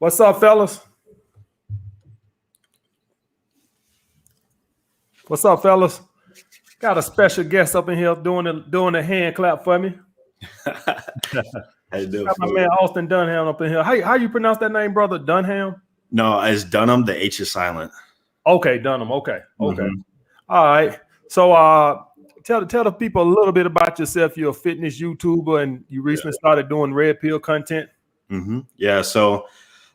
What's up, fellas? What's up, fellas? Got a special guest up in here doing the hand clap for me. How you doing? Got my man Austin Dunham up in here. How you pronounce that name, brother? Dunham? No, it's Dunham. The H is silent. Okay, Dunham. Okay. Mhm. All right. So tell the people a little bit about yourself. You're a fitness YouTuber and you recently started doing red pill content. Yeah, so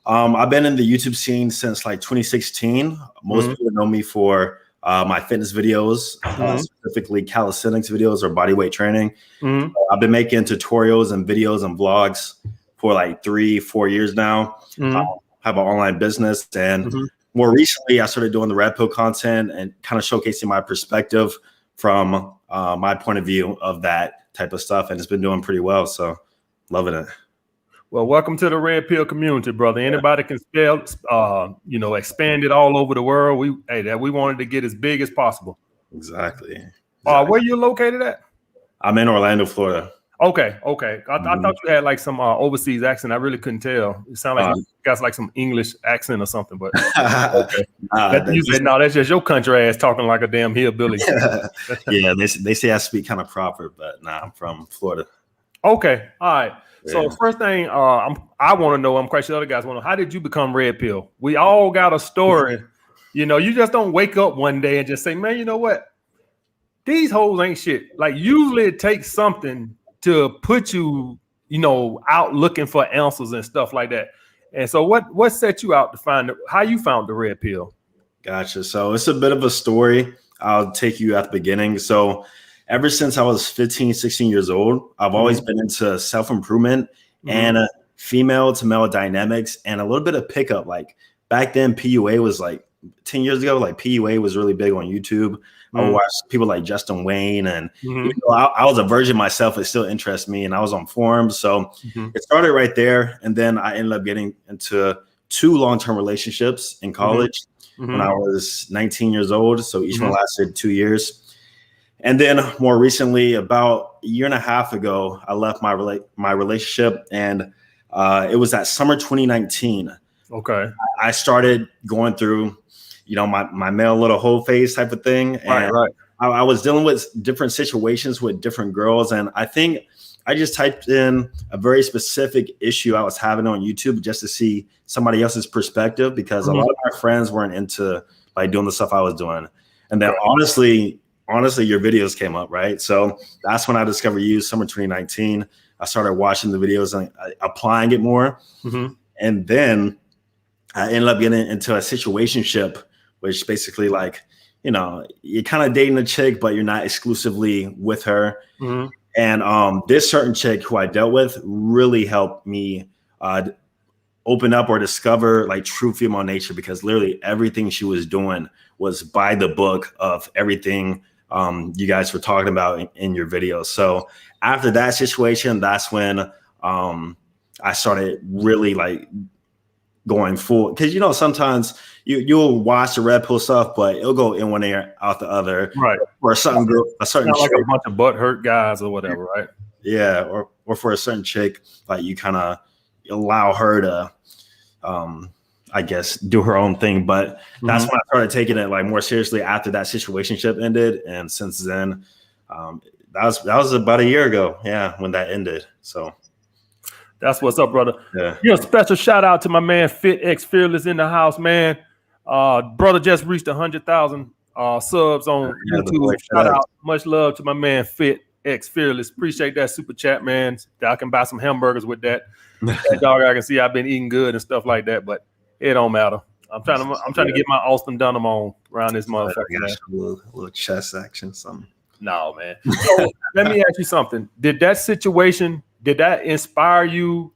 I've been in the YouTube scene since like 2016. Most people know me for my fitness videos, specifically calisthenics videos or bodyweight training. I've been making tutorials and videos and vlogs for like 3-4 years now. I have an online business, and more recently I started doing the red pill content and kind of showcasing my perspective from my point of view of that type of stuff, and it's been doing pretty well, so loving it. Well, welcome to the red pill community, brother. Anybody can spell, expand it all over the world. We wanted to get as big as possible. Exactly. Where you located at? I'm in Orlando, Florida. Okay. I thought you had like some overseas accent. I really couldn't tell. It sounded like you got like some English accent or something. But okay. You said no, that's just your country ass talking like a damn hillbilly. Yeah, they say I speak kind of proper, but nah, I'm from Florida. Okay, all right. So first thing I want to know, I'm quite sure other guys want to know, how did you become red pill? We all got a story. You just don't wake up one day and just say, man, you know what? These hoes ain't shit. Like usually it takes something to put you, out looking for answers and stuff like that. And so what set you out to find how you found the red pill? Gotcha. So it's a bit of a story. I'll take you at the beginning. So ever since I was 15, 16 years old, I've always been into self-improvement and female to male dynamics and a little bit of pickup. Like back then, PUA was like 10 years ago, like PUA was really big on YouTube. I would watch people like Justin Wayne, and I was a virgin myself. It still interests me, and I was on forums. So it started right there. And then I ended up getting into 2 long-term relationships in college when I was 19 years old. So each one lasted 2 years. And then more recently, about a year and a half ago, I left my relationship, and it was that summer 2019. Okay. I started going through, my male little hoe phase type of thing. And right. I was dealing with different situations with different girls. And I think I just typed in a very specific issue I was having on YouTube just to see somebody else's perspective, because a lot of my friends weren't into like doing the stuff I was doing. And then honestly, your videos came up, right? So that's when I discovered you, summer 2019. I started watching the videos and applying it more. And then I ended up getting into a situationship, which basically like, you're kind of dating a chick, but you're not exclusively with her. And this certain chick who I dealt with really helped me open up or discover like true female nature, because literally everything she was doing was by the book of everything you guys were talking about in your videos. So after that situation, that's when I started really like going full, because sometimes you'll watch the red pill stuff, but it'll go in one ear out the other, right? Or a certain like a bunch of butt hurt guys or whatever, right? Yeah, or for a certain chick, like you kind of allow her to I guess do her own thing. But that's when I started taking it like more seriously after that situationship ended. And since then, that was about a year ago. Yeah, when that ended. So that's what's up, brother. Yeah. A special shout out to my man Fit X Fearless in the house, man. Brother just reached 100,000 subs on YouTube. Shout out, much love to my man Fit X Fearless. Appreciate that super chat, man. I can buy some hamburgers with that. That dog, I can see I've been eating good and stuff like that, but it don't matter. I'm trying to get my Austin Dunham on around this motherfucker. A little chest action, something. No, man. So let me ask you something. Did that inspire you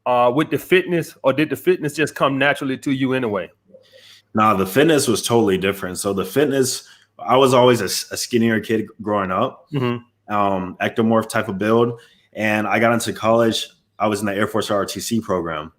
with the fitness, or did the fitness just come naturally to you anyway? No, the fitness was totally different. So the fitness, I was always a skinnier kid growing up, ectomorph type of build. And I got into college. I was in the Air Force ROTC program.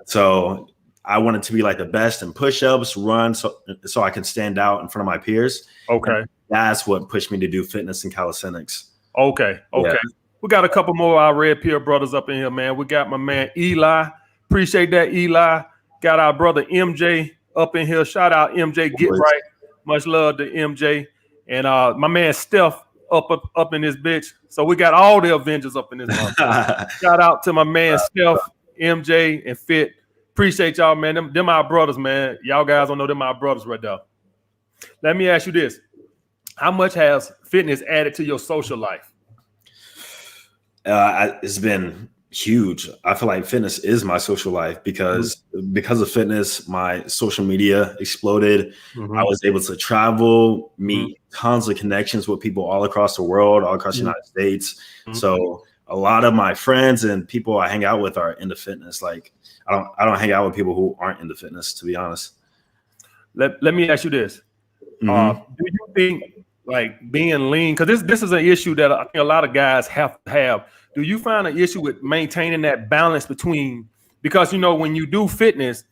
So I wanted to be like the best in push-ups, run, so I could stand out in front of my peers. Okay. And that's what pushed me to do fitness and calisthenics. Okay. Yeah. We got a couple more of our red pill brothers up in here, man. We got my man Eli. Appreciate that, Eli. Got our brother MJ up in here. Shout out MJ Get Right. Much love to MJ. And my man Steph up in this bitch. So we got all the Avengers up in this month. Shout out to my man Steph, MJ, and Fit. Appreciate y'all, man. Them our brothers, man. Y'all guys don't know them our brothers right there. Let me ask you this. How much has fitness added to your social life? It's been huge. I feel like fitness is my social life because of fitness, my social media exploded. I was able to travel, meet tons of connections with people all across the world, all across the United States. So a lot of my friends and people I hang out with are into fitness. Like I don't hang out with people who aren't into fitness, to be honest. Let me ask you this. Do you think like being lean, because this is an issue that I think a lot of guys have to have. Do you find an issue with maintaining that balance between, because when you do fitness,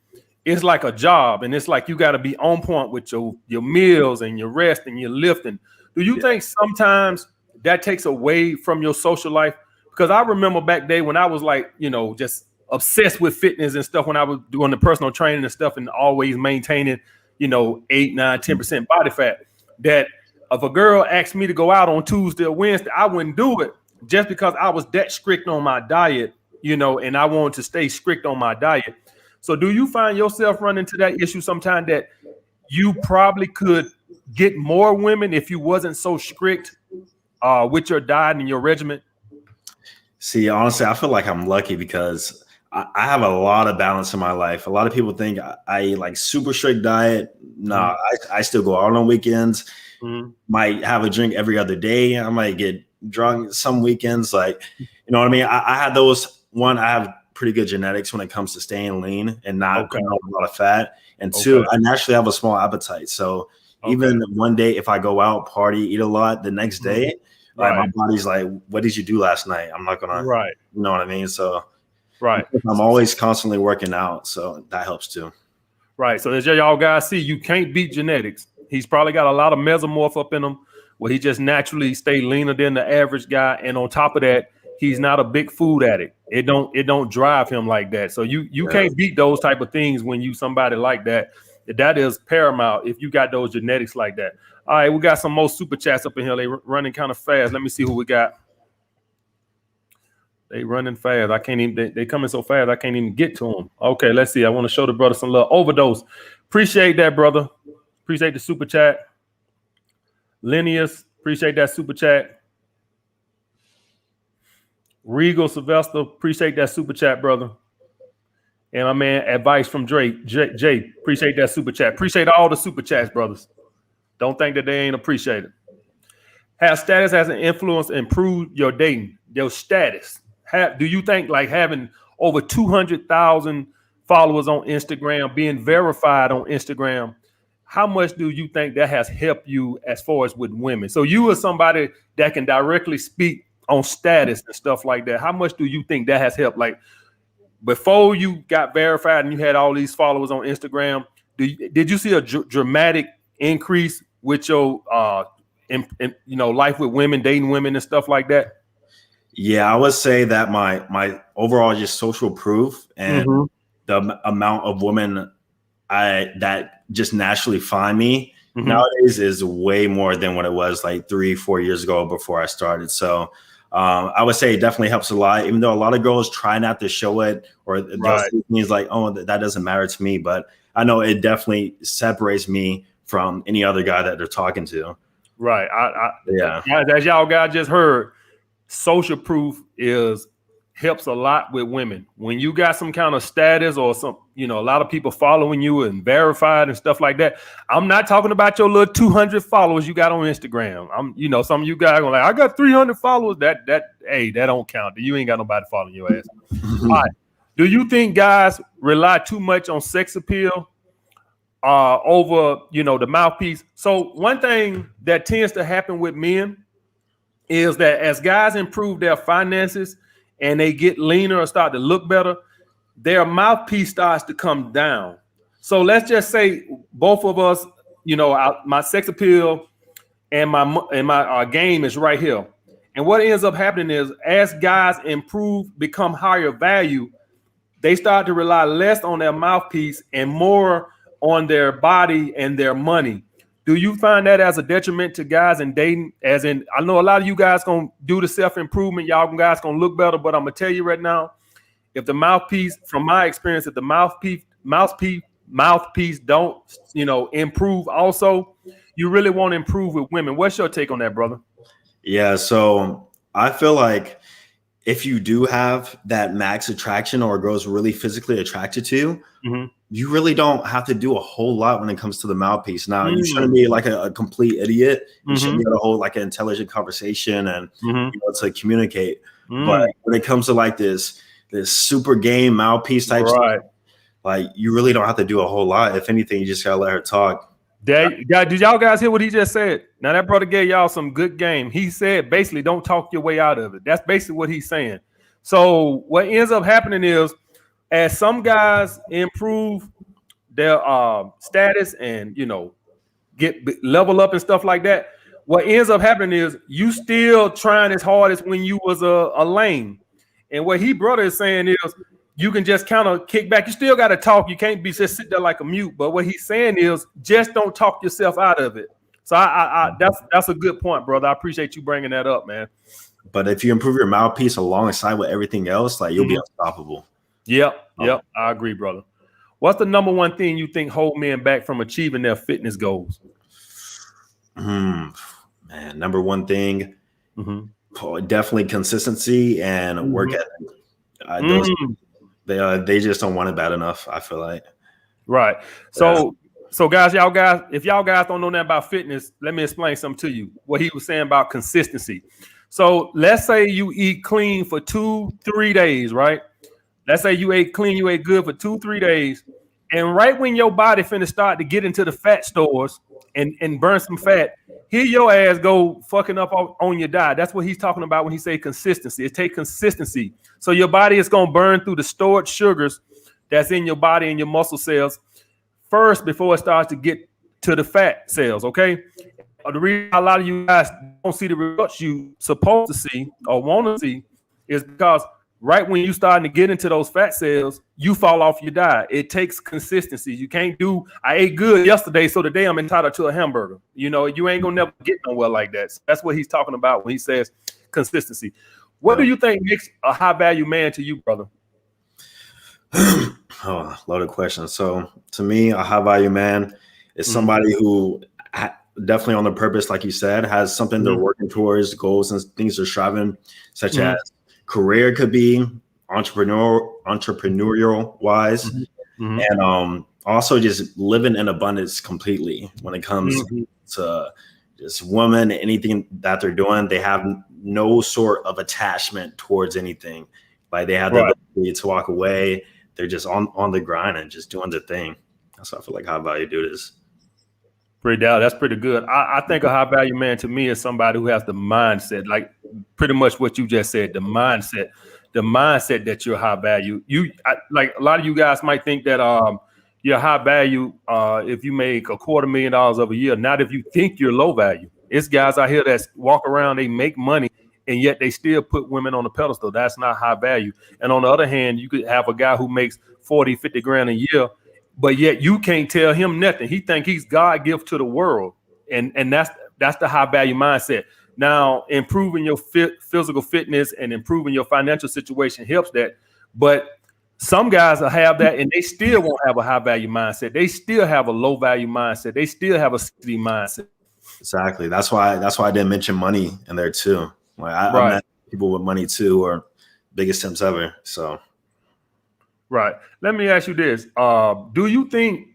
it's like a job and it's like you got to be on point with your meals and your rest and your lifting. Do you think sometimes that takes away from your social life? Because I remember back day when I was like, just obsessed with fitness and stuff when I was doing the personal training and stuff and always maintaining, 8, 9, 10% body fat, that if a girl asked me to go out on Tuesday or Wednesday, I wouldn't do it just because I was that strict on my diet, and I wanted to stay strict on my diet. So do you find yourself running into that issue sometime that you probably could get more women if you wasn't so strict with your diet and your regimen? See, honestly, I feel like I'm lucky because I have a lot of balance in my life. A lot of people think I eat like super strict diet. No, I still go out on weekends. Might have a drink every other day. I might get drunk some weekends. Like, you know what I mean? I had those. One, I have pretty good genetics when it comes to staying lean and not putting on a lot of fat. And two, I naturally have a small appetite. So even one day, if I go out, party, eat a lot, the next day, like my body's like, what did you do last night? I'm not gonna, you know what I mean? So I'm always constantly working out. So that helps too. Right. So as y'all guys see, you can't beat genetics. He's probably got a lot of mesomorph up in him where he just naturally stay leaner than the average guy. And on top of that, he's not a big food addict. It don't drive him like that. So you can't beat those type of things when you somebody like that. That is paramount if you got those genetics like that. All right, we got some more super chats up in here. They running kind of fast. Let me see who we got. They running fast. I can't even. They coming so fast. I can't even get to them. Okay, let's see. I want to show the brother some love. Overdose. Appreciate that, brother. Appreciate the super chat. Linnaeus. Appreciate that super chat. Regal Sylvester. Appreciate that super chat, brother. And my man, Advice from Drake. Jay. Appreciate that super chat. Appreciate all the super chats, brothers. Don't think that they ain't appreciated. Has status as an influence improved your dating, your status? Do you think like having over 200,000 followers on Instagram, being verified on Instagram, how much do you think that has helped you as far as with women? So you are somebody that can directly speak on status and stuff like that. How much do you think that has helped? Like before you got verified and you had all these followers on Instagram, did you see a dramatic increase with your life with women, dating women and stuff like that? Yeah, I would say that my overall just social proof and the amount of women that just naturally find me nowadays is way more than what it was like 3-4 years ago before I started. So I would say it definitely helps a lot, even though a lot of girls try not to show it or they'll see me as like, oh, that doesn't matter to me. But I know it definitely separates me from any other guy that they're talking to. Right. As y'all guys just heard, social proof helps a lot with women. When you got some kind of status or some, a lot of people following you and verified and stuff like that. I'm not talking about your little 200 followers you got on Instagram. Some of you guys are like, I got 300 followers. That don't count. You ain't got nobody following your ass. All right. Do you think guys rely too much on sex appeal over, the mouthpiece? So one thing that tends to happen with men is that as guys improve their finances and they get leaner or start to look better, their mouthpiece starts to come down. So let's just say both of us, my sex appeal and my game is right here. And what ends up happening is as guys improve, become higher value, they start to rely less on their mouthpiece and more on their body and their money. Do you find that as a detriment to guys in dating? As in, I know a lot of you guys gonna do the self-improvement, y'all guys gonna look better, but I'm gonna tell you right now, if the mouthpiece, from my experience, if the mouthpiece don't, improve also, you really want to improve with women. What's your take on that, brother? Yeah, so I feel like if you do have that max attraction or girls really physically attracted to you, you really don't have to do a whole lot when it comes to the mouthpiece. Now, you shouldn't be like a complete idiot. You should be able to hold like an intelligent conversation and to communicate. But when it comes to like this super game mouthpiece type stuff, like you really don't have to do a whole lot. If anything, you just gotta let her talk. Did y'all guys hear what he just said? Now that brother gave y'all some good game. He said basically don't talk your way out of it. That's basically what he's saying. So what ends up happening is, as some guys improve their status and get level up and stuff like that, what ends up happening is you still trying as hard as when you was a lame. And what he brother is saying is you can just kind of kick back. You still got to talk. You can't be just sit there like a mute. But what he's saying is just don't talk yourself out of it. So that's a good point, brother. I appreciate you bringing that up, man. But if you improve your mouthpiece alongside with everything else, like you'll be unstoppable. Yep. I agree, brother. What's the number one thing you think hold men back from achieving their fitness goals? Man, number one thing, definitely consistency and work ethic. They just don't want it bad enough, I feel like. Right. So guys, if y'all guys don't know nothing about fitness, let me explain something to you. What he was saying about consistency. So let's say you eat clean for 2-3 days, right? Let's say you ate clean, you ate good for 2-3 days. And right when your body finna start to get into the fat stores and burn some fat, here your ass go fucking up on your diet. That's what he's talking about when he say consistency. It takes consistency. So your body is going to burn through the stored sugars that's in your body and your muscle cells first before it starts to get to the fat cells, okay? The reason a lot of you guys don't see the results you supposed to see or want to see is because right when you starting to get into those fat cells, you fall off your diet. It takes consistency. You can't do, I ate good yesterday, so today I'm entitled to a hamburger. You ain't gonna never get nowhere like that. So that's what he's talking about when he says consistency. What do you think makes a high value man to you, brother? Loaded question. So to me, a high value man is somebody who definitely on the purpose, like you said, has something they're working towards, goals and things they're striving, such as career, could be entrepreneurial wise, and also just living in abundance completely when it comes to just women, anything that they're doing. They have no sort of attachment towards anything. Like they have the ability to walk away. They're just on the grind and just doing their thing. That's what I feel like high value dude is. That's pretty good. I think a high value man to me is somebody who has the mindset, like pretty much what you just said, the mindset that you're high value. Like a lot of you guys might think that you're high value if you make $250,000 a year. Not if you think you're low value. It's guys out here that walk around, they make money, and yet they still put women on the pedestal. That's not high value. And on the other hand, you could have a guy who makes 40, 50 grand a year, but yet you can't tell him nothing. He think he's God gift to the world. And that's the high value mindset. Now, improving your physical fitness and improving your financial situation helps that. But some guys will have that and they still won't have a high value mindset. They still have a low value mindset. They still have a city mindset. Exactly. That's why I didn't mention money in there too. Like I met people with money too, or biggest simps ever. So. Right. Let me ask you this. Do you think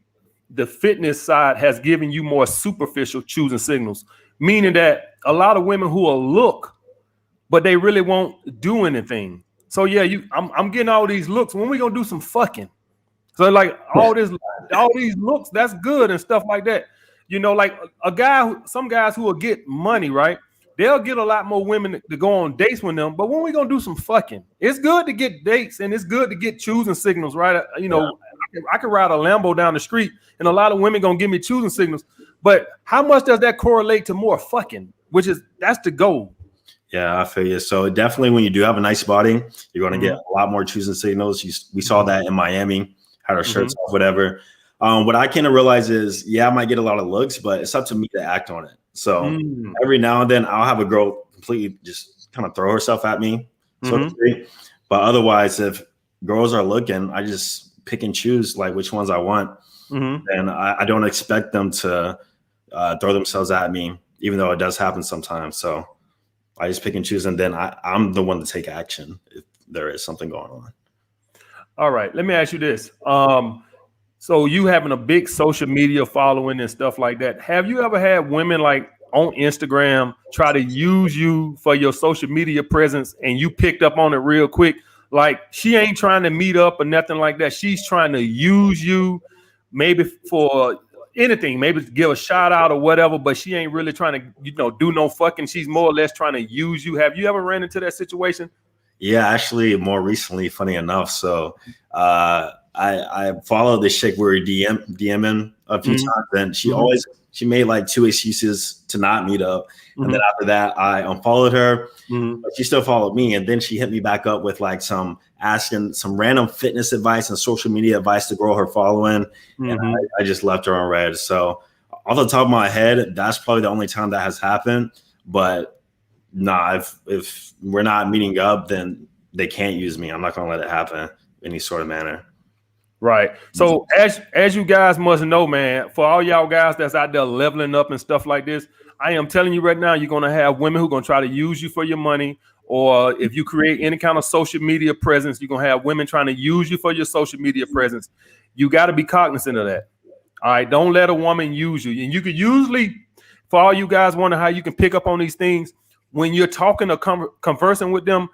the fitness side has given you more superficial choosing signals? Meaning that a lot of women who will look, but they really won't do anything. So yeah, I'm getting all these looks. When we gonna do some fucking? So like all these looks, that's good and stuff like that. Like some guys who will get money, right? They'll get a lot more women to go on dates with them. But when we gonna do some fucking? It's good to get dates and it's good to get choosing signals, right? I can ride a Lambo down the street and a lot of women gonna give me choosing signals. But how much does that correlate to more fucking? That's the goal. Yeah, I feel you. So definitely when you do have a nice body, you're going to get a lot more choosing signals. We saw that in Miami, had our shirts off, whatever. What I came to realize is, yeah, I might get a lot of looks, but it's up to me to act on it. So every now and then I'll have a girl completely just kind of throw herself at me, so to speak. But otherwise, if girls are looking, I just pick and choose like which ones I want. And I don't expect them to throw themselves at me, even though it does happen sometimes. So I just pick and choose, and then I'm the one to take action if there is something going on. All right, let me ask you this. So you having a big social media following and stuff like that, have you ever had women like on Instagram try to use you for your social media presence and you picked up on it real quick? Like she ain't trying to meet up or nothing like that. She's trying to use you maybe for anything, maybe to give a shout out or whatever, but she ain't really trying to, do no fucking. She's more or less trying to use you. Have you ever ran into that situation? Yeah, actually, more recently, funny enough. So I followed this chick. We were DMing a few times, and she made like 2 excuses to not meet up. And then after that, I unfollowed her. But she still followed me, and then she hit me back up with like asking some random fitness advice and social media advice to grow her following. And I just left her on red. So off the top of my head, that's probably the only time that has happened. But nah, if we're not meeting up, then they can't use me. I'm not gonna let it happen in any sort of manner. Right. So as you guys must know, man, for all y'all guys that's out there leveling up and stuff like this, I am telling you right now, you're going to have women who are going to try to use you for your money. Or if you create any kind of social media presence, you're going to have women trying to use you for your social media presence. You got to be cognizant of that. All right. Don't let a woman use you. And you could usually, for all you guys wonder how you can pick up on these things, when you're talking or conversing with them,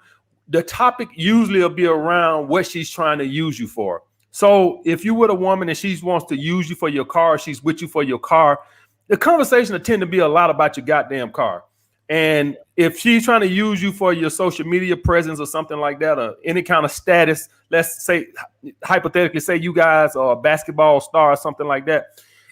the topic usually will be around what she's trying to use you for. So if you with a woman and she wants to use you for your car, she's with you for your car, the conversation will tend to be a lot about your goddamn car. And if she's trying to use you for your social media presence or something like that, or any kind of status, let's say, hypothetically, say you guys are a basketball star or something like that,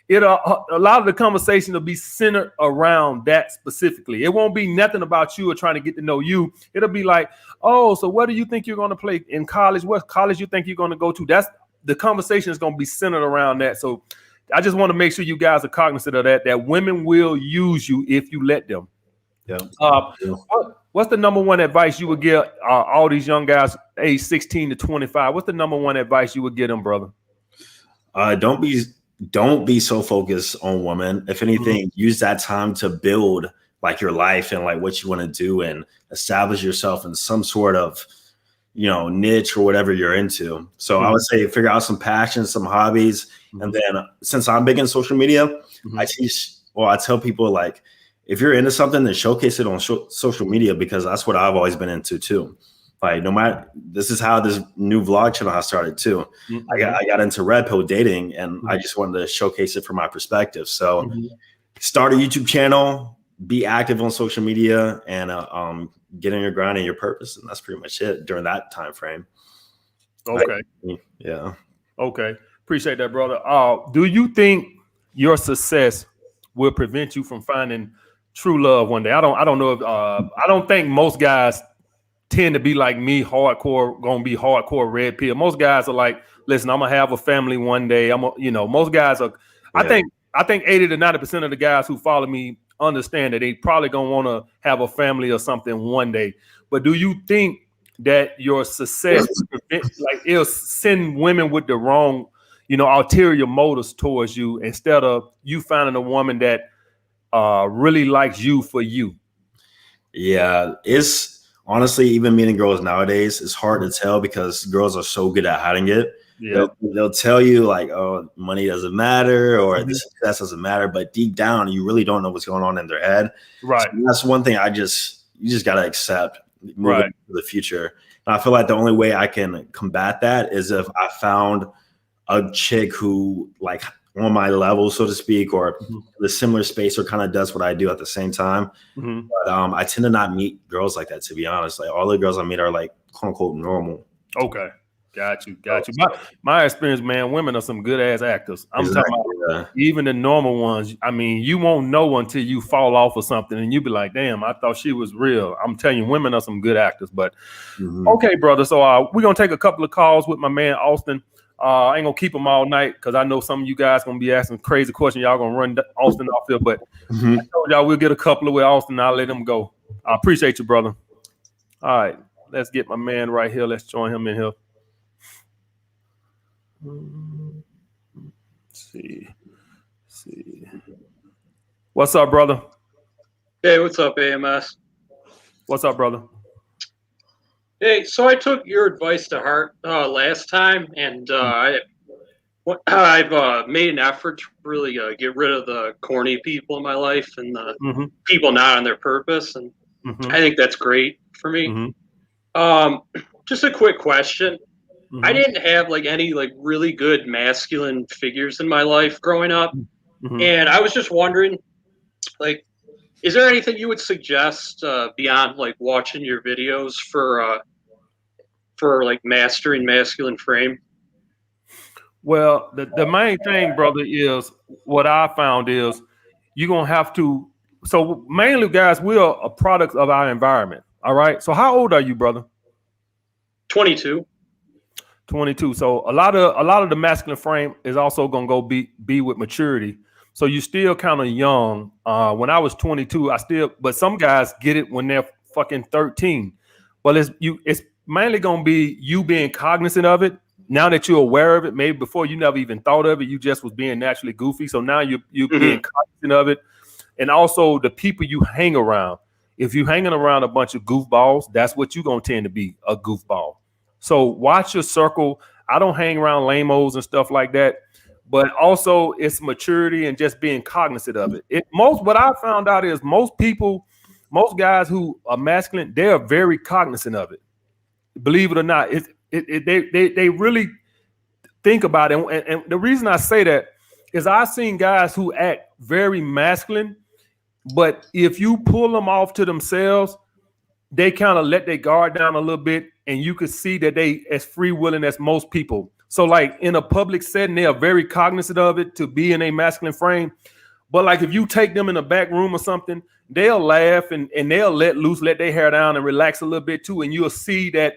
a lot of the conversation will be centered around that specifically. It won't be nothing about you or trying to get to know you. It'll be like, oh, so what do you think you're going to play in college? What college you think you're going to go to? That's the conversation is going to be centered around that. So I just want to make sure you guys are cognizant of that women will use you if you let them. Yeah. What's the number one advice you would give all these young guys age 16 to 25? What's the number one advice you would give them, brother? Don't be so focused on women. If anything, use that time to build like your life and like what you want to do and establish yourself in some sort of niche or whatever you're into. So I would say figure out some passions, some hobbies. And then since I'm big in social media, I tell people like, if you're into something, then showcase it on social media, because that's what I've always been into too. Like this is how this new vlog channel has started too. I got into red pill dating, and I just wanted to showcase it from my perspective. So start a YouTube channel, be active on social media, and get on your grind and your purpose. And that's pretty much it during that time frame. Okay. Yeah. Okay. Appreciate that, brother. Do you think your success will prevent you from finding true love one day? I don't know if I don't think most guys tend to be like me, gonna be hardcore red pill. Most guys are like, listen, I'm gonna have a family one day. Most guys are. Yeah. I think 80 to 90% of the guys who follow me understand that they probably gonna want to have a family or something one day. But do you think that your success it'll send women with the wrong, ulterior motives towards you, instead of you finding a woman that really likes you for you? Yeah, it's honestly, even meeting girls nowadays, it's hard to tell because girls are so good at hiding it. Yeah, they'll tell you like, oh, money doesn't matter or the success doesn't matter, but deep down, you really don't know what's going on in their head. Right. So that's one thing you just gotta accept moving to the future. And I feel like the only way I can combat that is if I found a chick who like on my level, so to speak, or the similar space, or kind of does what I do at the same time. But I tend to not meet girls like that, to be honest. Like all the girls I meet are like quote unquote normal. Okay. Got you. My experience, man, women are some good ass actors. I'm talking about even the normal ones, I mean, you won't know until you fall off or something, and you be like, damn, I thought she was real. I'm telling you, women are some good actors. But okay, brother. So we're gonna take a couple of calls with my man Austin. I ain't gonna keep him all night because I know some of you guys gonna be asking crazy questions. Y'all gonna run Austin off here, but I told y'all we'll get a couple of with Austin. I'll let him go. I appreciate you, brother. All right, let's get my man right here. Let's join him in here. See. What's up, brother? Hey, what's up, AMS? What's up, brother? Hey, so I took your advice to heart last time, and I've made an effort to really get rid of the corny people in my life and the people not on their purpose, and I think that's great for me. Just a quick question. I didn't have like any like really good masculine figures in my life growing up, and I was just wondering, like, is there anything you would suggest beyond like watching your videos for like mastering masculine frame? Well, the main thing, brother, is what I found is you're gonna have to. So mainly, guys, we are a product of our environment. All right. So how old are you, brother? 22. 22. So a lot of the masculine frame is also gonna go be with maturity. So you're still kind of young. When I was 22, but some guys get it when they're fucking 13. But it's mainly gonna be you being cognizant of it. Now that you're aware of it, maybe before you never even thought of it, you just was being naturally goofy. So now you're being cognizant of it, and also the people you hang around. If you're hanging around a bunch of goofballs, that's what you're gonna tend to be, a goofball. So watch your circle. I don't hang around lame-os and stuff like that, but also it's maturity and just being cognizant of it. What I found out is most guys who are masculine, they are very cognizant of it. Believe it or not, they really think about it. And the reason I say that is I've seen guys who act very masculine, but if you pull them off to themselves, they kind of let their guard down a little bit, and you could see that they as free willing as most people. So like in a public setting, they are very cognizant of it to be in a masculine frame. But like if you take them in a back room or something, they'll laugh and they'll let loose, let their hair down and relax a little bit too. And you'll see that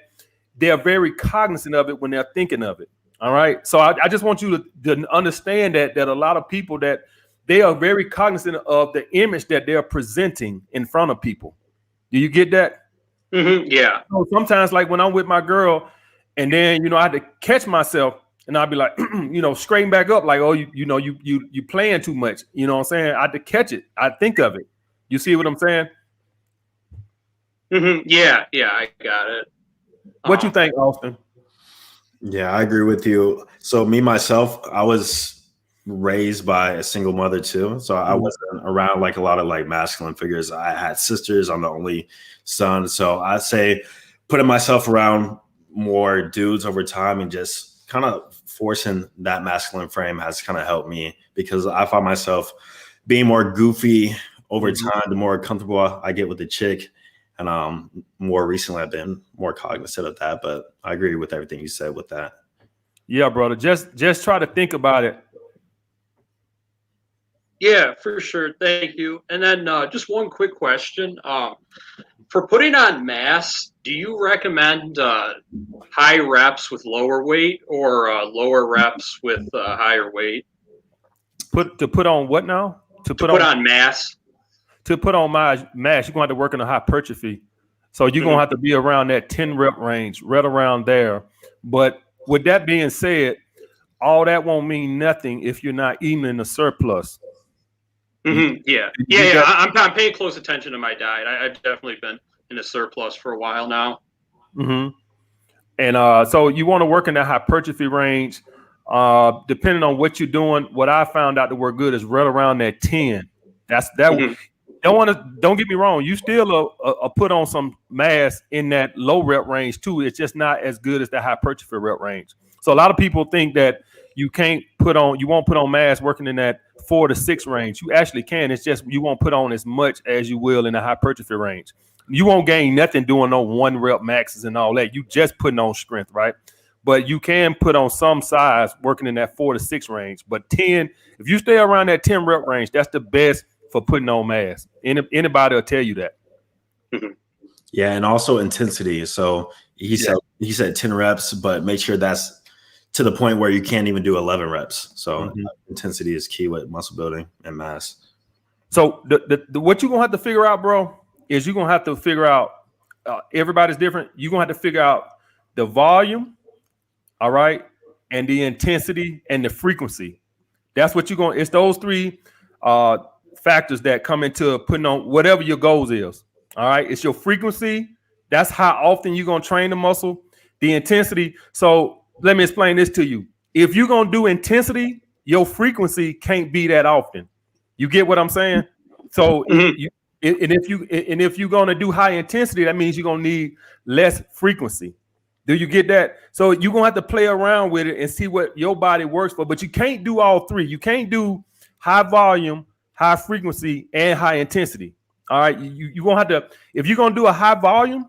they're very cognizant of it when they're thinking of it. All right. So I just want you to understand that a lot of people that they are very cognizant of the image that they're presenting in front of people. Do you get that? Yeah. So sometimes like when I'm with my girl and then, I had to catch myself and I'd be like, straighten back up. Like, oh, you playing too much. You know what I'm saying? I had to catch it. I think of it. You see what I'm saying? Yeah. I got it. What you think, Austin? Yeah, I agree with you. So me, myself, I was raised by a single mother too. So I wasn't around like a lot of like masculine figures. I had sisters. I'm the only son. So I say putting myself around more dudes over time and just kind of forcing that masculine frame has kind of helped me, because I find myself being more goofy over time, the more comfortable I get with the chick. And more recently, I've been more cognizant of that. But I agree with everything you said with that. Yeah, brother. Just try to think about it. Yeah, for sure. Thank you. And then just one quick question. For putting on mass, do you recommend high reps with lower weight or lower reps with higher weight? To put on what now? To put on mass. To put on my mass, you're going to have to work in a hypertrophy. So you're going to have to be around that 10 rep range, right around there. But with that being said, all that won't mean nothing if you're not eating in a surplus. Yeah. I'm paying close attention to my diet. I've definitely been in a surplus for a while now. And so you want to work in that hypertrophy range. Depending on what you're doing, what I found out to work good is right around that 10. Don't get me wrong. You still put on some mass in that low rep range too. It's just not as good as the hypertrophy rep range. So a lot of people think that you won't put on mass working in that 4 to 6 range. You actually can. It's just you won't put on as much as you will in the hypertrophy range. You won't gain nothing doing no 1 rep maxes and all that. You just putting on strength, right? but you can put on some size working in that 4 to 6 range. But 10, if you stay around that 10 rep range, that's the best for putting on mass. Anybody will tell you that. Yeah, and also intensity. So he said 10 reps, but make sure that's to the point where you can't even do 11 reps. So intensity is key with muscle building and mass. So what you're gonna have to figure out, bro, is you're gonna have to figure out. Everybody's different. You're gonna have to figure out the volume, all right, and the intensity and the frequency. That's what you're going. It's those 3 factors that come into putting on whatever your goals is. All right, it's your frequency. That's how often you're gonna train the muscle. The intensity. So let me explain this to you. If you're gonna do intensity, your frequency can't be that often. You get what I'm saying? So if you're gonna do high intensity, that means you're gonna need less frequency. Do you get that? So you're gonna have to play around with it and see what your body works for. But you can't do all 3. You can't do high volume, high frequency, and high intensity. All right. You're gonna have to, if you're gonna do a high volume,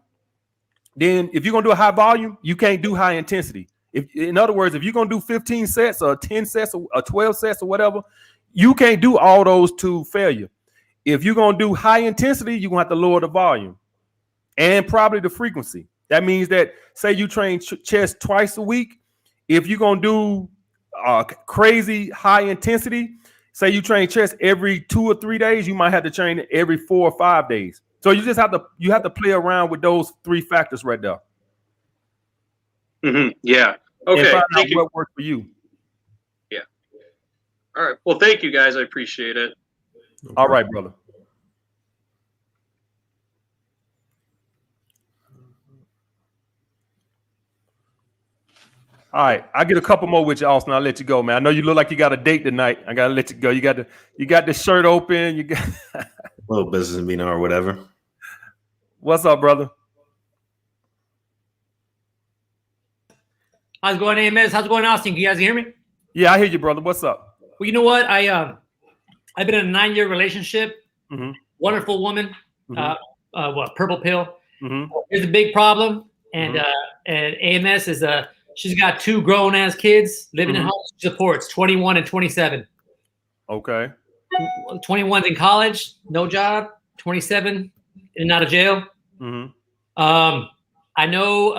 then if you're gonna do a high volume, you can't do high intensity. In other words, if you're gonna do 15 sets or 10 sets or 12 sets or whatever, you can't do all those to failure. If you're going to do high intensity, you're going to have to lower the volume and probably the frequency. That means that, say you train chest twice a week. If you're going to do crazy high intensity, say you train chest every 2 or 3 days, you might have to train it every 4 or 5 days. So you just have to play around with those 3 factors right there. Yeah. Okay. And find out what works for you. Yeah. All right. Well, thank you guys. I appreciate it. All right, brother. All right, I get a couple more with you, Austin. I'll let you go, man. I know you look like you got a date tonight. I gotta let you go. You got the shirt open. You got a little business meeting or whatever. What's up, brother? How's it going, AMS? How's it going, Austin? Can you guys hear me? Yeah, I hear you, brother. What's up? Well, you know what? I've been in a 9-year relationship. Wonderful woman. Purple pill. Here's a big problem, and AMS is she's got 2 grown-ass kids living in home supports, 21 and 27. Okay. 21's in college, no job. 27 in and out of jail. I know.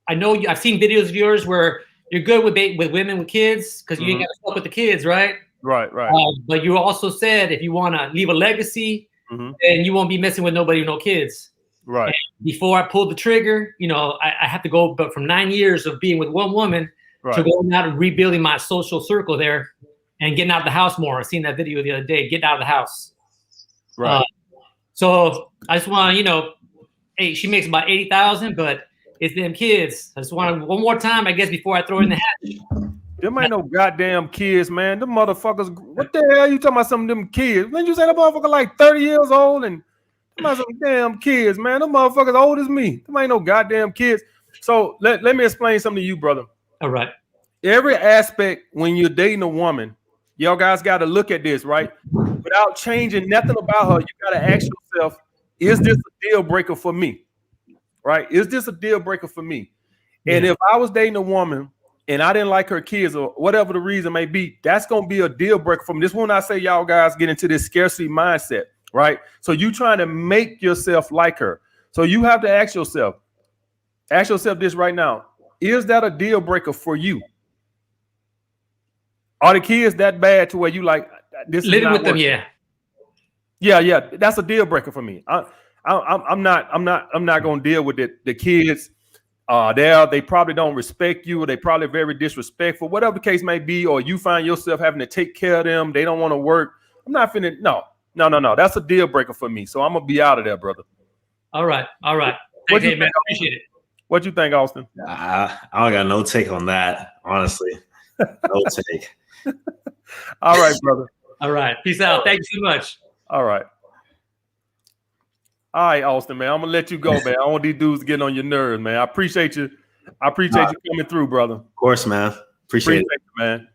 I've seen videos of yours where you're good with women with kids because you ain't got to fuck with the kids, right? Right. But you also said if you want to leave a legacy, then you won't be messing with nobody with no kids. Right. And before I pulled the trigger, I have to go, but from 9 years of being with one woman to going out and rebuilding my social circle there and getting out of the house more. I seen that video the other day, getting out of the house. Right. So I just want to, hey, she makes about 80,000, but it's them kids. I just want to, one more time, I guess, before I throw in the hatch. Them ain't no goddamn kids, man. Them motherfuckers. What the hell you talking about? Some of them kids? When you say the motherfucker like 30 years old and some damn kids, man. Them motherfuckers old as me. Them ain't no goddamn kids. So let me explain something to you, brother. All right. Every aspect when you're dating a woman, y'all guys got to look at this, right? Without changing nothing about her, you got to ask yourself, is this a deal breaker for me? Right? Is this a deal breaker for me? Yeah. And if I was dating a woman and I didn't like her kids or whatever the reason may be, that's going to be a deal breaker for me. This is when I say y'all guys get into this scarcity mindset, right? So you trying to make yourself like her. So you have to ask yourself this right now. Is that a deal breaker for you? Are the kids that bad to where you like this? Living with them, yeah. Yeah. That's a deal breaker for me. I'm not gonna deal with it. The kids they probably don't respect you, or they probably very disrespectful, whatever the case may be, or you find yourself having to take care of them, they don't want to work. I'm not finna no. That's a deal breaker for me. So I'm gonna be out of there, brother. All right. What you think? Appreciate it. What you think, Austin? I don't got no take on that, honestly. No take. All right, brother. All right. Peace out. Thank you so much. All right, Austin, man. I'm gonna let you go, man. I don't want these dudes getting on your nerves, man. I appreciate you. You coming through, brother. Of course, man. Appreciate it, man.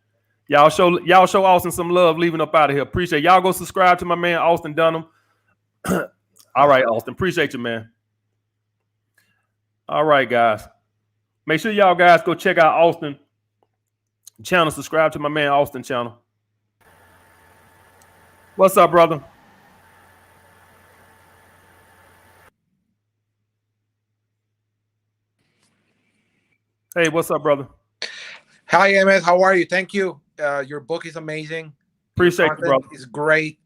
Y'all show Austin some love leaving up out of here. Appreciate it. Y'all go subscribe to my man Austin Dunham. All right, Austin. Appreciate you, man. All right, guys. Make sure y'all guys go check out Austin channel. Subscribe to my man Austin channel. What's up, brother? Hey, what's up, brother? Hi, MS. How are you? Thank you. Your book is amazing. Appreciate it, brother. It's great.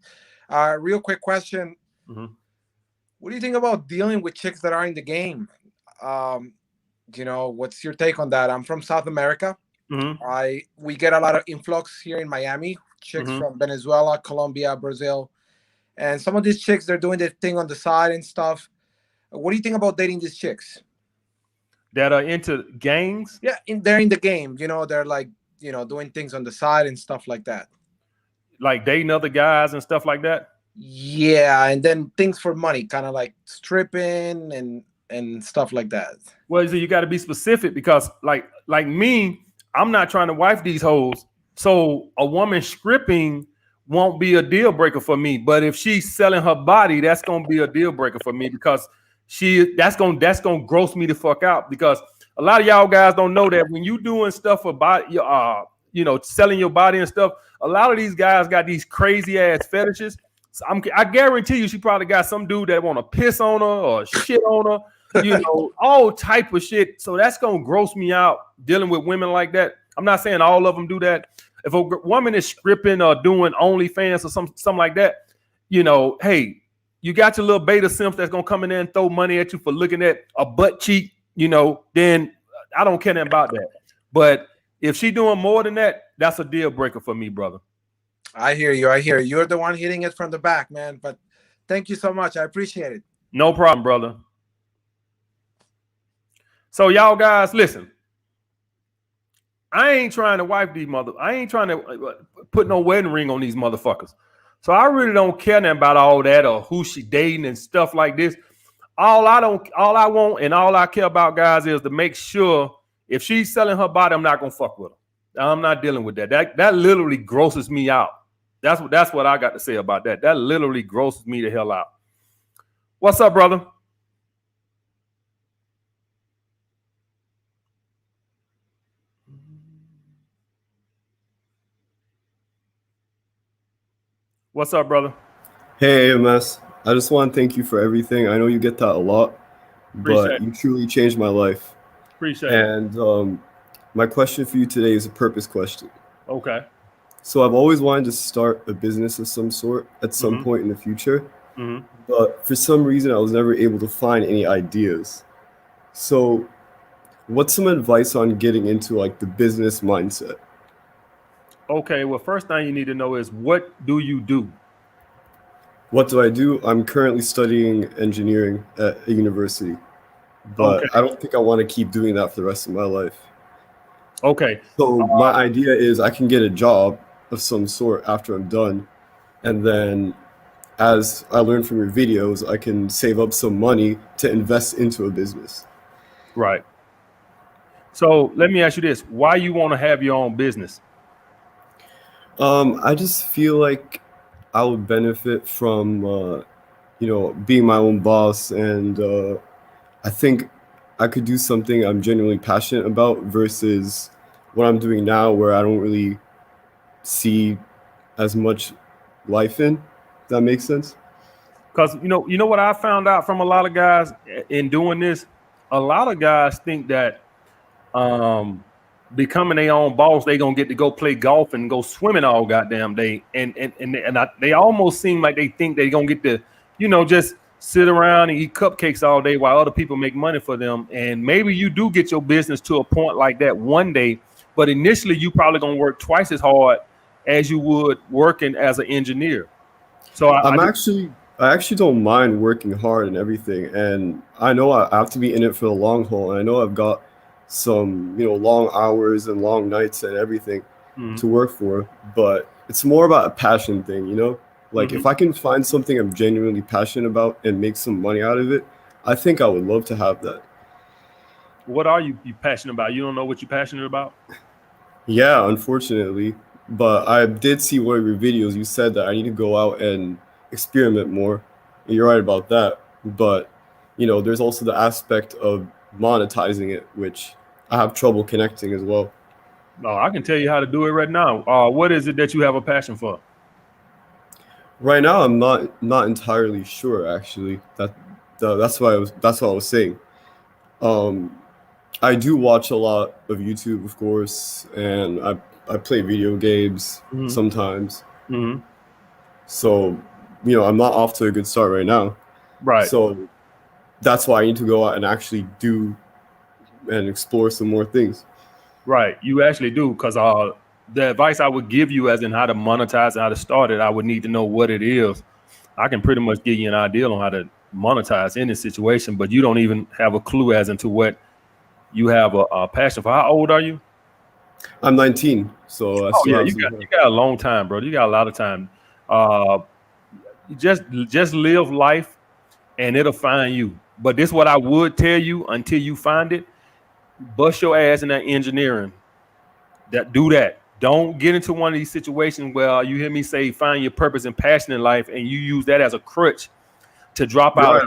Real quick question. What do you think about dealing with chicks that are in the game? You know, what's your take on that? I'm from South America. We get a lot of influx here in Miami, chicks from Venezuela, Colombia, Brazil. And some of these chicks, they're doing their thing on the side and stuff. What do you think about dating these chicks? That are into gangs? Yeah, they're in the game. You know, they're like, you know, doing things on the side and stuff like that. Like dating other guys and stuff like that? Yeah, and then things for money, kind of like stripping and stuff like that. Well, you got to be specific because like me, I'm not trying to wife these hoes. So a woman stripping won't be a deal breaker for me. But if she's selling her body, that's gonna be a deal breaker for me because that's gonna gross me the fuck out. Because a lot of y'all guys don't know that when you doing stuff about you know, selling your body and stuff, a lot of these guys got these crazy ass fetishes. So I guarantee you, she probably got some dude that want to piss on her or shit on her, you know, all type of shit. So that's gonna gross me out dealing with women like that. I'm not saying all of them do that. If a woman is stripping or doing OnlyFans or something like that, you know, hey, you got your little beta simps that's gonna come in there and throw money at you for looking at a butt cheek, you know, then I don't care nothing about that. But if she doing more than that, that's a deal breaker for me, brother. I hear you. You're the one hitting it from the back, man. But thank you so much. I appreciate it. No problem, brother. So y'all guys, listen. I ain't trying to wife these I ain't trying to put no wedding ring on these motherfuckers. So I really don't care nothing about all that or who she dating and stuff like this. All I want and all I care about, guys, is to make sure if she's selling her body, I'm not gonna fuck with her. I'm not dealing with that. That literally grosses me out. That's what I got to say about that. That literally grosses me the hell out. What's up, brother? What's up, brother? Hey, AMS. I just want to thank you for everything. I know you get that a lot, but you truly changed my life. Appreciate it. And my question for you today is a purpose question. Okay. So I've always wanted to start a business of some sort at some point in the future, but for some reason I was never able to find any ideas. So what's some advice on getting into like the business mindset? Okay, well, first thing you need to know is what do you do? What do I do? I'm currently studying engineering at a university, but I don't think I want to keep doing that for the rest of my life. Okay. So my idea is I can get a job of some sort after I'm done, and then as I learn from your videos, I can save up some money to invest into a business. Right. So let me ask you this: why you want to have your own business? I just feel like I would benefit from, you know, being my own boss, and I think I could do something I'm genuinely passionate about versus what I'm doing now, where I don't really see as much life in. Does that make sense? Because you know what I found out from a lot of guys in doing this. A lot of guys think that becoming their own boss, they gonna get to go play golf and go swimming all goddamn day, and they almost seem like they think they gonna get to, you know, just sit around and eat cupcakes all day while other people make money for them. And maybe you do get your business to a point like that one day, but initially you probably gonna work twice as hard as you would working as an engineer. So I actually don't mind working hard and everything, and I know I have to be in it for the long haul, and I know I've got some, you know, long hours and long nights and everything to work for, but it's more about a passion thing, you know? Like if I can find something I'm genuinely passionate about and make some money out of it, I think I would love to have that. What are you passionate about? You don't know what you're passionate about? Yeah, unfortunately, but I did see one of your videos. You said that I need to go out and experiment more. You're right about that, but you know, there's also the aspect of monetizing it, which I have trouble connecting as well. No, I can tell you how to do it right now. What is it that you have a passion for? Right now, I'm not entirely sure. Actually, that's what I was saying. I do watch a lot of YouTube, of course, and I play video games sometimes. So, I'm not off to a good start right now. Right. So that's why I need to go out and actually do and explore some more things. Right. You actually do, because the advice I would give you as in how to monetize and how to start it, I would need to know what it is. I can pretty much give you an idea on how to monetize in this situation, but you don't even have a clue as into what you have a passion for. How old are you? I'm 19, so you got a long time, bro. You got a lot of time. Just live life, and it'll find you. But this is what I would tell you until you find it: bust your ass in that engineering. Do that. Don't get into one of these situations where you hear me say find your purpose and passion in life, and you use that as a crutch to drop out.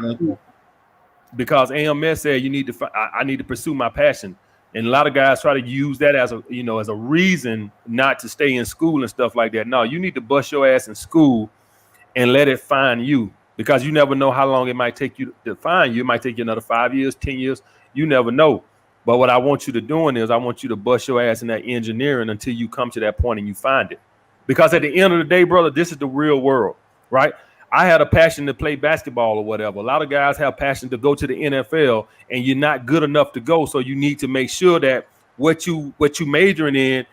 Because AMS said you need to. I need to pursue my passion, and a lot of guys try to use that as a reason not to stay in school and stuff like that. No, you need to bust your ass in school and let it find you, because you never know how long it might take you to find you. It might take you another 5 years, 10 years. You never know. But what I want you to do is I want you to bust your ass in that engineering until you come to that point and you find it. Because at the end of the day, brother, this is the real world, right? I had a passion to play basketball or whatever. A lot of guys have passion to go to the NFL, and you're not good enough to go. So you need to make sure that what you majoring in,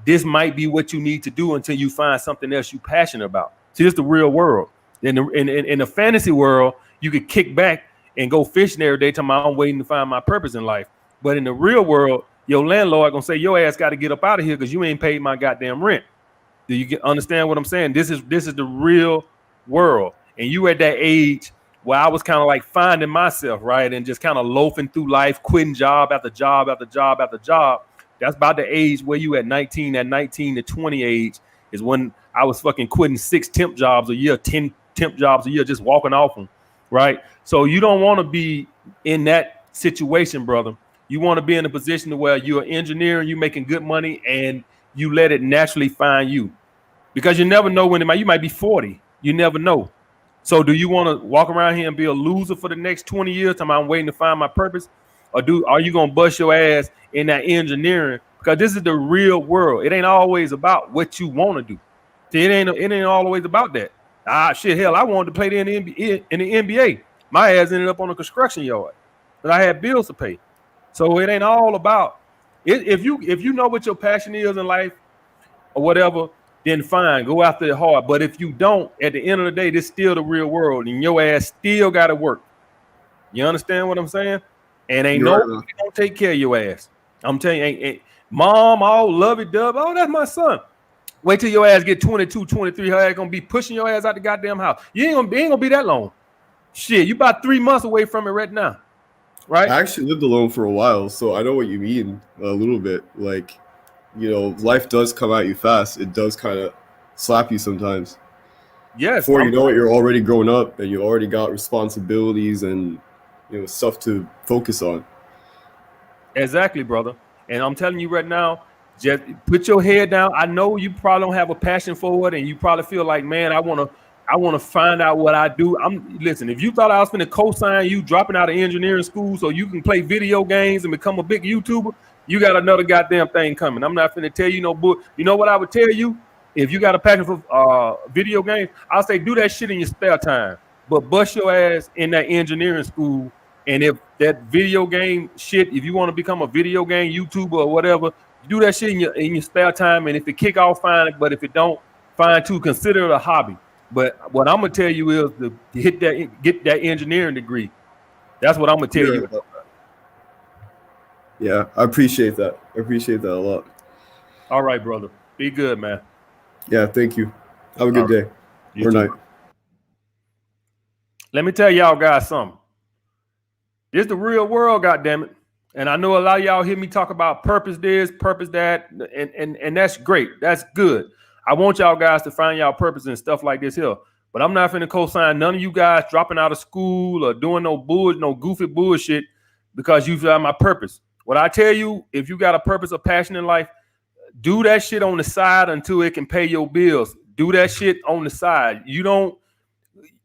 this might be what you need to do until you find something else you're passionate about. See, it's the real world. In the fantasy world, you could kick back and go fishing every day till I'm waiting to find my purpose in life. But in the real world, your landlord gonna say your ass got to get up out of here because you ain't paid my goddamn rent. Do you understand what I'm saying? This is the real world, and you at that age where I was kind of like finding myself, right, and just kind of loafing through life, quitting job after job after job after job. That's about the age where you at 19. That 19 to 20 age is when I was fucking quitting 6 temp jobs a year, 10 temp jobs a year, just walking off them, right? So you don't want to be in that situation, brother. You want to be in a position to where you're an engineer and you're making good money and you let it naturally find you, because you never know when you might be 40. You never know. So do you want to walk around here and be a loser for the next 20 years time I'm waiting to find my purpose? Or are you going to bust your ass in that engineering? Because this is the real world. It ain't always about what you want to do. See, it ain't always about that. Hell, I wanted to play in the NBA. My ass ended up on a construction yard, but I had bills to pay. So it ain't all about it. If you know what your passion is in life or whatever, then fine, go after it hard. But if you don't, at the end of the day, this is still the real world, and your ass still got to work. You understand what I'm saying? And ain't nobody gonna take care of your ass. I'm telling you, ain't mom, all lovey-dovey. Oh, that's my son. Wait till your ass get 22, 23. Her ass gonna be pushing your ass out the goddamn house. You ain't gonna be that long. Shit, you about 3 months away from it right now. Right? I actually lived alone for a while, so I know what you mean a little bit. Like, life does come at you fast. It does kind of slap you sometimes. Yes. Before you know it, you're already grown up and you already got responsibilities and stuff to focus on. Exactly, brother. And I'm telling you right now, just put your head down. I know you probably don't have a passion for it, and you probably feel like, man, I want to find out what I do. Listen, if you thought I was going to co-sign you dropping out of engineering school so you can play video games and become a big YouTuber, you got another goddamn thing coming. I'm not going to tell you no book. You know what I would tell you? If you got a passion for video games, I'll say do that shit in your spare time, but bust your ass in that engineering school. And if that video game shit, if you want to become a video game YouTuber or whatever, do that shit in your spare time. And if it kick off, fine. But if it don't, fine too. Consider it a hobby. But what I'm gonna tell you is to get that engineering degree. That's what I'm gonna tell you. Yeah, I appreciate that. I appreciate that a lot. All right, brother. Be good, man. Yeah, thank you. Have a good day or night. Let me tell y'all guys something. This is the real world, goddammit. And I know a lot of y'all hear me talk about purpose this, purpose that, and that's great. That's good. I want y'all guys to find y'all purpose and stuff like this here. But I'm not finna co-sign none of you guys dropping out of school or doing no goofy bullshit because you found my purpose. What I tell you, if you got a purpose or passion in life, do that shit on the side until it can pay your bills. Do that shit on the side. You don't,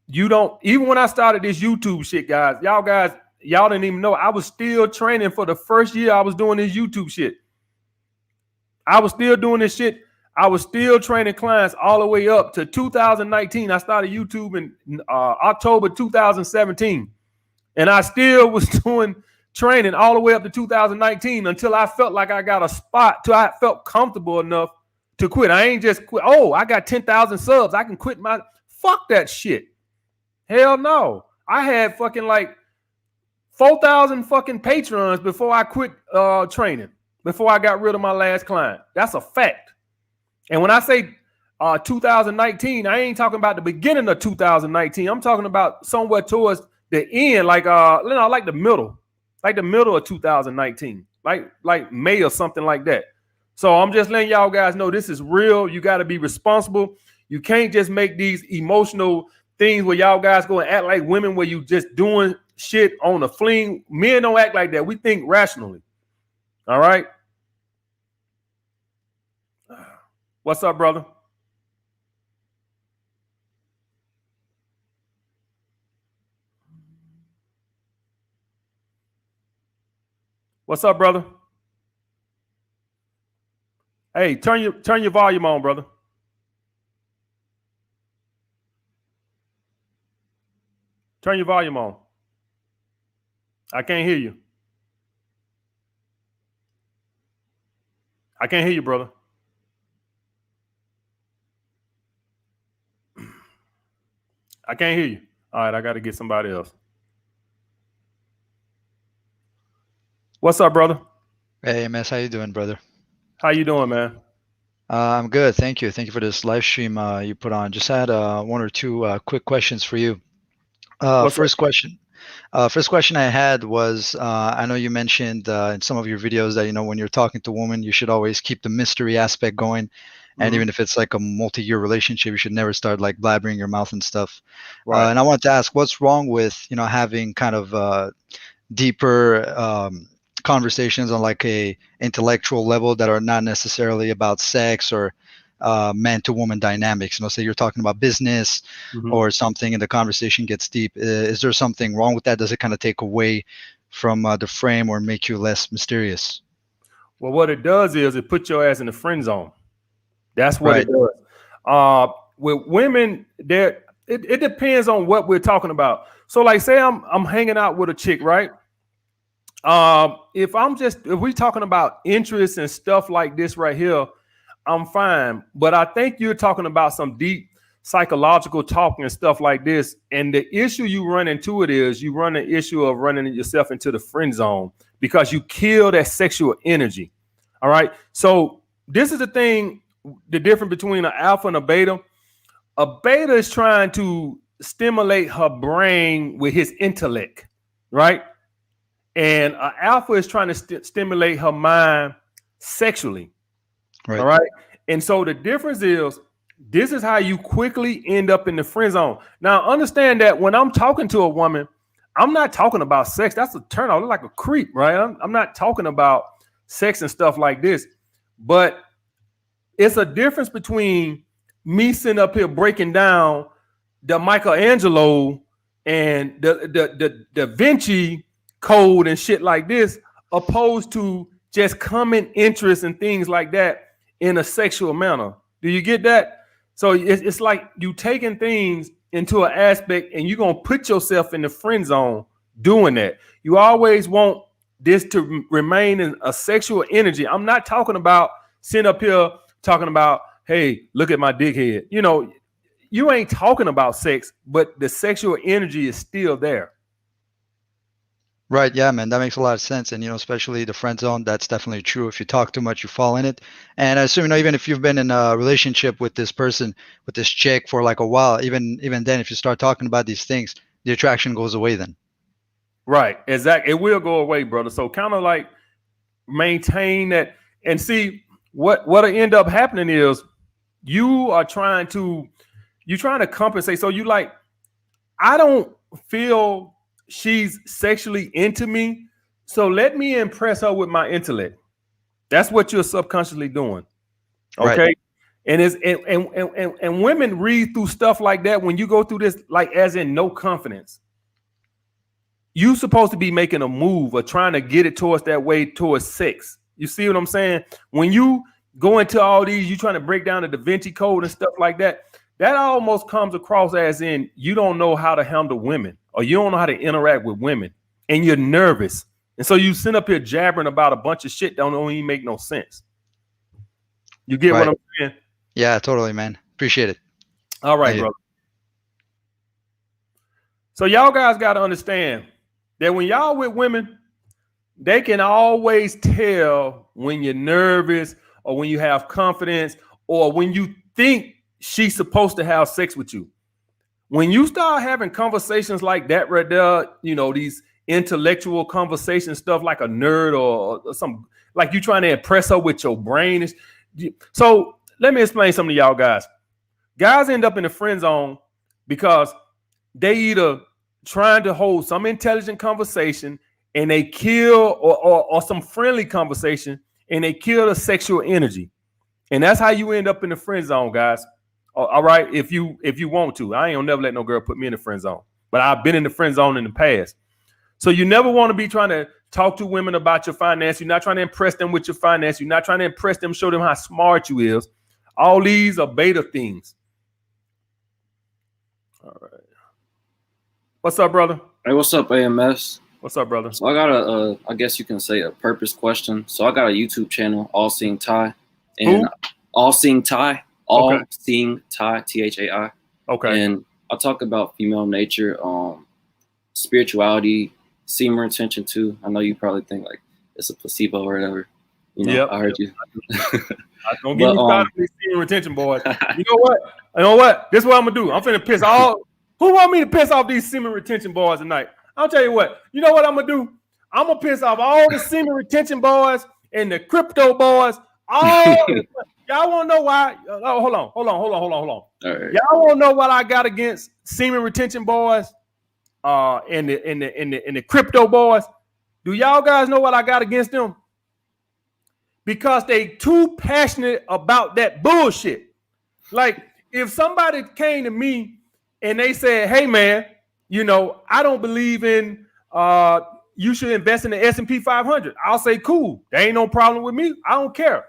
even when I started this YouTube shit, guys, y'all didn't even know I was still training for the first year I was doing this YouTube shit. I was still doing this shit. I was still training clients all the way up to 2019. I started YouTube in October 2017. And I still was doing training all the way up to 2019 until I felt like I got a spot, till I felt comfortable enough to quit. I ain't just quit. Oh, I got 10,000 subs. I can quit my, fuck that shit. Hell no. I had fucking like 4,000 fucking patrons before I quit training, before I got rid of my last client. That's a fact. And when I say 2019, I ain't talking about the beginning of 2019. I'm talking about somewhere towards the end, like the middle of 2019, like May or something like that. So I'm just letting y'all guys know this is real. You got to be responsible. You can't just make these emotional things where y'all guys go and act like women, where you just doing shit on a fling. Men don't act like that. We think rationally. All right. What's up, brother? What's up, brother? Hey, turn your volume on, brother. Turn your volume on. I can't hear you. I can't hear you, brother. I can't hear you. All right, I got to get somebody else. What's up, brother? Hey, MS, how you doing, brother? How you doing, man? I'm good, thank you. Thank you for this live stream you put on. Just had one or two quick questions for you. First question I had was, I know you mentioned in some of your videos that, when you're talking to women, you should always keep the mystery aspect going. And even if it's like a multi-year relationship, you should never start like blabbering your mouth and stuff. Right. And I wanted to ask, what's wrong with, having kind of deeper conversations on like a intellectual level that are not necessarily about sex or man to woman dynamics? Say you're talking about business or something and the conversation gets deep. Is there something wrong with that? Does it kind of take away from the frame or make you less mysterious? Well, what it does is it puts your ass in the friend zone. That's what it does. With women, it depends on what we're talking about. So like say I'm hanging out with a chick, right? If we're talking about interests and stuff like this right here, I'm fine. But I think you're talking about some deep psychological talking and stuff like this. And the issue you run into you run the issue of running yourself into the friend zone because you kill that sexual energy. All right. So this is the thing, the difference between an alpha and a beta. A beta is trying to stimulate her brain with his intellect, right? And an alpha is trying to stimulate her mind sexually. Right. All right. And so the difference is this is how you quickly end up in the friend zone. Now, understand that when I'm talking to a woman, I'm not talking about sex. That's a turn off. Like a creep, right? I'm not talking about sex and stuff like this. But it's a difference between me sitting up here breaking down the Michelangelo and the Da Vinci Code and shit like this, opposed to just common interest and things like that in a sexual manner. Do you get that? So it's like you taking things into an aspect and you're going to put yourself in the friend zone doing that. You always want this to remain in a sexual energy. I'm not talking about sitting up here talking about, hey, look at my dickhead. You ain't talking about sex, but the sexual energy is still there. Right. Yeah, man, that makes a lot of sense. And, especially the friend zone, that's definitely true. If you talk too much, you fall in it. And I assume, even if you've been in a relationship with this person, with this chick for like a while, even then, if you start talking about these things, the attraction goes away then. Right. Exactly. It will go away, brother. So kind of like maintain that and see what'll end up happening is you're trying to compensate. So you I don't feel she's sexually into me. So let me impress her with my intellect. That's what you're subconsciously doing. Okay. Right. And it's and women read through stuff like that when you go through this, like as in no confidence. You supposed to be making a move or trying to get it towards that way towards sex. You see what I'm saying? When you go into all these, you trying to break down the Da Vinci Code and stuff like that. That almost comes across as in you don't know how to handle women, or you don't know how to interact with women, and you're nervous. And so you sit up here jabbering about a bunch of shit that don't even make no sense. You get what I'm saying? Yeah, totally, man. Appreciate it. All right, brother. So y'all guys got to understand that when y'all with women, they can always tell when you're nervous or when you have confidence or when you think she's supposed to have sex with you. When you start having conversations like that right there, you know, these intellectual conversation stuff like a nerd or some, like you trying to impress her with your brain. So let me explain something to y'all guys. Guys end up in the friend zone because they either trying to hold some intelligent conversation and they kill or some friendly conversation and they kill the sexual energy. And that's how you end up in the friend zone, guys. All right. If you want to, I ain't gonna never let no girl put me in the friend zone, but I've been in the friend zone in the past. So you never want to be trying to talk to women about your finance. You're not trying to impress them with your finance. You're not trying to impress them, show them how smart you is. All these are beta things. All right. What's up, brother? Hey, what's up, AMS? What's up, brother? So I got I guess you can say a purpose question. So I got a YouTube channel, All Seeing Ty. And Who? All Seeing Ty. All Seeing Ty, THAI. Okay. And I talk about female nature, spirituality, semen retention too. I know you probably think like it's a placebo or whatever. You know, yep. I heard you. Don't get me started with semen retention, boys. You know what? You know what? This is what I'm gonna do. I'm finna piss all. Who want me to piss off these semen retention boys tonight? I'll tell you what. You know what I'm gonna do? I'm gonna piss off all the semen retention boys and the crypto boys. All y'all want to know why? Oh, hold on. All right. Y'all want to know what I got against semen retention boys, and the crypto boys? Do y'all guys know what I got against them? Because they too passionate about that bullshit. Like if somebody came to me and they said, "Hey man, you know I don't believe in you should invest in the S&P 500," I'll say, "Cool, there ain't no problem with me. I don't care."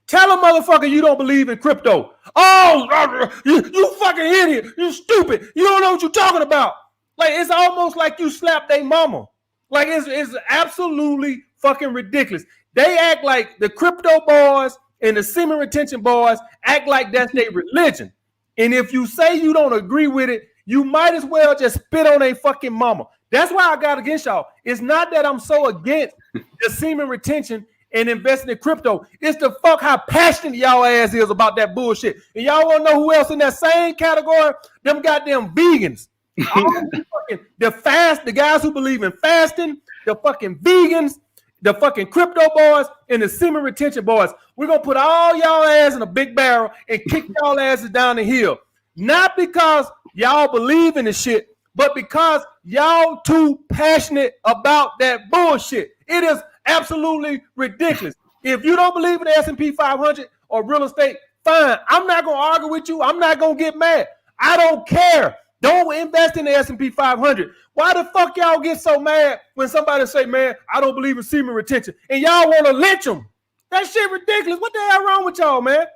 Tell a motherfucker you don't believe in crypto. Oh, you fucking idiot. You stupid. You don't know what you're talking about. Like, it's almost like you slapped their mama. Like, it's absolutely fucking ridiculous. They act like the crypto boys and the semen retention boys act like that's their religion. And if you say you don't agree with it, you might as well just spit on a fucking mama. That's why I got against y'all. It's not that I'm so against the semen retention and investing in crypto. It's the fuck how passionate y'all ass is about that bullshit. And y'all want to know who else in that same category? Them goddamn vegans. The guys who believe in fasting, the fucking vegans, the fucking crypto boys, and the semen retention boys. We're going to put all y'all ass in a big barrel and kick y'all asses down the hill. Not because y'all believe in the shit, but because y'all too passionate about that bullshit. It is absolutely ridiculous. If you don't believe in the S&P 500 or real estate, fine. I'm not going to argue with you. I'm not going to get mad. I don't care. Don't invest in the S&P 500. Why the fuck y'all get so mad when somebody say, "Man, I don't believe in semen retention," and y'all want to lynch them? That shit ridiculous. What the hell wrong with y'all, man?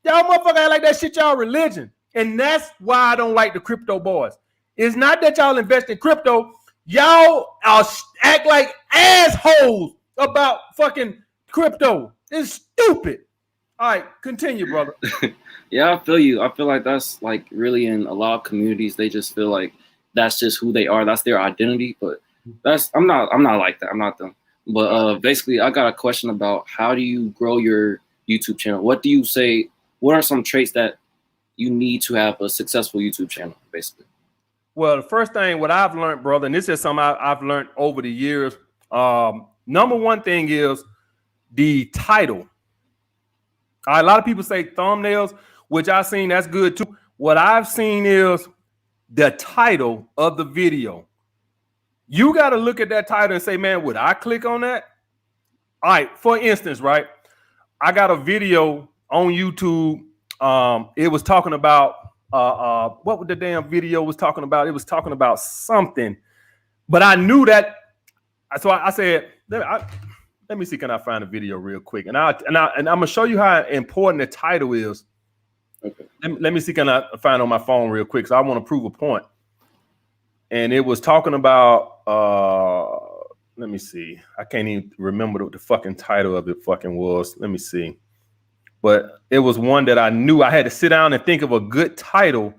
Y'all motherfucker act like that shit y'all religion. And that's why I don't like the crypto boys. It's not that y'all invest in crypto. Y'all act like assholes about fucking crypto. It's stupid. All right, continue, brother. Yeah, I feel you. I feel like that's like really in a lot of communities, they just feel like that's just who they are. That's their identity. But I'm not like that. I'm not them. But basically, I got a question about how do you grow your YouTube channel? What do you say? What are some traits that you need to have a successful YouTube channel, basically? Well, the first thing, what I've learned, brother, and this is something I've learned over the years. Number one thing is the title. A lot of people say thumbnails, which I've seen, that's good too. What I've seen is the title of the video. You got to look at that title and say, man, would I click on that? All right, for instance, right? I got a video on YouTube. It was talking about what the damn video was talking about? It was talking about something, but I knew that. So I said, let me see, can I find a video real quick? And I'm gonna show you how important the title is. Okay. Let me see, can I find on my phone real quick? So I want to prove a point. And it was talking about let me see. I can't even remember what the fucking title of it fucking was. Let me see. But it was one that I knew I had to sit down and think of a good title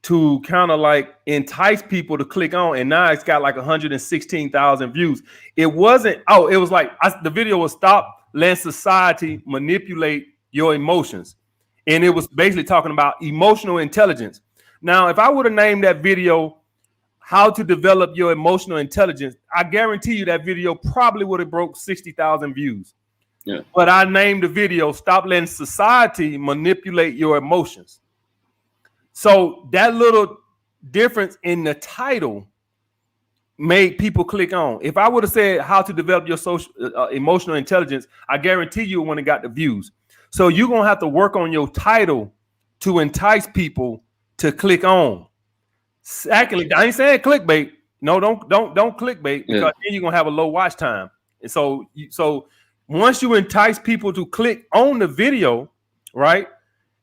to kind of like entice people to click on. And now it's got like 116,000 views. It wasn't, it was like the video was Stop Letting Society Manipulate Your Emotions. And it was basically talking about emotional intelligence. Now, if I would have named that video How to Develop Your Emotional Intelligence, I guarantee you that video probably would have broke 60,000 views. Yeah. But I named the video Stop Letting Society Manipulate Your Emotions. So that little difference in the title made people click on. If I would have said How to Develop Your Emotional Intelligence, I guarantee you it wouldn't have got the views. So you're going to have to work on your title to entice people to click on. Secondly, I ain't saying clickbait. No, don't clickbait, because then you're gonna have a low watch time. And so once you entice people to click on the video, right?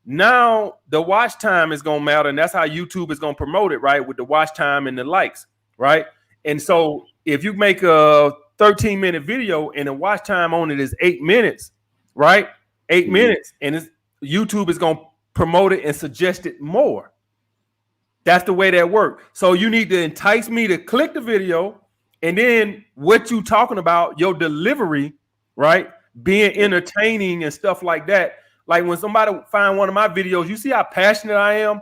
Now the watch time is gonna matter, and that's how YouTube is gonna promote it, right? With the watch time and the likes, right? And so if you make a 13-minute video and the watch time on it is 8 minutes, right? 8 minutes, and YouTube is gonna promote it and suggest it more. That's the way that works. So you need to entice me to click the video, and then what you talking about, your delivery, right? Being entertaining and stuff like that. Like when somebody find one of my videos, you see how passionate I am.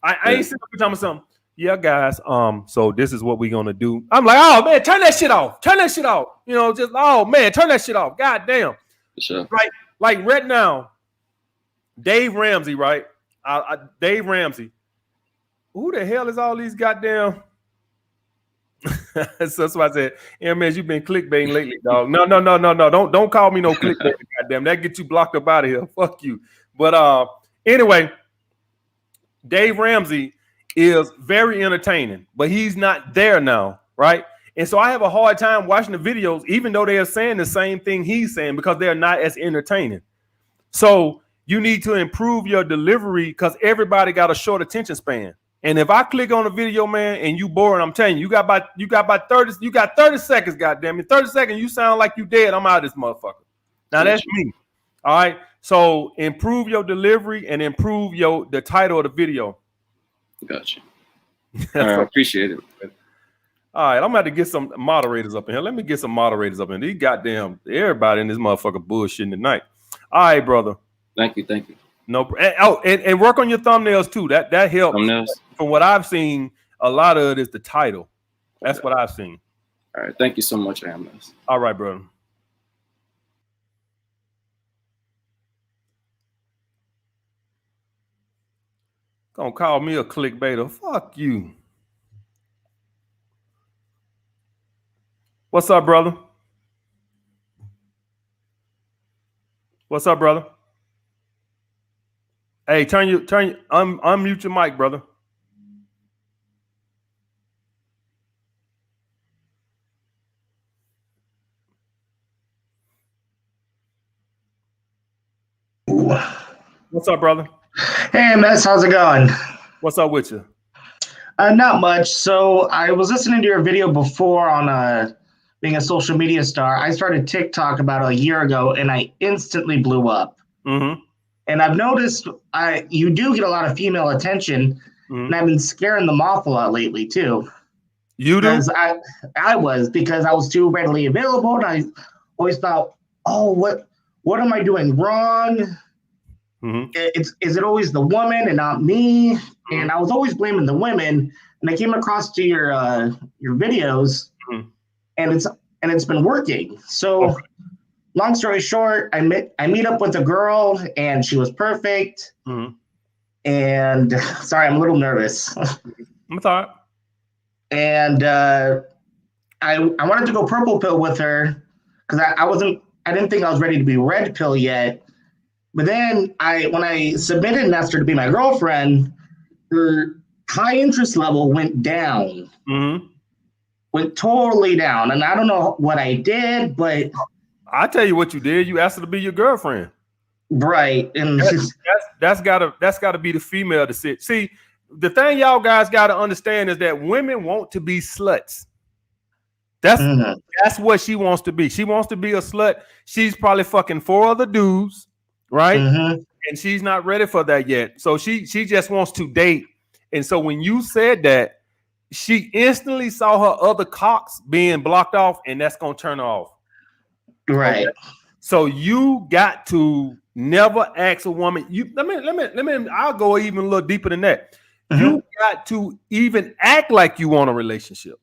I ain't sitting up and telling something. Yeah, guys. So this is what we're gonna do. I'm like, oh man, turn that shit off. Turn that shit off. You know, just oh man, turn that shit off. God damn. For sure. Right. Like right now, Dave Ramsey, right? Dave Ramsey. Who the hell is all these goddamn? So that's why I said, man, you've been clickbaiting lately, dog. No. Don't call me no clickbait, goddamn. That gets you blocked up out of here. Fuck you. But anyway, Dave Ramsey is very entertaining, but he's not there now, right? And so I have a hard time watching the videos, even though they are saying the same thing he's saying, because they're not as entertaining. So you need to improve your delivery, because everybody got a short attention span. And if I click on a video, man, and you boring, I'm telling you, you got about 30 seconds, goddamn it. 30 seconds, you sound like you dead. I'm out of this motherfucker. Now that's me. All right. So improve your delivery and improve the title of the video. Gotcha. I appreciate it. All right, I'm about to get some moderators up in here. Let me get some moderators up in here. These goddamn everybody in this motherfucker bullshitting tonight. All right, brother. Thank you. No, and work on your thumbnails too. That helps. Thumbnails. From what I've seen, a lot of it is the title. That's what I've seen. All right, thank you so much, Amos. All right, brother. Gonna call me a clickbaiter? Fuck you. What's up, brother? What's up, brother? Hey, unmute your mic, brother. What's up, brother? Hey, Mess, how's it going? What's up with you? Not much. So I was listening to your video before on being a social media star. I started TikTok about a year ago, and I instantly blew up. Mm-hmm. And I've noticed you do get a lot of female attention, mm-hmm. and I've been scaring them off a lot lately too. You do? Because I was too readily available, and I always thought, oh, what am I doing wrong? Mm-hmm. Is it always the woman and not me? Mm-hmm. And I was always blaming the women. And I came across to your videos, mm-hmm. and it's been working. So, long story short, I meet up with a girl, and she was perfect. Mm-hmm. And sorry, I'm a little nervous. I'm sorry. And I wanted to go purple pill with her because I didn't think I was ready to be red pill yet. But then when I submitted and asked her to be my girlfriend, her high interest level went down. Mm-hmm. Went totally down. And I don't know what I did, but I tell you what you did. You asked her to be your girlfriend. Right. And that's gotta be the female to sit. See, the thing y'all guys gotta understand is that women want to be sluts. That's what she wants to be. She wants to be a slut. She's probably fucking 4 other dudes, right? Mm-hmm. And she's not ready for that yet. So she just wants to date. And so when you said that, she instantly saw her other cocks being blocked off, and that's gonna turn her off. Right. Okay? So you got to never ask a woman. Let me. I'll go even a little deeper than that. Mm-hmm. You got to even act like you want a relationship.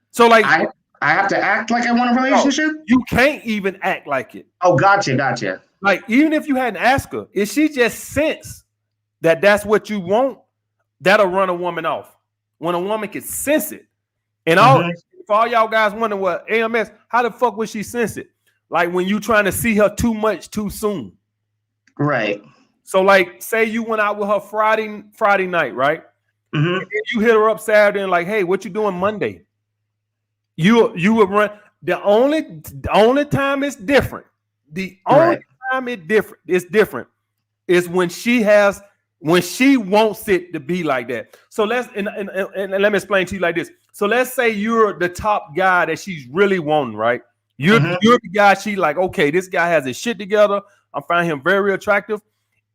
So like I have to act like I want a relationship? No, you can't even act like it. Oh, gotcha. Like even if you hadn't asked her, if she just sense that that's what you want, that'll run a woman off. When a woman can sense it. And for all y'all guys wondering what AMS, how the fuck would she sense it? Like when you trying to see her too much too soon. Right. So like say you went out with her Friday night, right? Mm-hmm. And you hit her up Saturday and like, hey, what you doing Monday? You would run. The only time it's different. The only time it's different is when she wants it to be like that. So let's and let me explain to you like this. So let's say you're the top guy that she's really wanting, right? You're the guy she like, okay, this guy has his shit together. I find him very attractive,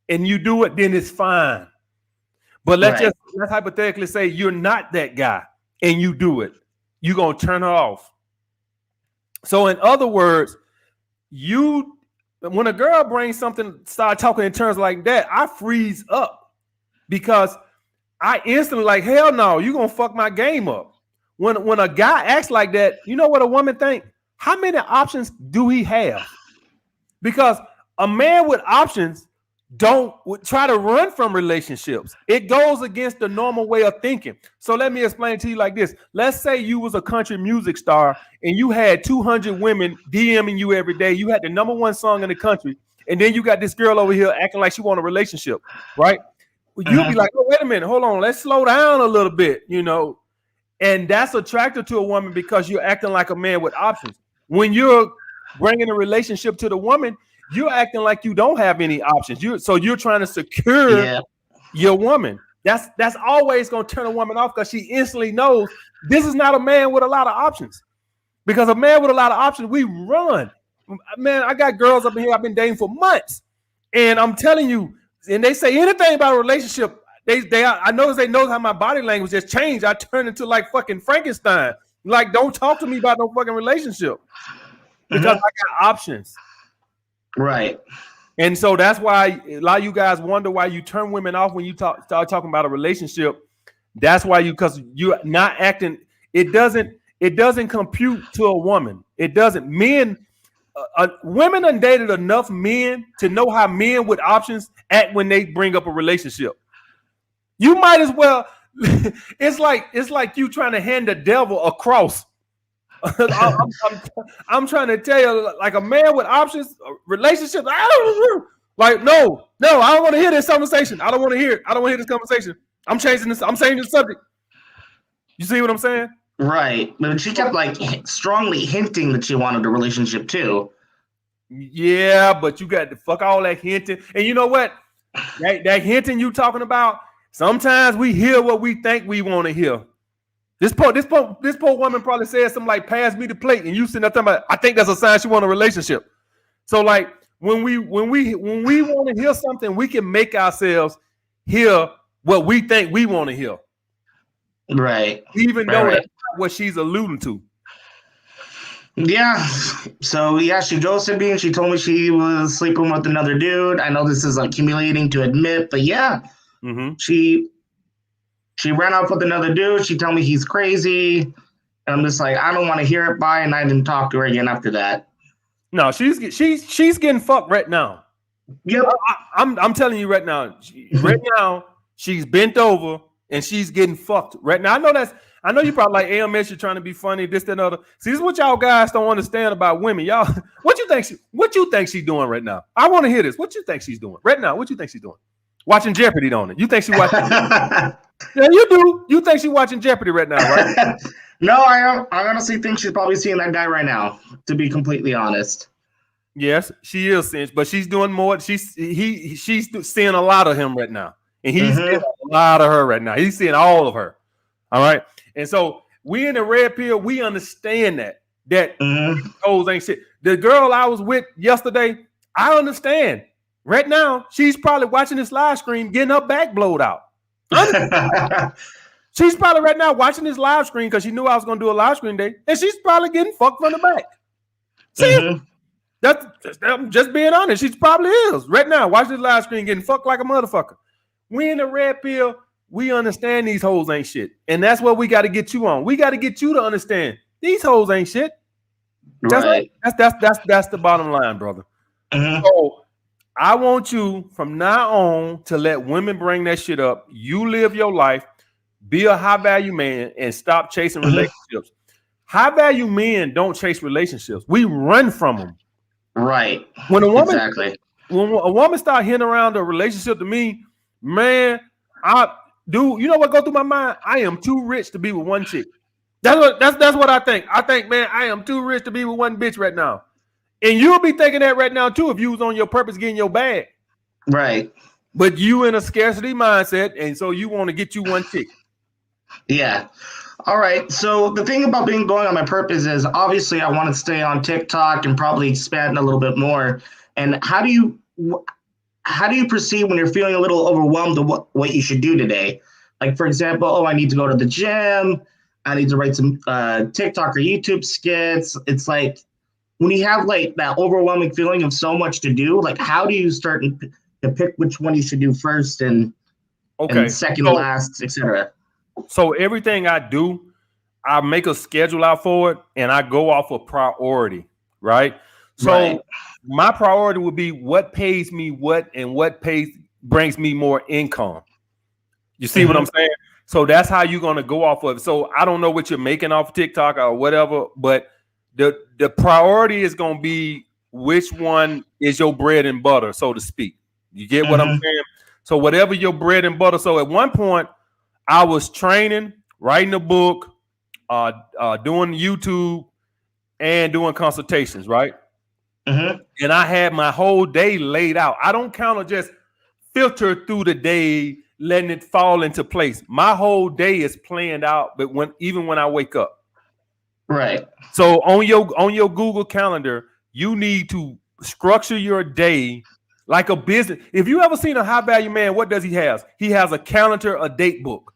and you do it, then it's fine. But let's hypothetically say you're not that guy and you do it. You're gonna turn her off. So in other words, when a girl brings something, start talking in terms like that, I freeze up because I instantly like, hell no, you're gonna fuck my game up. When a guy acts like that, you know what a woman think? How many options do he have? Because a man with options would try to run from relationships. It goes against the normal way of thinking. So let me explain to you like this. Let's say you was a country music star and you had 200 women DMing you every day. You had the #1 song in the country. And then you got this girl over here acting like she want a relationship, right? You'll be like, oh, wait a minute, hold on. Let's slow down a little bit, you know? And that's attractive to a woman because you're acting like a man with options. When you're bringing a relationship to the woman, you're acting like you don't have any options. You're trying to secure your woman. That's always going to turn a woman off because she instantly knows this is not a man with a lot of options. Because a man with a lot of options, we run. Man, I got girls up in here I've been dating for months, and I'm telling you, and they say anything about a relationship. I notice they know how my body language has changed. I turn into like fucking Frankenstein. Like, don't talk to me about no fucking relationship because I got options. Right. And so that's why a lot of you guys wonder why you turn women off when you start talking about a relationship. That's why because you're not acting. It doesn't compute to a woman. It doesn't. Women done dated enough men to know how men with options act when they bring up a relationship. You might as well. It's like you trying to hand the devil a cross. I'm trying to tell you, like a man with options, relationships. Like no, I don't want to hear this conversation. I don't want to hear it. I don't want to hear this conversation. I'm changing this. I'm changing the subject. You see what I'm saying? Right, but she kept like strongly hinting that she wanted a relationship too. Yeah, but you got to fuck all that hinting. And you know what? That hinting you talking about. Sometimes we hear what we think we want to hear. This poor woman probably said something like, pass me the plate, and you sitting there talking about, I think that's a sign she want a relationship. So like when we want to hear something, we can make ourselves hear what we think we want to hear. Right. Even though that's not what she's alluding to. Yeah. So yeah, she ghosted me and she told me she was sleeping with another dude. I know this is like humiliating to admit, but yeah. Mm-hmm. She ran off with another dude. She told me he's crazy. And I'm just like, I don't want to hear it. Bye. And I didn't talk to her again after that. No, she's getting fucked right now. Yep. I'm telling you right now. Right now, she's bent over and she's getting fucked right now. I I know you probably like AMS. You're trying to be funny, this, that, and other. See, this is what y'all guys don't understand about women. Y'all, what you think she's doing right now? I want to hear this. What you think she's doing right now? What you think she's doing? Watching Jeopardy, don't it? You think she watching? Yeah, you do. You think she's watching Jeopardy right now, right? No, I honestly think she's probably seeing that guy right now. To be completely honest. Yes, she is seeing, but she's doing more. She's seeing a lot of him right now, and he's seeing a lot of her right now. He's seeing all of her. All right, and so we in the red pill. We understand that those ain't shit. The girl I was with yesterday, I understand. Right now, she's probably watching this live stream, getting her back blowed out. She's probably right now watching this live stream because she knew I was going to do a live stream day, and she's probably getting fucked from the back. See, I'm just being honest. She probably is right now watching this live stream, getting fucked like a motherfucker. We in the red pill. We understand these hoes ain't shit, and that's what we got to get you on. We got to get you to understand these hoes ain't shit. That's the bottom line, brother. So I want you from now on to let women bring that shit up. You live your life, be a high value man, and stop chasing relationships. High value men don't chase relationships. We run from them. Right. When a woman start hitting around a relationship to me, man, you know what go through my mind? I am too rich to be with one chick. That's what I think. I think, man, I am too rich to be with one bitch right now. And you'll be thinking that right now too if you was on your purpose getting your bag. Right. But you in a scarcity mindset, and so you want to get you one chick. Yeah. All right. So the thing about going on my purpose is obviously I want to stay on TikTok and probably expand a little bit more. And how do you proceed when you're feeling a little overwhelmed of what you should do today? Like, for example, I need to go to the gym. I need to write some TikTok or YouTube skits. It's like, when you have like that overwhelming feeling of so much to do, like how do you start to pick which one you should do first and second to last, etc.? So everything I do, I make a schedule out for it, and I go off of priority, right? So my priority would be what pays me what and what brings me more income. You see what I'm saying? So that's how you're gonna go off of it. So I don't know what you're making off of TikTok or whatever, but the priority is going to be which one is your bread and butter, so to speak. You get what I'm saying? So whatever your bread and butter. So at one point, I was training, writing a book, doing YouTube, and doing consultations, right? And I had my whole day laid out. I don't kind of just filter through the day, letting it fall into place. My whole day is planned out, but even when I wake up. Right. So on your Google Calendar, you need to structure your day like a business. If you ever seen a high value man, what does he have? He has a calendar, a date book,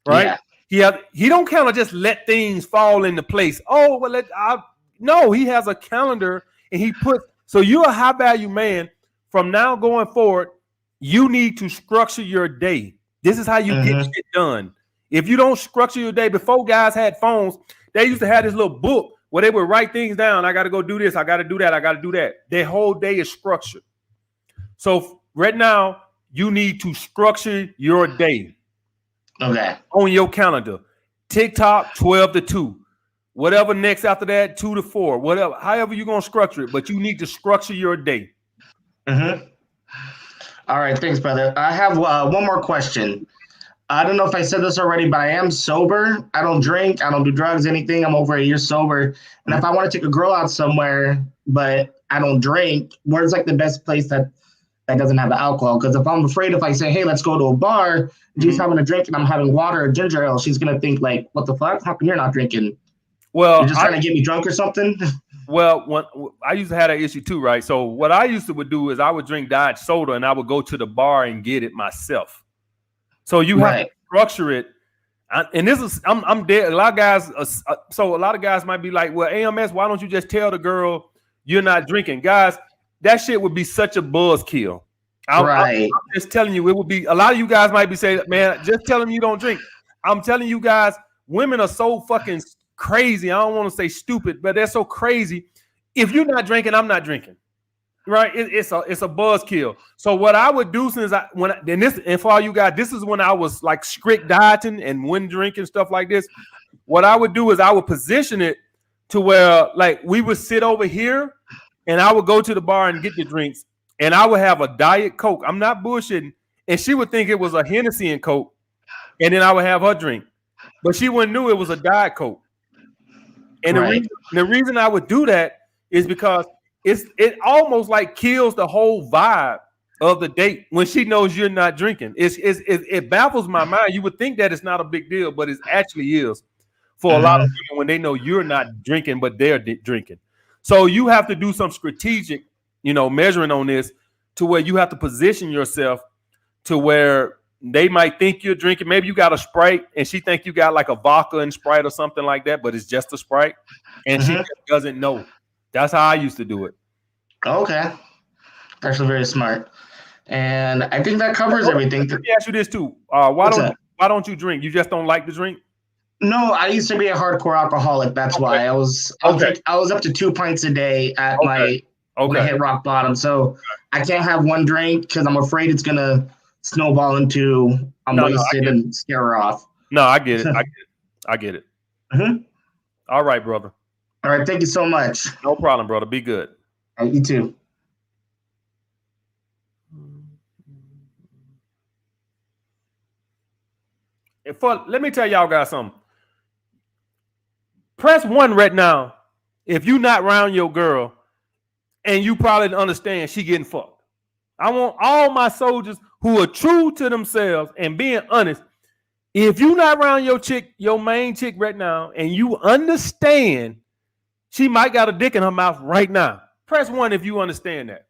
right? Yeah. He don't kind of just let things fall into place. Oh, well, no, he has a calendar and he puts. So you're a high value man. From now going forward, you need to structure your day. This is how you get shit done. If you don't structure your day, before guys had phones, they used to have this little book where they would write things down. I got to go do this. I got to do that. I got to do that. Their whole day is structured. So right now, you need to structure your day. Okay. On your calendar. TikTok, 12 to 2. Whatever next after that, 2 to 4. Whatever. However you're going to structure it. But you need to structure your day. All right. Thanks, brother. I have one more question. I don't know if I said this already, but I am sober. I don't drink. I don't do drugs, anything. I'm over a year sober. And if I want to take a girl out somewhere, but I don't drink, where's like the best place that doesn't have the alcohol? Because if I'm afraid, if I say, hey, let's go to a bar, and she's having a drink and I'm having water or ginger ale, she's going to think like, what the fuck? How come you're not drinking? Well, you're just trying to get me drunk or something? Well, I used to have that issue too, right? So what I used to would do is I would drink diet soda and I would go to the bar and get it myself. So you have to structure it. And this is, I'm dead. A lot of guys might be like, well, AMS, why don't you just tell the girl you're not drinking? Guys, that shit would be such a buzzkill. I'm just telling you, it would be, a lot of you guys might be saying, man, just tell them you don't drink. I'm telling you guys, women are so fucking crazy. I don't want to say stupid, but they're so crazy. If you're not drinking, I'm not drinking. Right? It's a buzzkill. So what I would do since and for all you guys, this is when I was like strict dieting and wouldn't drink and stuff like this. what I would do is I would position it to where like we would sit over here and I would go to the bar and get the drinks and I would have a Diet Coke. I'm not bullshitting. And she would think it was a Hennessy and Coke. And then I would have her drink. But she wouldn't knew it was a Diet Coke. And the reason I would do that is because it almost like kills the whole vibe of the date when she knows you're not drinking. It baffles my mind. You would think that it's not a big deal, but it actually is for a lot of people when they know you're not drinking, but they're drinking. So you have to do some strategic, measuring on this to where you have to position yourself to where they might think you're drinking. Maybe you got a Sprite and she think you got like a vodka and Sprite or something like that, but it's just a Sprite. And she just doesn't know. That's how I used to do it. Okay. Actually very smart. And I think that covers everything. Let me ask you this too. Why don't you drink? You just don't like to drink? No, I used to be a hardcore alcoholic. That's why I was up to 2 pints a day at when I hit rock bottom. So I can't have one drink because I'm afraid it's gonna snowball into I'm wasted and scare her off. No, I get it. I get it. All right, brother. All right, thank you so much. No problem, brother. Be good. All right, you too. Let me tell y'all guys something. Press 1 right now if you not around your girl and you probably understand she getting fucked. I want all my soldiers who are true to themselves and being honest. If you not around your chick, your main chick right now, and you understand she might got a dick in her mouth right now, press 1 if you understand that.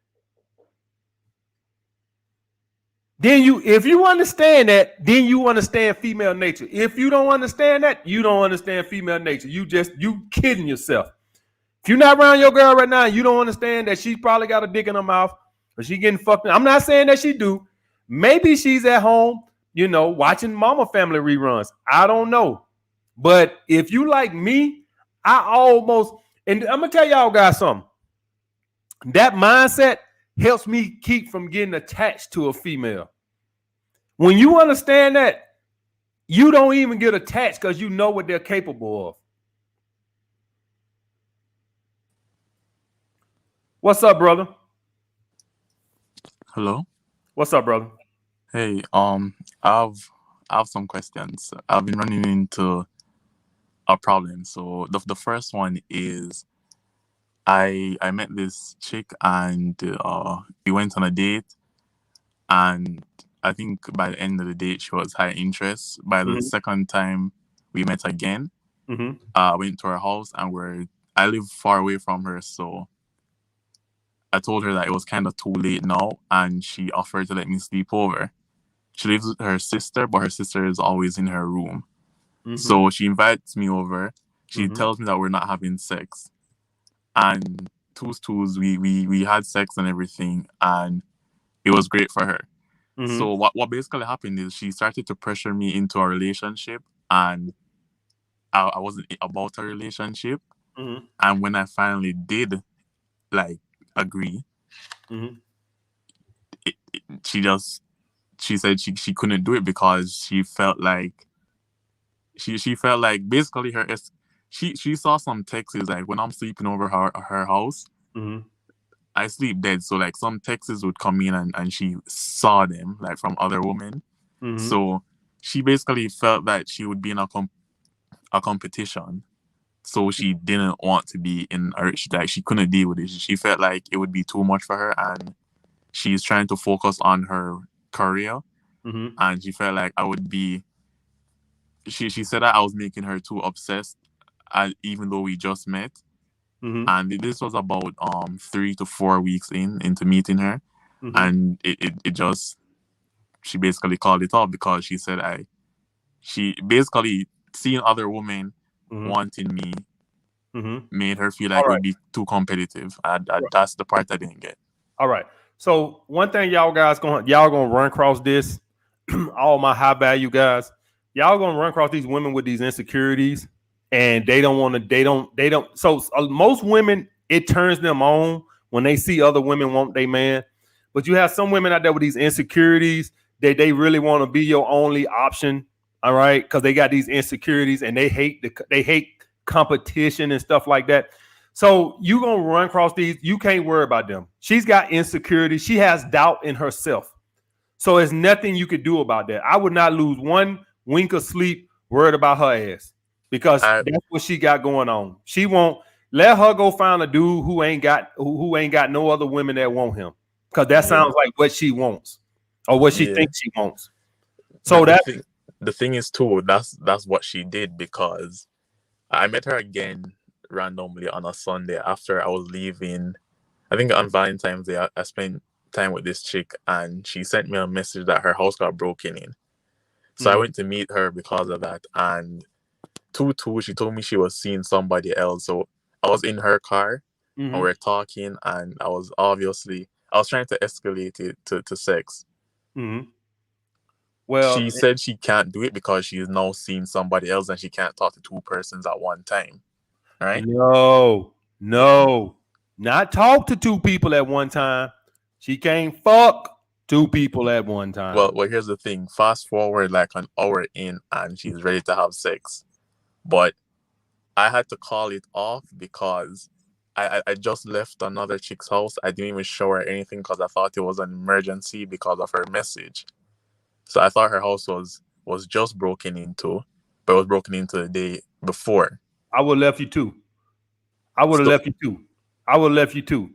Then if you understand that, then you understand female nature. If you don't understand that, you don't understand female nature. You kidding yourself. If you're not around your girl right now, you don't understand that she probably got a dick in her mouth or she getting fucked. I'm not saying that she do. Maybe she's at home, watching Mama Family reruns. I don't know. But if you like me, and I'm gonna tell y'all guys something. That mindset helps me keep from getting attached to a female. When you understand that, you don't even get attached because you know what they're capable of. What's up, brother? Hello. What's up, brother? Hey, I have some questions. I've been running into a problem. So the first one is I met this chick and we went on a date, and I think by the end of the date she was high interest. By the second time we met again, I went to her house and I live far away from her, so I told her that it was kind of too late now, and she offered to let me sleep over. She lives with her sister, but her sister is always in her room. So she invites me over. She tells me that we're not having sex. And twos, we had sex and everything, and it was great for her. So what basically happened is she started to pressure me into a relationship, and I wasn't about a relationship. And when I finally did, agree, she said she couldn't do it because she felt like basically she saw some texts like when I'm sleeping over her house, I sleep dead, so some texts would come in and she saw them from other women. So she basically felt that she would be in a competition, so she didn't want to be in she couldn't deal with it. She felt like it would be too much for her, and she's trying to focus on her career. And she felt like I would be she said that I was making her too obsessed, even though we just met. And this was about 3 to 4 weeks into meeting her. And she basically called it off because she said she basically seeing other women wanting me made her feel like it would be too competitive. That's the part I didn't get. All right. So one thing y'all gonna run across this, all my high value guys, y'all gonna run across these women with these insecurities, and they don't. So most women, it turns them on when they see other women want their man. But you have some women out there with these insecurities that they really want to be your only option. All right, because they got these insecurities and they hate competition and stuff like that. So you gonna run across these. You can't worry about them. She's got insecurity. She has doubt in herself. So there's nothing you could do about that. I would not lose one wink of sleep worried about her ass because that's what she got going on. She won't let her go find a dude who ain't got no other women that want him because that sounds like what she wants or what she thinks she wants. So the thing is too, that's what she did because I met her again randomly on a Sunday after I was leaving. I think on Valentine's Day, I spent time with this chick and she sent me a message that her house got broken in. So I went to meet her because of that. And she told me she was seeing somebody else. So I was in her car and we were talking and I was trying to escalate it to sex. Well, she said she can't do it because she is now seeing somebody else and she can't talk to two persons at one time. Right? No, not talk to two people at one time. She can't fuck two people at one time. Well, here's the thing. Fast forward like an hour in and she's ready to have sex. But I had to call it off because I just left another chick's house. I didn't even show her anything because I thought it was an emergency because of her message. So I thought her house was just broken into, but it was broken into the day before. I would have left you too. I would have left you too.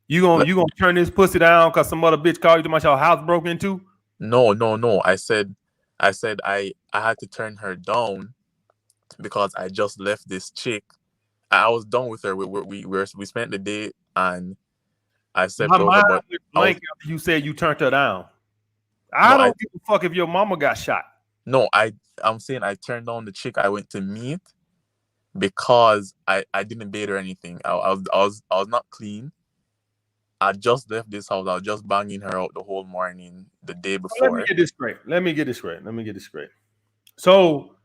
You gonna turn this pussy down because some other bitch called you to my house broke into? No. I said I had to turn her down because I just left this chick. I was done with her. We spent the day and I said, after you said you turned her down. I don't give a fuck if your mama got shot. No, I'm saying I turned down the chick I went to meet because I didn't bathe or anything. I was not clean. I just left this house. I was just banging her out the whole morning the day before. Let me get this straight. So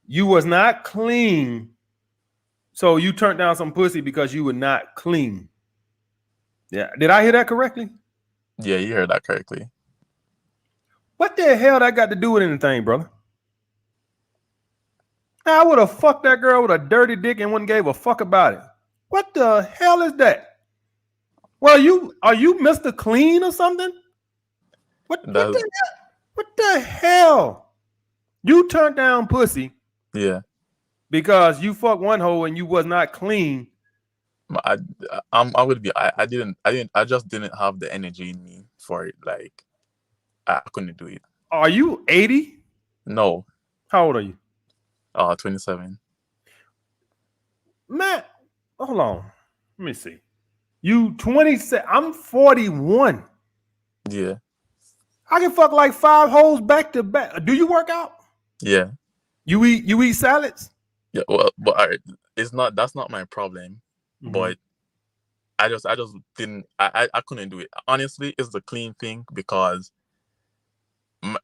you was not clean. So you turned down some pussy because you were not clean. Yeah. Did I hear that correctly? Yeah, you heard that correctly. What the hell that got to do with anything, brother? I would have fucked that girl with a dirty dick and wouldn't gave a fuck about it. What the hell is that? Well, are you Mr. Clean or something? What the hell? You turned down pussy. Yeah. Because you fucked one hoe and you was not clean. I just didn't have the energy in me for it. Like I couldn't do it. Are you 80? No. How old are you? 27. Matt, hold on. Let me see. You 27. I'm 41. Yeah. I can fuck like 5 hoes back to back. Do you work out? Yeah. You eat salads? Yeah. Well, but that's not my problem. Mm-hmm. But I just didn't. I couldn't do it. Honestly, it's the clean thing because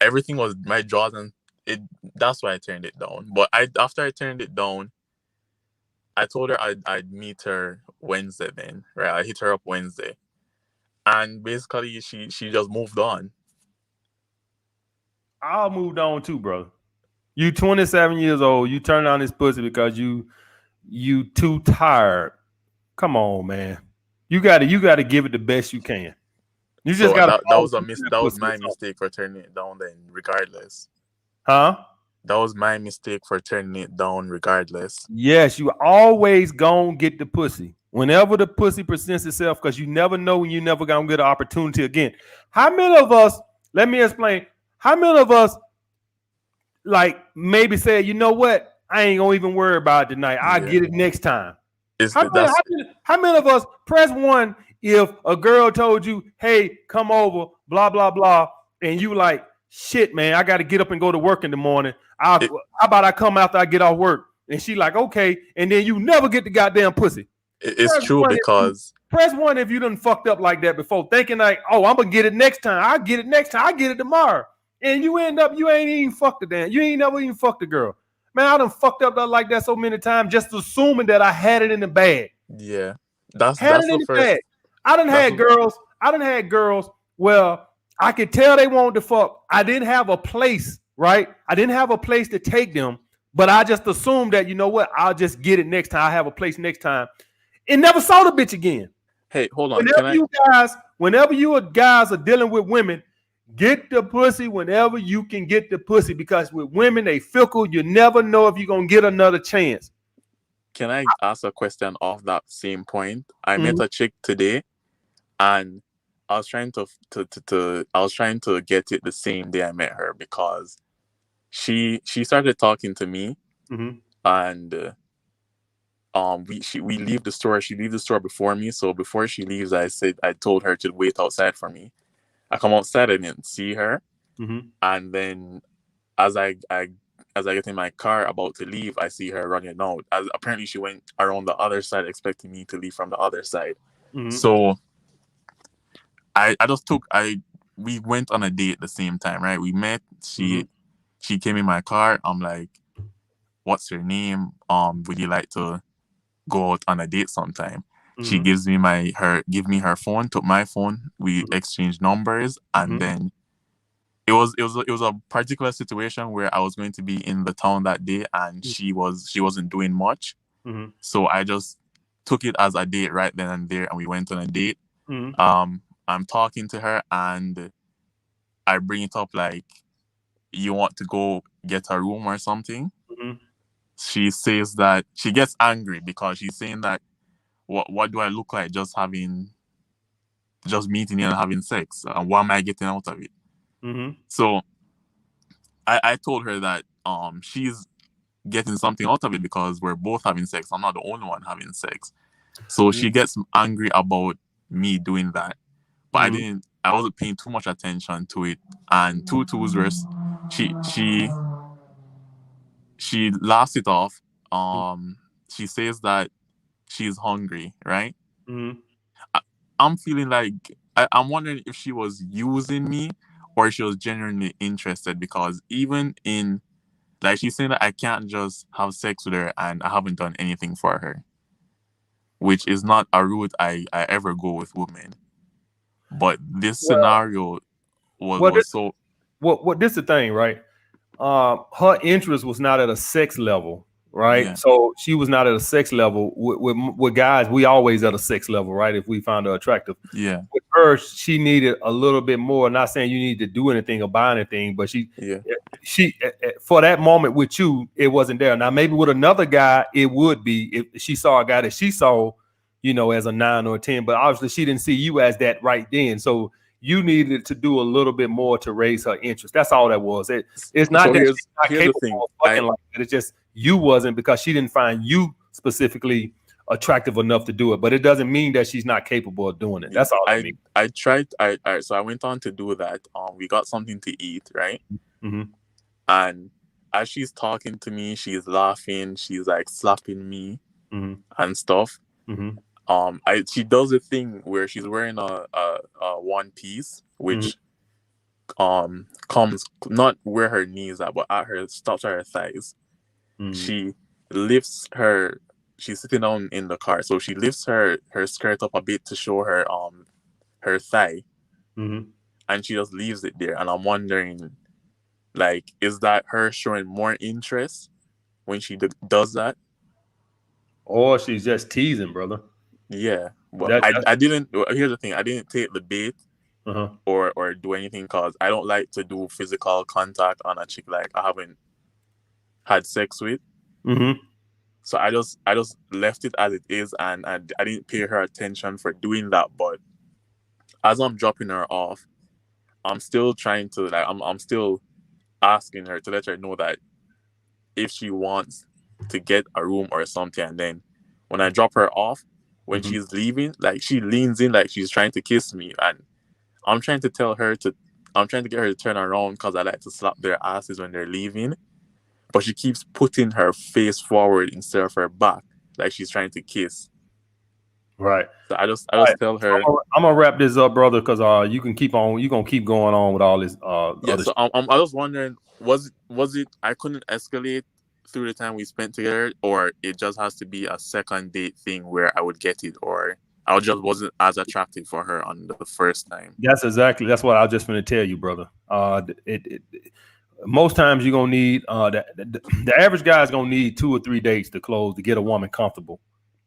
everything was my jaws and it. That's why I turned it down. But after I turned it down, I told her I'd meet her Wednesday then, right? I hit her up Wednesday. And basically she just moved on. I moved on too, bro. You 27 years old, you turn on this pussy because you too tired. Come on, man. You gotta give it the best you can. You just gotta that was my mistake for turning it down then, regardless. Huh? That was my mistake for turning it down regardless. Yes, you always gonna get the pussy. Whenever the pussy presents itself, because you never know when you never gonna get an opportunity again. How many of us, let me explain, how many of us like maybe say, you know what? I ain't gonna even worry about it tonight. I'll get it next time. How many of us press 1 if a girl told you, hey, come over, blah, blah, blah, and you like, shit, man, I got to get up and go to work in the morning. How about I come after I get off work? And she like, okay, and then you never get the goddamn pussy. It's true because press 1 if you done fucked up like that before, thinking like, oh, I'm gonna get it next time. I'll get it next time. I'll get it tomorrow. And you end up, you ain't even fucked the damn. You ain't never even fucked the girl. Man, I done fucked up like that so many times, just assuming that I had it in the bag. Yeah, that's the first. Bag. I done had girls. Well, I could tell they wanted to fuck. I didn't have a place right? I didn't have a place to take them, but I just assumed that, you know what, I'll just get it next time. I have a place next time. And never saw the bitch again. Hey, hold on. Whenever you guys are dealing with women, get the pussy whenever you can get the pussy, because with women, they fickle. You never know if you're going to get another chance. Can I ask a question off that same point? I met a chick today, and I was trying to get it the same day I met her, because she started talking to me, and we leave the store. She leaves the store before me, so before she leaves, I told her to wait outside for me. I come outside, I didn't see her, and then as I get in my car about to leave, I see her running out. As apparently she went around the other side, expecting me to leave from the other side. So we went on a date at the same time, right? We met. She came in my car. I'm like, "What's your name? Would you like to go out on a date sometime?" She gives me her phone, took my phone. We exchanged numbers, and then it was a particular situation where I was going to be in the town that day, and she wasn't doing much. So I just took it as a date right then and there, and we went on a date. I'm talking to her, and I bring it up like, "You want to go get a room or something?" She says that she gets angry because she's saying that, what do I look like just meeting you and having sex? What am I getting out of it? So I told her that she's getting something out of it because we're both having sex. I'm not the only one having sex. So she gets angry about me doing that. But I wasn't paying too much attention to it. And two twos were, she laughs it off. She says that she's hungry, right? I'm feeling like, I'm wondering if she was using me or she was genuinely interested, because even in, like, she's saying that I can't just have sex with her and I haven't done anything for her, which is not a route I ever go with women. But this scenario was so... This is the thing, right? Her interest was not at a sex level, right? Yeah. So she was not at a sex level. With guys, we always at a sex level, right? If we found her attractive. Yeah. With her, she needed a little bit more. Not saying you need to do anything or buy anything, but she for that moment with you, it wasn't there. Now maybe with another guy, it would be if she saw a guy that she saw, you know, as a 9 or a 10. But obviously, she didn't see you as that right then. So you needed to do a little bit more to raise her interest. That's all that was. It's not that she's not capable of fucking like that. It's just you wasn't, because she didn't find you specifically attractive enough to do it. But it doesn't mean that she's not capable of doing it. That's all I mean. I tried. So I went on to do that. We got something to eat, right? And as she's talking to me, she's laughing. She's like slapping me and stuff. She does a thing where she's wearing a one piece, which comes not where her knees are, but stops at her thighs. She lifts her. She's sitting down in the car, so she lifts her skirt up a bit to show her thigh, and she just leaves it there. And I'm wondering, like, is that her showing more interest when she does that, or she's just teasing, brother? Yeah, but I didn't. Here's the thing: I didn't take the bait or do anything, because I don't like to do physical contact on a chick like I haven't had sex with. So I just left it as it is, and I didn't pay her attention for doing that. But as I'm dropping her off, I'm still trying to, like, I'm still asking her to let her know that if she wants to get a room or something, and then when I drop her off, when she's leaving, like, she leans in like she's trying to kiss me, and I'm trying to get her to turn around, because I like to slap their asses when they're leaving, but she keeps putting her face forward instead of her back, like she's trying to kiss. Right. So I just tell her, I'm gonna wrap this up, brother, because you can keep on. You're gonna keep going on with all this. Yeah. So I was wondering, was it I couldn't escalate through the time we spent together, or it just has to be a second date thing where I would get it, or I just wasn't as attractive for her on the first time? That's what I was just going to tell you, brother. most times you're gonna need the average guy is gonna need 2 or 3 dates to close to get a woman comfortable.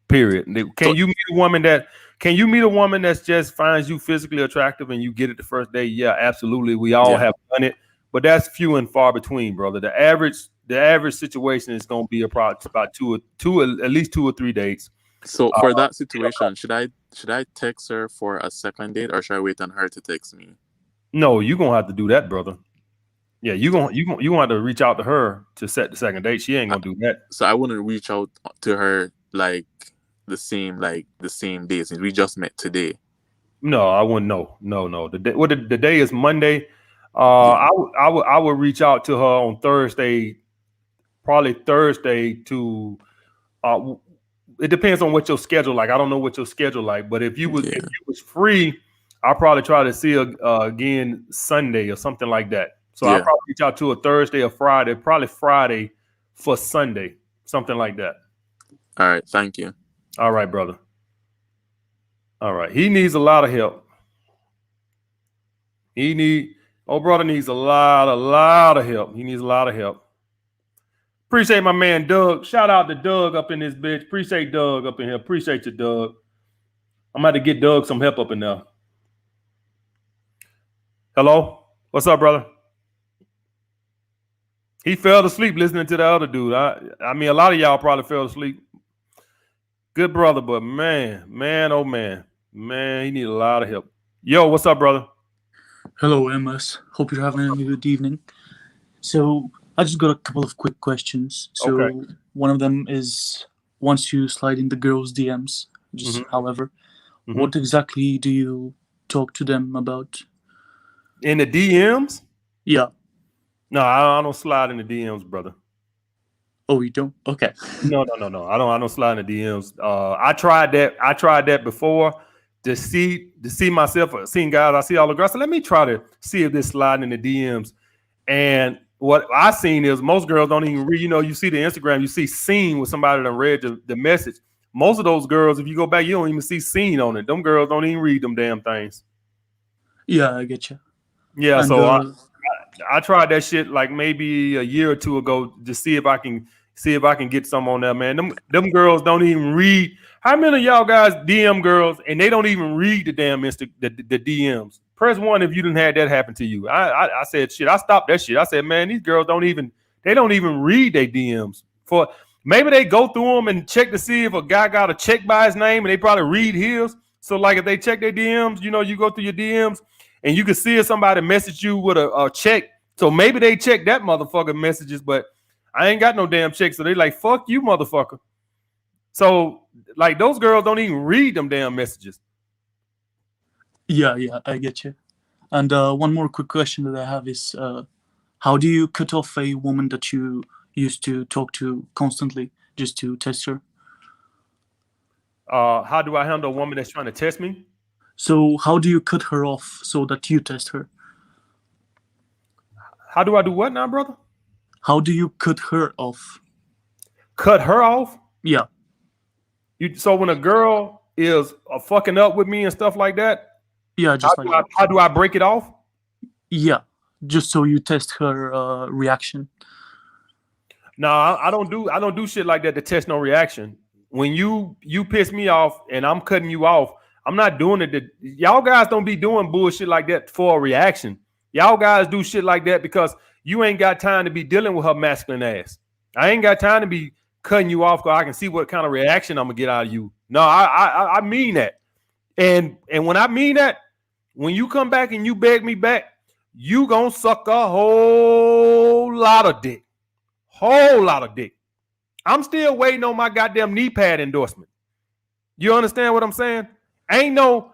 Period. Can you meet a woman that's just finds you physically attractive and you get it the first day? Yeah, absolutely. We all have done it, but that's few and far between, brother. The average situation is gonna be about at least 2 or 3 dates. So for that situation, should I text her for a second date or should I wait on her to text me? No, you're gonna have to do that, brother. Yeah, you gonna have to reach out to her to set the second date. She ain't gonna do that. So I wouldn't reach out to her like the same day since we just met today. No, I wouldn't. No. The day is Monday. I would reach out to her on Thursday, probably Thursday to. It depends on what your schedule like. I don't know what your schedule like, but if you was free, I'll probably try to see her again Sunday or something like that. So I'll probably reach out to a Thursday or Friday, probably Friday for Sunday, something like that. All right, thank you. All right, brother. All right, he needs a lot of help. Brother needs a lot of help. He needs a lot of help. Appreciate my man Doug. Shout out to Doug up in this bitch. Appreciate Doug up in here. Appreciate you, Doug. I'm about to get Doug some help up in there. Hello? What's up, brother? He fell asleep listening to the other dude. I mean, a lot of y'all probably fell asleep. Good brother, but man, oh man, he need a lot of help. Yo, what's up, brother? Hello, MS. Hope you're having a good evening. So I just got a couple of quick questions. So one of them is, once you slide in the girls' DMs, however, what exactly do you talk to them about? In the DMs? Yeah. No, I don't slide in the DMs, brother. Oh, you don't? Okay. No. I don't slide in the DMs. I tried that before to see myself, seeing guys. I see all the girls. So let me try to see if this sliding in the DMs. And what I seen is most girls don't even read. You see the Instagram, you see seen with somebody that read the message. Most of those girls, if you go back, you don't even see seen on it. Them girls don't even read them damn things. Yeah, I get you. Yeah, and so I tried that shit like maybe a year or two ago to see if I can get some on there, man. Them girls don't even read. How many of y'all guys DM girls and they don't even read the damn the DMs? Press 1 if you didn't have that happen to you. I said shit. I stopped that shit. I said, man, these girls don't even read their DMs. For maybe they go through them and check to see if a guy got a check by his name and they probably read his. So like if they check their DMs, you go through your DMs and you can see if somebody messaged you with a check. So maybe they check that motherfucker messages, but I ain't got no damn check. So they like, fuck you, motherfucker. So like those girls don't even read them damn messages. Yeah, I get you. And one more quick question that I have is, how do you cut off a woman that you used to talk to constantly just to test her? How do I handle a woman that's trying to test me? So how do you cut her off so that you test her? How do I do what now, brother? How do you cut her off? Cut her off? Yeah. So when a girl is fucking up with me and stuff like that, yeah, how do I break it off? Yeah, just so you test her reaction. No, I don't do shit like that to test no reaction. When you piss me off and I'm cutting you off, I'm not doing it. Y'all guys don't be doing bullshit like that for a reaction. Y'all guys do shit like that because you ain't got time to be dealing with her masculine ass. I ain't got time to be cutting you off because I can see what kind of reaction I'm gonna get out of you. No, I mean that. And when I mean that, when you come back and you beg me back, you gonna suck a whole lot of dick. Whole lot of dick. I'm still waiting on my goddamn knee pad endorsement. You understand what I'm saying? I'm gonna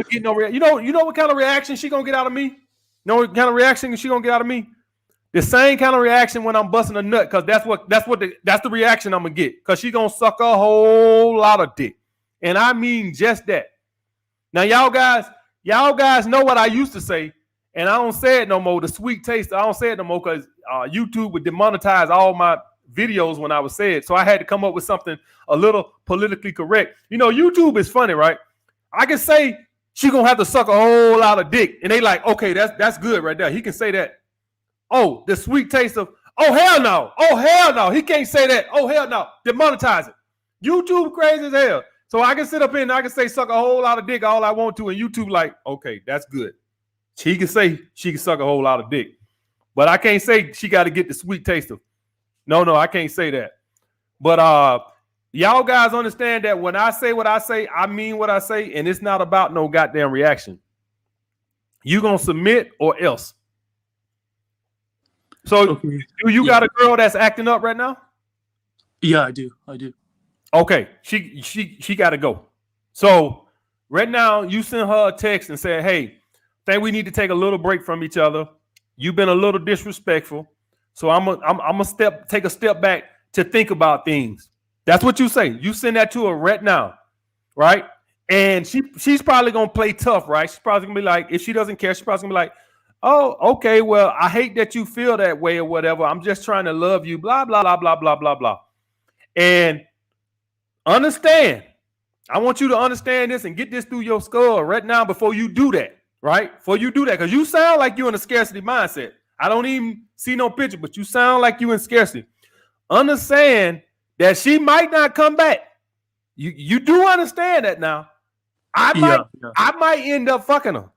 get no reaction. You know what kind of reaction she gonna get out of me? You know what kind of reaction she gonna get out of me? The same kind of reaction when I'm busting a nut, because that's the reaction I'm gonna get. Because she gonna suck a whole lot of dick. And I mean just that. Now y'all guys know what I used to say, and I don't say it no more. The sweet taste, I don't say it no more because YouTube would demonetize all my videos when I would say it. So I had to come up with something a little politically correct. YouTube is funny, right? I can say she gonna have to suck a whole lot of dick, and they like, okay, that's good right there. He can say that. Oh, the sweet taste of, oh, hell no. Oh, hell no. He can't say that. Oh, hell no. Demonetize it. YouTube crazy as hell. So I can sit up here and I can say suck a whole lot of dick all I want to, and YouTube like, okay, that's good. She can say she can suck a whole lot of dick. But I can't say she got to get the sweet taste of. No, I can't say that. But y'all guys understand that when I say what I say, I mean what I say, and it's not about no goddamn reaction. You gonna submit or else. So do you got a girl that's acting up right now? Yeah, I do. Okay, she got to go. So right now, you send her a text and say, "Hey, think we need to take a little break from each other. You've been a little disrespectful, so I'm a take a step back to think about things." That's what you say. You send that to her right now, right? And she's probably gonna play tough, right? She's probably gonna be like, if she doesn't care, she's probably gonna be like, "Oh, okay, well, I hate that you feel that way or whatever. I'm just trying to love you, blah, blah, blah, blah, blah, blah, blah." And understand, I want you to understand this and get this through your skull right now before you do that, right? Before you do that, because you sound like you're in a scarcity mindset. I don't even see no picture, but you sound like you're in scarcity. Understand that she might not come back. You do understand that now. I might end up fucking her.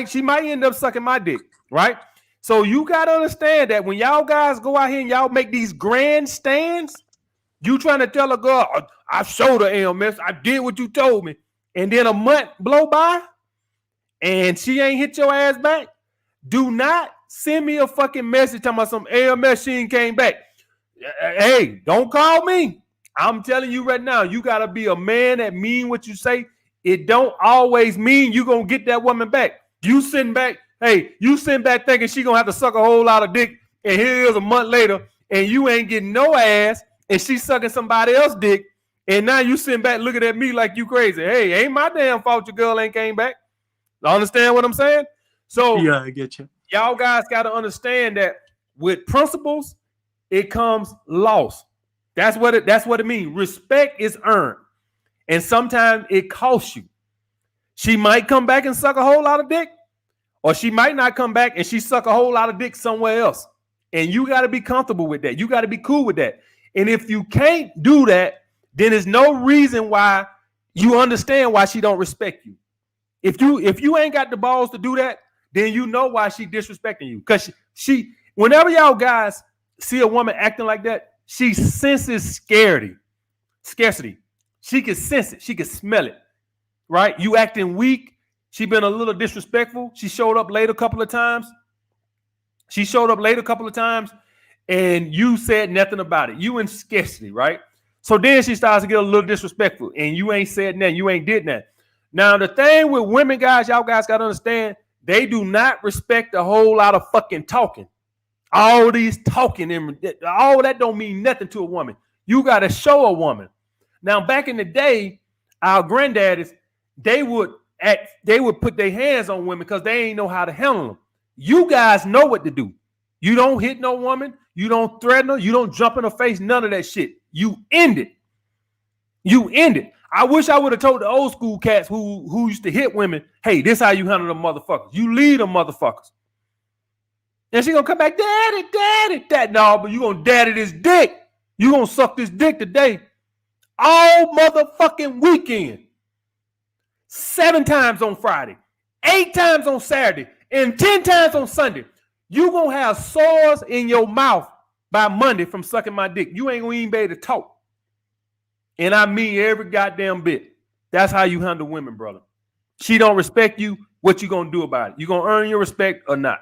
She might end up sucking my dick, right? So you gotta understand that when y'all guys go out here and y'all make these grand stands, you trying to tell a girl, I showed her AMS, I did what you told me, and then a month blow by and she ain't hit your ass back. Do not send me a fucking message talking about some AMS, she ain't came back. Hey, don't call me. I'm telling you right now, you gotta be a man that mean what you say. It don't always mean you gonna get that woman back. You send back thinking she gonna have to suck a whole lot of dick, and here it is a month later, and you ain't getting no ass, and she sucking somebody else's dick, and now you sitting back looking at me like you crazy. Hey, ain't my damn fault your girl ain't came back. Understand what I'm saying? So yeah, I get you. Y'all guys got to understand that with principles, it comes loss. That's what it means. Respect is earned, and sometimes it costs you. She might come back and suck a whole lot of dick, or she might not come back and she suck a whole lot of dick somewhere else. And you got to be comfortable with that. You got to be cool with that. And if you can't do that, then there's no reason why you understand why she don't respect you. If you ain't got the balls to do that, then you know why she disrespecting you. Because she whenever y'all guys see a woman acting like that, she senses scarcity. She can sense it. She can smell it. Right? You acting weak. She been a little disrespectful. She showed up late a couple of times. And you said nothing about it. You in scarcity, right? So then she starts to get a little disrespectful, and you ain't said nothing. You ain't did nothing. Now, the thing with women, guys, y'all guys got to understand, they do not respect a whole lot of fucking talking. All these talking, all that don't mean nothing to a woman. You got to show a woman. Now, back in the day, our granddaddies, they would put their hands on women because they ain't know how to handle them. You guys know what to do. You don't hit no woman. You don't threaten her. You don't jump in her face. None of that shit. You end it. I wish I would have told the old school cats who used to hit women, hey, this how you handle them motherfuckers. You lead them motherfuckers. And she gonna come back, daddy. No, but you gonna daddy this dick. You gonna suck this dick today. All motherfucking weekend. 7 times on Friday, 8 times on Saturday, and 10 times on Sunday. You gonna have sores in your mouth by Monday from sucking my dick. You ain't gonna even be able to talk. And I mean every goddamn bit. That's how you handle women, brother. She don't respect you. What you gonna do about it? You gonna earn your respect or not?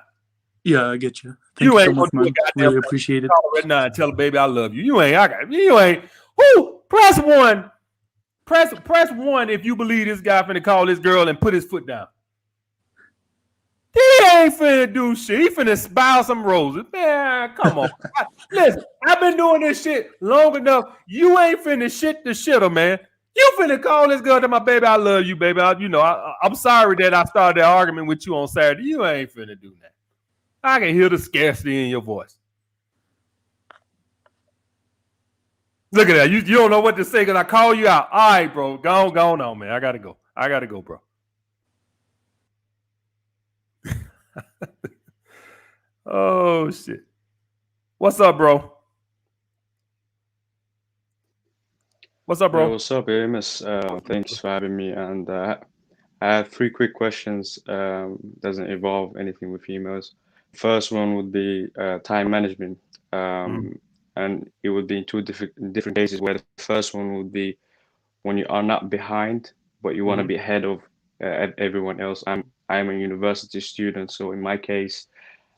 Yeah, I get you. Thank you so much, man. Really appreciate it. Right now and tell her, baby, I love you. You ain't. Whoo! Press 1. Press 1 if you believe this guy finna call this girl and put his foot down. He ain't finna do shit. He finna buy some roses. Man, come on. Listen, I've been doing this shit long enough. You ain't finna shit the shitter, man. You finna call this girl to my baby, I love you, baby. I'm sorry that I started that argument with you on Saturday. You ain't finna do that. I can hear the scarcity in your voice. Look at that. You don't know what to say because I call you out. All right, bro. Go on, man. I gotta go, bro. Oh shit. What's up, bro? What's up, bro? Hey, what's up, Amos? Thanks for having me. And I have 3 quick questions. Doesn't involve anything with females. First one would be time management. And it would be in 2 different cases, where the first one would be when you are not behind, but you want to be ahead of everyone else. I'm a university student, so in my case,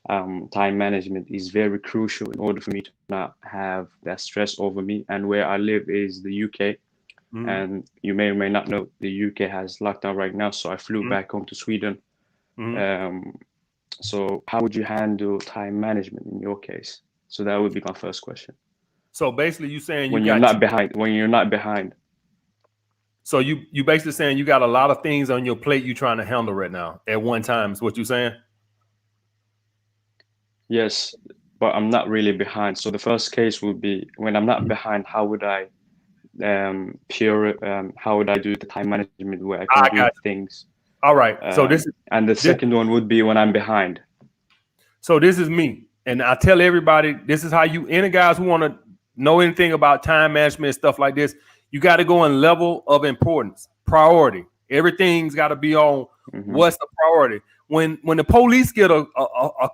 time management is very crucial in order for me to not have that stress over me. And where I live is the UK. And you may or may not know the UK has lockdown right now, so I flew back home to Sweden. So how would you handle time management in your case? So that would be my first question. So basically, you saying when you're not behind. When you're not behind. So you basically saying you got a lot of things on your plate you're trying to handle right now at one time. Is what you're saying? Yes, but I'm not really behind. So the first case would be when I'm not behind. How would I how would I do the time management where I can do things? All right. So and the second one would be when I'm behind. So this is me, and I tell everybody this is how you. Any guys who want to know anything about time management and stuff like this, you got to go in level of importance, priority. Everything's got to be on what's the priority. When the police get a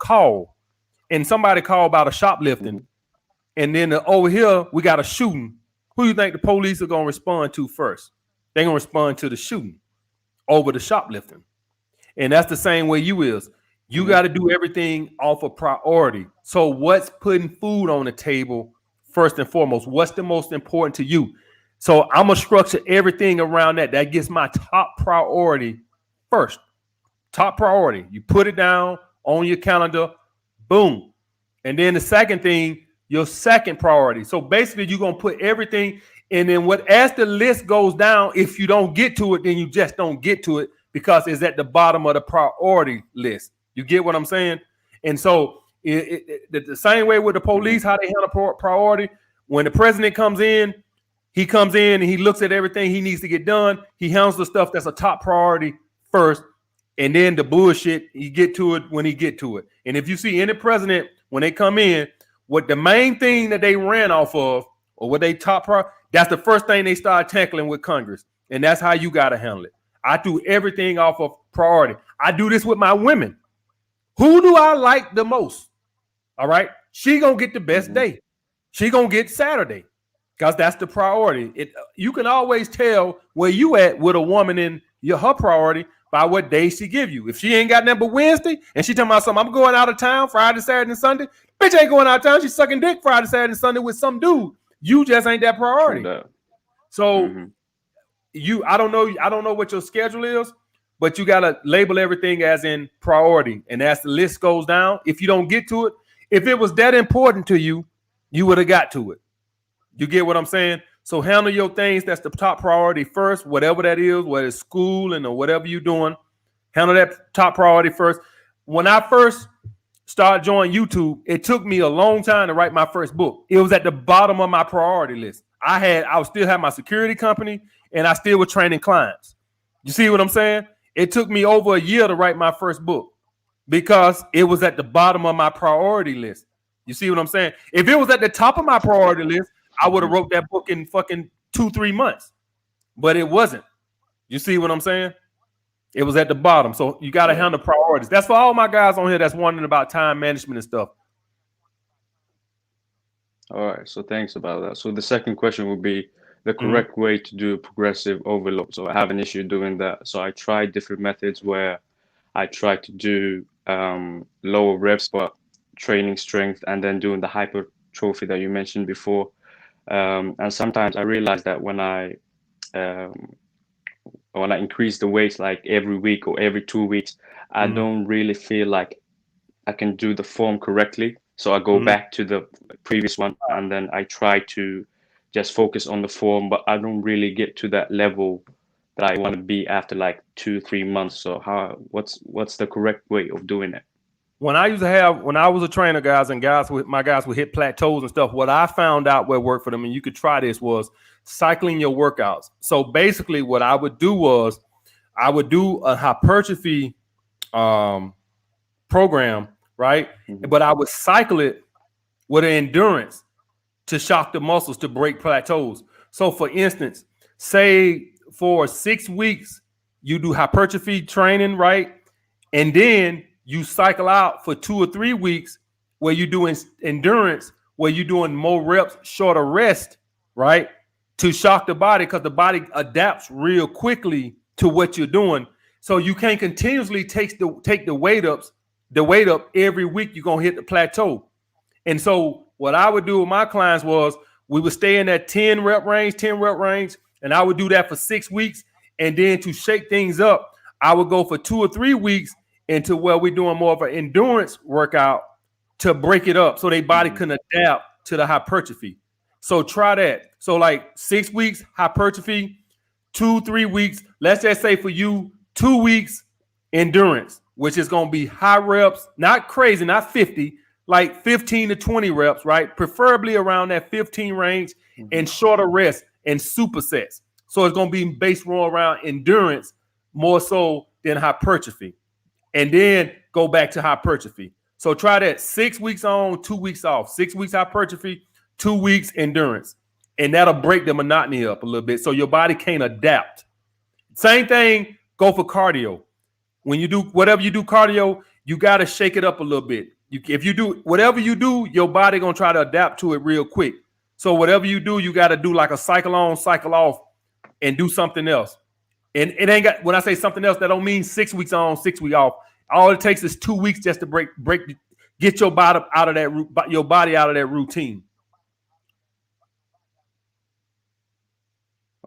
call, and somebody call about a shoplifting, and then over here we got a shooting. Who do you think the police are gonna respond to first? They're gonna respond to the shooting over the shoplifting. And that's the same way you is. You got to do everything off of priority. So what's putting food on the table first and foremost? What's the most important to you? So I'm gonna structure everything around that. That gets my top priority first. Top priority. You put it down on your calendar, boom. And then the second thing, your second priority. So basically, you're gonna put everything, and then as the list goes down, if you don't get to it, then you just don't get to it because it's at the bottom of the priority list. You get what I'm saying? And so the same way with the police, how they handle priority. When the president comes in, he comes in and he looks at everything he needs to get done. He handles the stuff that's a top priority first, and then the bullshit, he get to it when he get to it. And if you see any president, when they come in, what the main thing that they ran off of, or what they top priority, that's the first thing they start tackling with Congress. And that's how you got to handle it. I do everything off of priority. I do this with my women. Who do I like the most? All right. She going to get the best day. She going to get Saturday because that's the priority. You can always tell where you at with a woman in her priority by what day she give you. If she ain't got nothing but Wednesday and she talking about something, I'm going out of town Friday, Saturday, and Sunday. Bitch ain't going out of town. She's sucking dick Friday, Saturday, and Sunday with some dude. You just ain't that priority. So I don't know what your schedule is, but you gotta label everything as in priority. And as the list goes down, if you don't get to it, if it was that important to you, you would have got to it. You get what I'm saying? So handle your things. That's the top priority first, whatever that is, whether it's school or whatever you're doing. Handle that top priority first. When I first started joining YouTube, it took me a long time to write my first book. It was at the bottom of my priority list. I still had my security company, and I still was training clients. You see what I'm saying? It took me over a year to write my first book because it was at the bottom of my priority list. You see what I'm saying? If it was at the top of my priority list, I would have wrote that book in fucking 2-3 months, but it wasn't. You see what I'm saying? It was at the bottom. So you got to handle priorities. That's for all my guys on here that's wondering about time management and stuff. All right. So thanks about that. So the second question would be the correct way to do progressive overload. So I have an issue doing that. So I tried different methods where I try to do lower reps, but training strength and then doing the hypertrophy that you mentioned before. And sometimes I realize that when I increase the weights like every week or every 2 weeks, I don't really feel like I can do the form correctly. So I go back to the previous one and then I try to just focus on the form, but I don't really get to that level that I want to be after like 2-3 months. So what's the correct way of doing it? When I was a trainer, my guys would hit plateaus and stuff. What I found out what worked for them, and you could try this, was cycling your workouts. So basically what I would do was I would do a hypertrophy program right? But I would cycle it with an endurance to shock the muscles to break plateaus. So for instance, say for 6 weeks, you do hypertrophy training, right? And then you cycle out for 2 or 3 weeks where you're doing endurance, where you're doing more reps, shorter rest, right? To shock the body, because the body adapts real quickly to what you're doing. So you can't continuously take the weight up every week. You're gonna hit the plateau. And so what I would do with my clients was we would stay in that 10 rep range, and I would do that for 6 weeks. And then to shake things up, I would go for 2 or 3 weeks into where we're doing more of an endurance workout to break it up so their body can adapt to the hypertrophy. So try that. So like 6 weeks hypertrophy, 2-3 weeks. Let's just say for you 2 weeks endurance, which is going to be high reps, not crazy, not 50, like 15 to 20 reps, right? Preferably around that 15 range, and shorter rest and supersets. So it's going to be based more around endurance more so than hypertrophy. And then go back to hypertrophy. So try that 6 weeks on, 2 weeks off, 6 weeks hypertrophy, 2 weeks endurance. And that'll break the monotony up a little bit so your body can adapt. Same thing, go for cardio. When you do whatever you do cardio, you got to shake it up a little bit. If you do whatever you do, your body going to try to adapt to it real quick. So whatever you do, you got to do like a cycle on, cycle off, and do something else. And it ain't got, when I say something else, that don't mean 6 weeks on, 6 weeks off. All it takes is 2 weeks just to get your body out of that routine.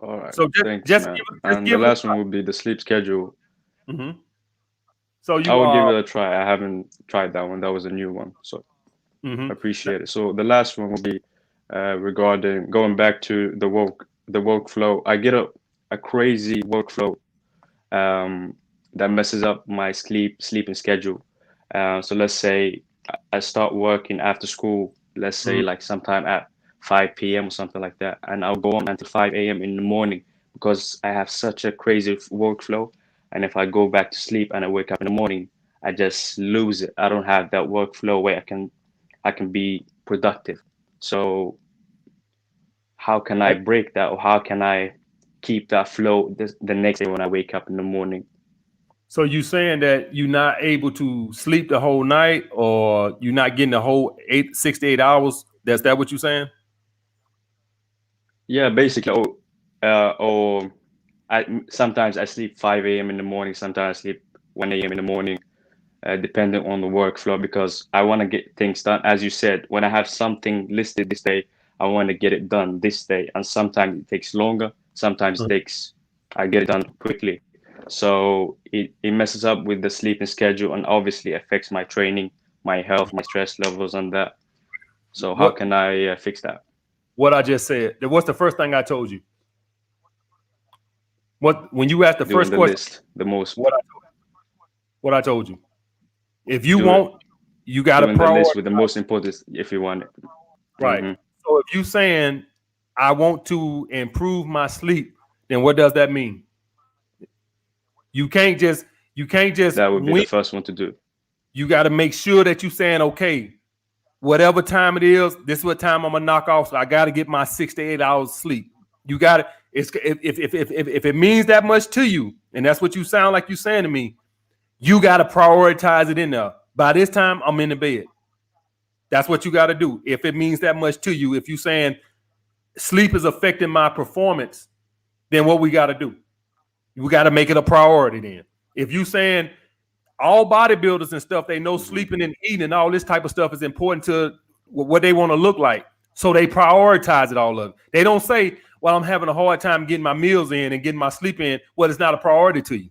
All right. So and the last one would be the sleep schedule. So I will give it a try. I haven't tried that one. That was a new one. So I appreciate it. So the last one will be regarding going back to the workflow. I get a crazy workflow that messes up my sleeping schedule. So let's say I start working after school, let's say like sometime at 5 p.m. or something like that, and I'll go on until 5 a.m. in the morning because I have such a crazy workflow. And if I go back to sleep and I wake up in the morning, I just lose it. I don't have that workflow where I can be productive. So how can I break that, or how can I keep that flow the next day when I wake up in the morning? So you saying that you're not able to sleep the whole night, or you're not getting the whole 6 to 8 hours? That's that what you're saying? Yeah, basically. Or sometimes I sleep 5 a.m. in the morning. Sometimes I sleep 1 a.m. in the morning, depending on the workflow, because I want to get things done. As you said, when I have something listed this day, I want to get it done this day. And sometimes it takes longer. Sometimes I get it done quickly. So it messes up with the sleeping schedule, and obviously affects my training, my health, my stress levels, and that. So how can I fix that? What I just said. What's the first thing I told you? When you asked the first question, list, the most. What I told you. If you want, you got to prioritize the list with the most important. If you want it, right. So if you saying I want to improve my sleep, then what does that mean? You can't just. That would be the first one to do. You got to make sure that you saying, okay, whatever time it is, this is what time I'm gonna knock off. So I got to get my 6 to 8 hours sleep. You got to. If it means that much to you, and that's what you sound like you're saying to me, you got to prioritize it in there. By this time, I'm in the bed. That's what you got to do. If it means that much to you, if you're saying sleep is affecting my performance, then what we got to do? We got to make it a priority then. If you saying all bodybuilders and stuff, they know sleeping and eating and all this type of stuff is important to what they want to look like. So they prioritize it all up. They don't say, well, I'm having a hard time getting my meals in and getting my sleep in. Well, it's not a priority to you.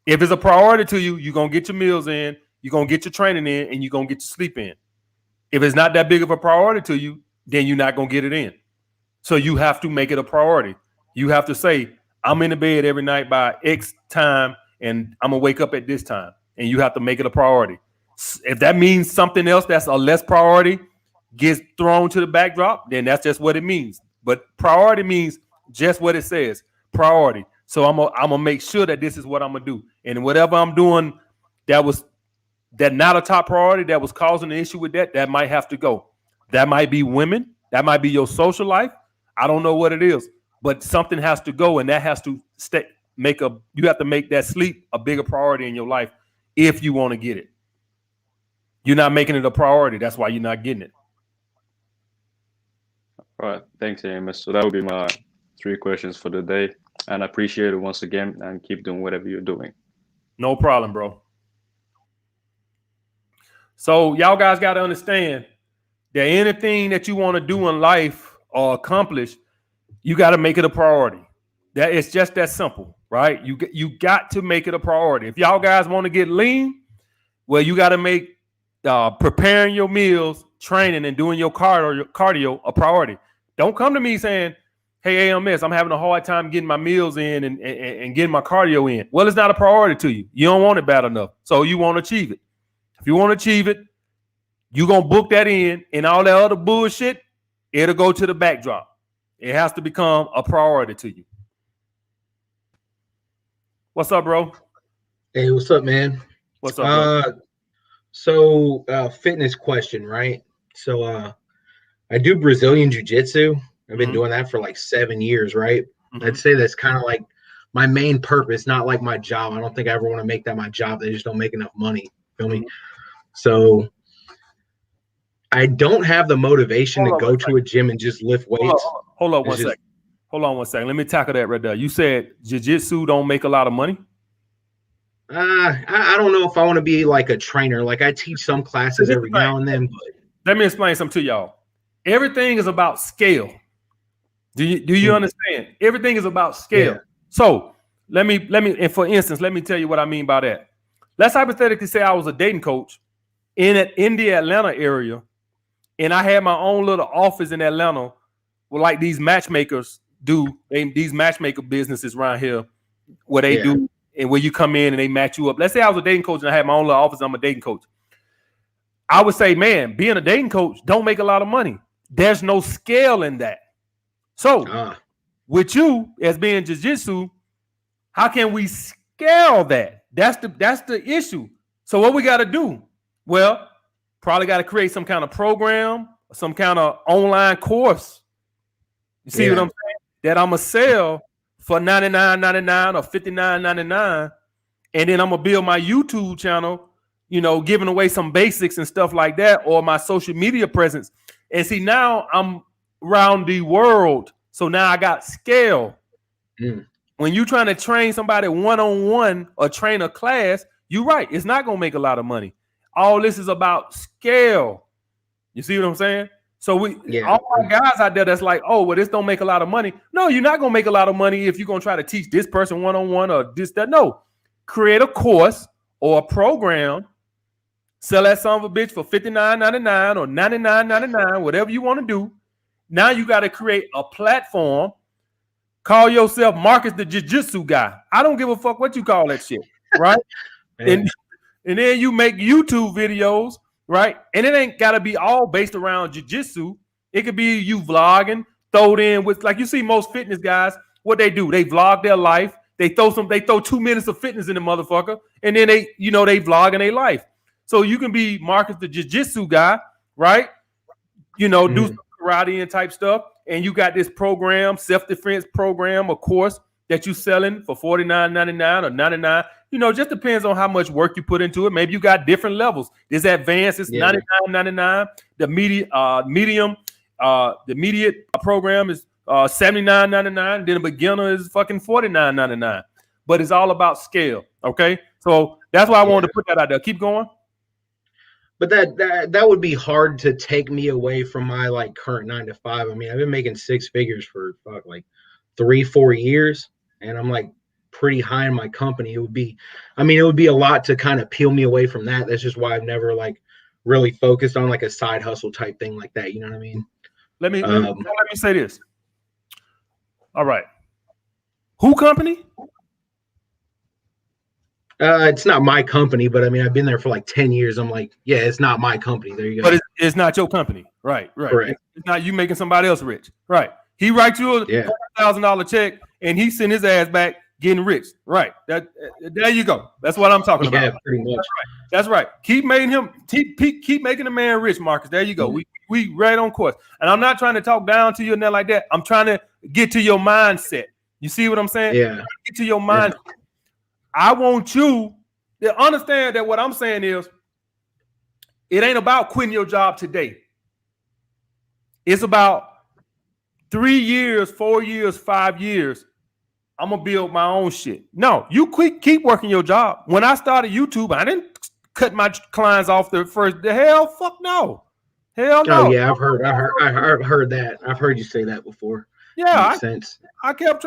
If it's a priority to you, you're going to get your meals in, you're going to get your training in, and you're going to get your sleep in. If it's not that big of a priority to you, then you're not going to get it in. So you have to make it a priority. You have to say, I'm in the bed every night by X time, and I'm going to wake up at this time. And you have to make it a priority. If that means something else that's a less priority gets thrown to the backdrop, then that's just what it means. But priority means just what it says, priority. So I'm gonna make sure that this is what I'm gonna do, and whatever I'm doing that was that not a top priority that was causing the issue with that might have to go. That might be women. That might be your social life. I don't know what it is, but something has to go, and that has to stay. You have to make that sleep a bigger priority in your life if you want to get it. You're not making it a priority. That's why you're not getting it. All right. Thanks, Amos. So that would be my 3 questions for the day. And I appreciate it once again, and keep doing whatever you're doing. No problem, bro. So y'all guys got to understand that anything that you want to do in life or accomplish, you got to make it a priority. That it's just that simple, right? You got to make it a priority. If y'all guys want to get lean, well, you got to make preparing your meals, training, and doing your cardio a priority. Don't come to me saying, hey, AMS, I'm having a hard time getting my meals in and getting my cardio in. Well, it's not a priority to you. You don't want it bad enough. So you want to achieve it. If you want to achieve it, you're going to book that in, and all that other bullshit, it'll go to the backdrop. It has to become a priority to you. What's up, bro? Hey, what's up, man? What's up, bro? So fitness question, right? So I do Brazilian jiu-jitsu. I've been doing that for like 7 years, right? I'd say that's kind of like my main purpose, not like my job. I don't think I ever want to make that my job. They just don't make enough money. Feel me? So I don't have the motivation to go to a gym and just lift weights. Hold on one second. Hold on one second. Let me tackle that right there. You said jiu-jitsu don't make a lot of money? I don't know if I want to be like a trainer. Like I teach some classes every now and then. Let me explain something to y'all. Everything is about scale. Do you understand? Everything is about scale. Yeah. So let me, and for instance, let me tell you what I mean by that. Let's hypothetically say I was a dating coach in the Atlanta area, and I had my own little office in Atlanta, where like these matchmakers do. These matchmaker businesses around here, where they do, and where you come in and they match you up. Let's say I was a dating coach and I had my own little office. I'm a dating coach. I would say, man, being a dating coach don't make a lot of money. There's no scale in that. So with you as being jiu-jitsu, how can we scale that? That's the issue. So what we got to do? Well, probably got to create some kind of program, some kind of online course. You see what I'm saying? That I'm going to sell for $99.99 or $59.99. And then I'm going to build my YouTube channel, you know, giving away some basics and stuff like that, or my social media presence. And see, now I'm around the world. So now I got scale. When you're trying to train somebody one-on-one or train a class, you're right. It's not going to make a lot of money. All this is about scale. You see what I'm saying? So all my guys out there that's like, oh, well, this don't make a lot of money. No, you're not going to make a lot of money if you're going to try to teach this person one-on-one or this, that. No. Create a course or a program. Sell that son of a bitch for $59.99 or $99.99, whatever you want to do. Now you got to create a platform. Call yourself Marcus the Jiu-Jitsu guy. I don't give a fuck what you call that shit, right? and then you make YouTube videos, right? And it ain't got to be all based around jiu-jitsu. It could be you vlogging, throw it in with, like you see most fitness guys, what they do. They vlog their life. They throw 2 minutes of fitness in the motherfucker, and then they vlog in their life. So you can be Marcus the Jiu-Jitsu guy, right? Do some karate and type stuff. And you got this program, self-defense program, of course, that you selling for $49.99 or $99. Just depends on how much work you put into it. Maybe you got different levels. This advanced is $99.99. The medium, the immediate program is $79.99. Then the beginner is fucking $49.99. But it's all about scale. Okay, so that's why I wanted to put that out there. Keep going. But that would be hard to take me away from my like current 9 to 5. I mean, I've been making 6 figures for like 3-4 years, and I'm like pretty high in my company. It would be a lot to kind of peel me away from that. That's just why I've never like really focused on like a side hustle type thing like that. You know what I mean? Let me say this. All right. Who company? It's not my company, but I mean, I've been there for like 10 years. I'm like, yeah, it's not my company. There you go. But it's not your company. Right. Correct. It's not you making somebody else rich. Right. He writes you a $100,000 check and he send his ass back getting rich. Right. There you go. That's what I'm talking about. Yeah, pretty much. That's right. Keep making the man rich, Marcus. There you go. We right on course. And I'm not trying to talk down to you and that like that. I'm trying to get to your mindset. You see what I'm saying? Yeah. Get to your mindset. Yeah. I want you to understand that what I'm saying is it ain't about quitting your job today. It's about 3 years, 4 years, 5 years. I'm gonna build my own shit. No, you keep working your job. When I started YouTube, I didn't cut my clients off the hell. Fuck no. Hell no. Oh yeah, I've heard that. I've heard you say that before. Yeah, makes sense. I kept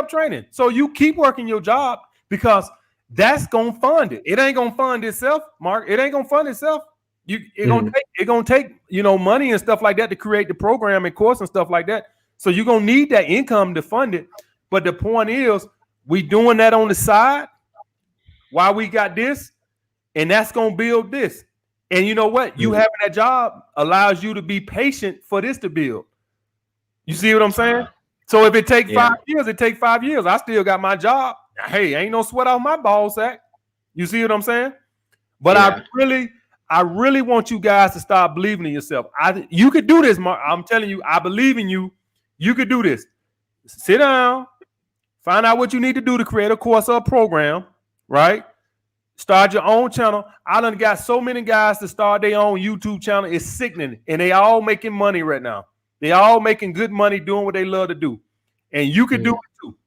training. So you keep working your job because that's gonna fund it. It ain't gonna fund itself, Mark. It ain't gonna fund itself. It gonna take money and stuff like that to create the program and course and stuff like that. So you're gonna need that income to fund it. But the point is, we doing that on the side while we got this, and that's gonna build this. And you know what? You having that job allows you to be patient for this to build. You see what I'm saying? So if it takes 5 years, it takes 5 years. I still got my job. Hey, ain't no sweat off my ball sack. You see what I'm saying? But I really want you guys to start believing in yourself. You could do this, Mark. I'm telling you, I believe in you. You could do this. Sit down, find out what you need to do to create a course or a program, right? Start your own channel. I done got so many guys to start their own YouTube channel. It's sickening. And they all making money right now. They all making good money doing what they love to do. And you could do it too.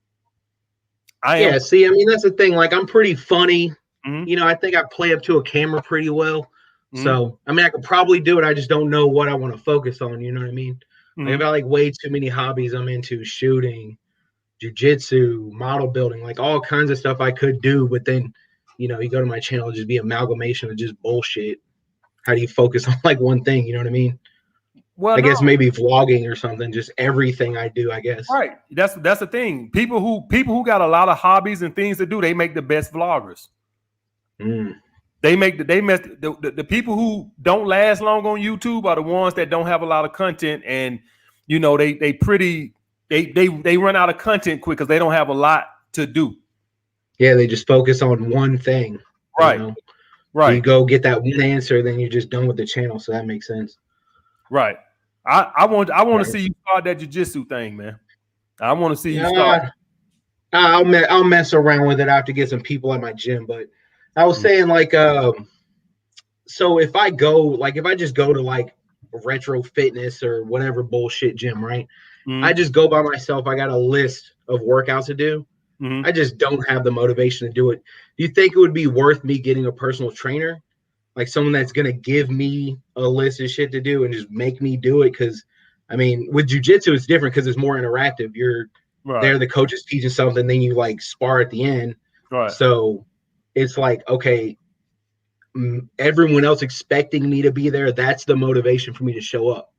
See, I mean, that's the thing. Like, I'm pretty funny. Mm-hmm. I think I play up to a camera pretty well. Mm-hmm. So, I mean, I could probably do it. I just don't know what I want to focus on. You know what I mean? Mm-hmm. Like, I've got like way too many hobbies I'm into: shooting, jiu-jitsu, model building, like all kinds of stuff I could do. But then, you go to my channel, just be amalgamation of just bullshit. How do you focus on like one thing? You know what I mean? Well, I guess maybe vlogging or something. Just everything I do, I guess. Right. That's the thing. People who got a lot of hobbies and things to do, they make the best vloggers. The people who don't last long on YouTube are the ones that don't have a lot of content, and they run out of content quick because they don't have a lot to do. Yeah, they just focus on one thing. Right. Right. You go get that one answer, then you're just done with the channel. So that makes sense. Right. I want to see you start that jiu-jitsu thing, man. I want to see you start. I'll mess around with it. I have to get some people at my gym, but I was saying like, so if I just go to like retro fitness or whatever bullshit gym, right? I just go by myself. I got a list of workouts to do. I just don't have the motivation to do it. Do you think it would be worth me getting a personal trainer? Like someone that's going to give me a list of shit to do and just make me do it? Because, I mean, with jiu-jitsu, it's different because it's more interactive. You're there, the coach is teaching something, then you like spar at the end. Right. So it's like, okay, everyone else expecting me to be there, that's the motivation for me to show up.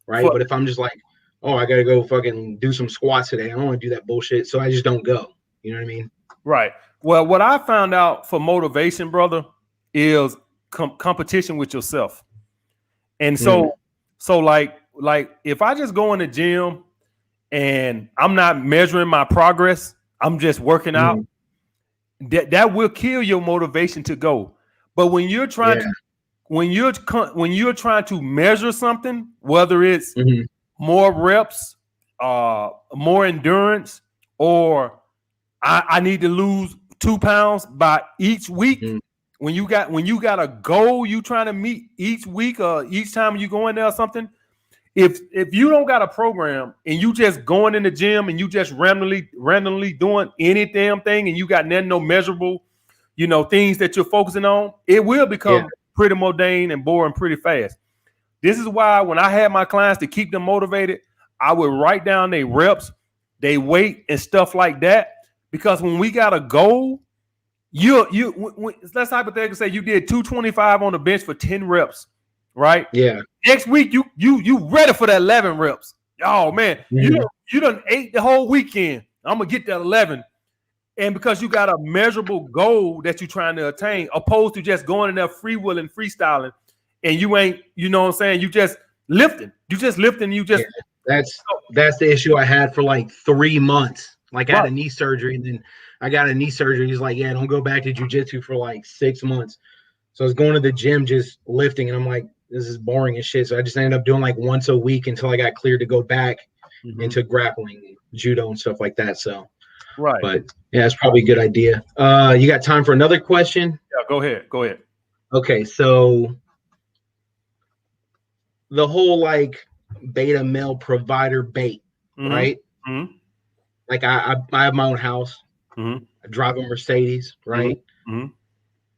Right. But if I'm just like, oh, I got to go fucking do some squats today, I don't want to do that bullshit. So I just don't go. You know what I mean? Right. Well, what I found out for motivation, brother, is competition with yourself. And so like if I just go in the gym and I'm not measuring my progress, I'm just working out, that will kill your motivation to go. But when you're trying when you're trying to measure something, whether it's more reps, more endurance, or I need to lose 2 pounds by each week. When you got a goal you trying to meet each week or each time you go in there or something, if you don't got a program and you just going in the gym and you just randomly doing any damn thing and you got no measurable, things that you're focusing on, it will become pretty mundane and boring pretty fast. This is why when I had my clients, to keep them motivated, I would write down their reps, their weight, and stuff like that. Because when we got a goal, let's hypothetically say you did 225 on the bench for 10 reps, right? Yeah. Next week you ready for that 11 reps. Oh man, you done ate the whole weekend. I'm gonna get that 11. And because you got a measurable goal that you're trying to attain, opposed to just going in there freewheeling, freestyling, and you ain't, you know what I'm saying? You just lifting. That's the issue I had for like 3 months. Like I had a knee surgery, and then I got a knee surgery. He's like, yeah, don't go back to jujitsu for like 6 months. So I was going to the gym just lifting, and I'm like, this is boring as shit. So I just ended up doing like once a week until I got cleared to go back into grappling, judo, and stuff like that. So, right. But yeah, it's probably a good idea. You got time for another question? Yeah, go ahead. Go ahead. Okay, so the whole like beta male provider bait, right? Like I have my own house. I drive a Mercedes, right?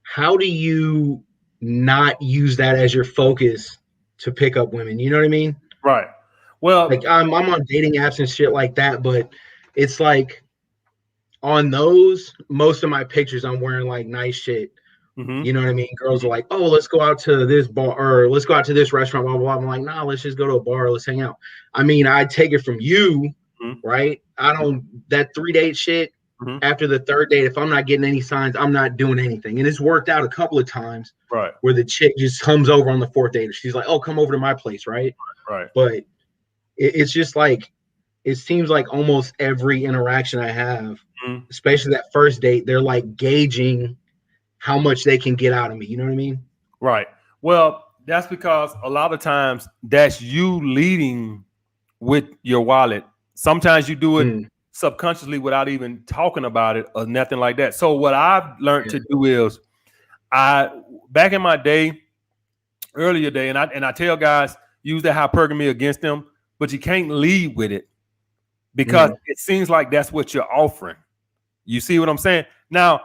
How do you not use that as your focus to pick up women? You know what I mean? Right. Well, like I'm on dating apps and shit like that, but it's like on those, most of my pictures I'm wearing like nice shit. You know what I mean? Girls are like, oh, let's go out to this bar or let's go out to this restaurant, blah, blah, blah. I'm like, nah, let's just go to a bar. Let's hang out. I mean, I take it from you, right? I don't, that 3-date shit, after the 3rd date, if I'm not getting any signs, I'm not doing anything. And it's worked out a couple of times where the chick just comes over on the 4th date. She's like, oh, come over to my place, right? Right. But it's just like, it seems like almost every interaction I have, especially that 1st date, they're like gauging how much they can get out of me. You know what I mean? Right. Well, that's because a lot of times that's you leading with your wallet. Sometimes you do it subconsciously without even talking about it or nothing like that. So what I've learned to do is back in my day, earlier day, and I tell guys, use the hypergamy against them, but you can't lead with it because it seems like that's what you're offering. You see what I'm saying? Now,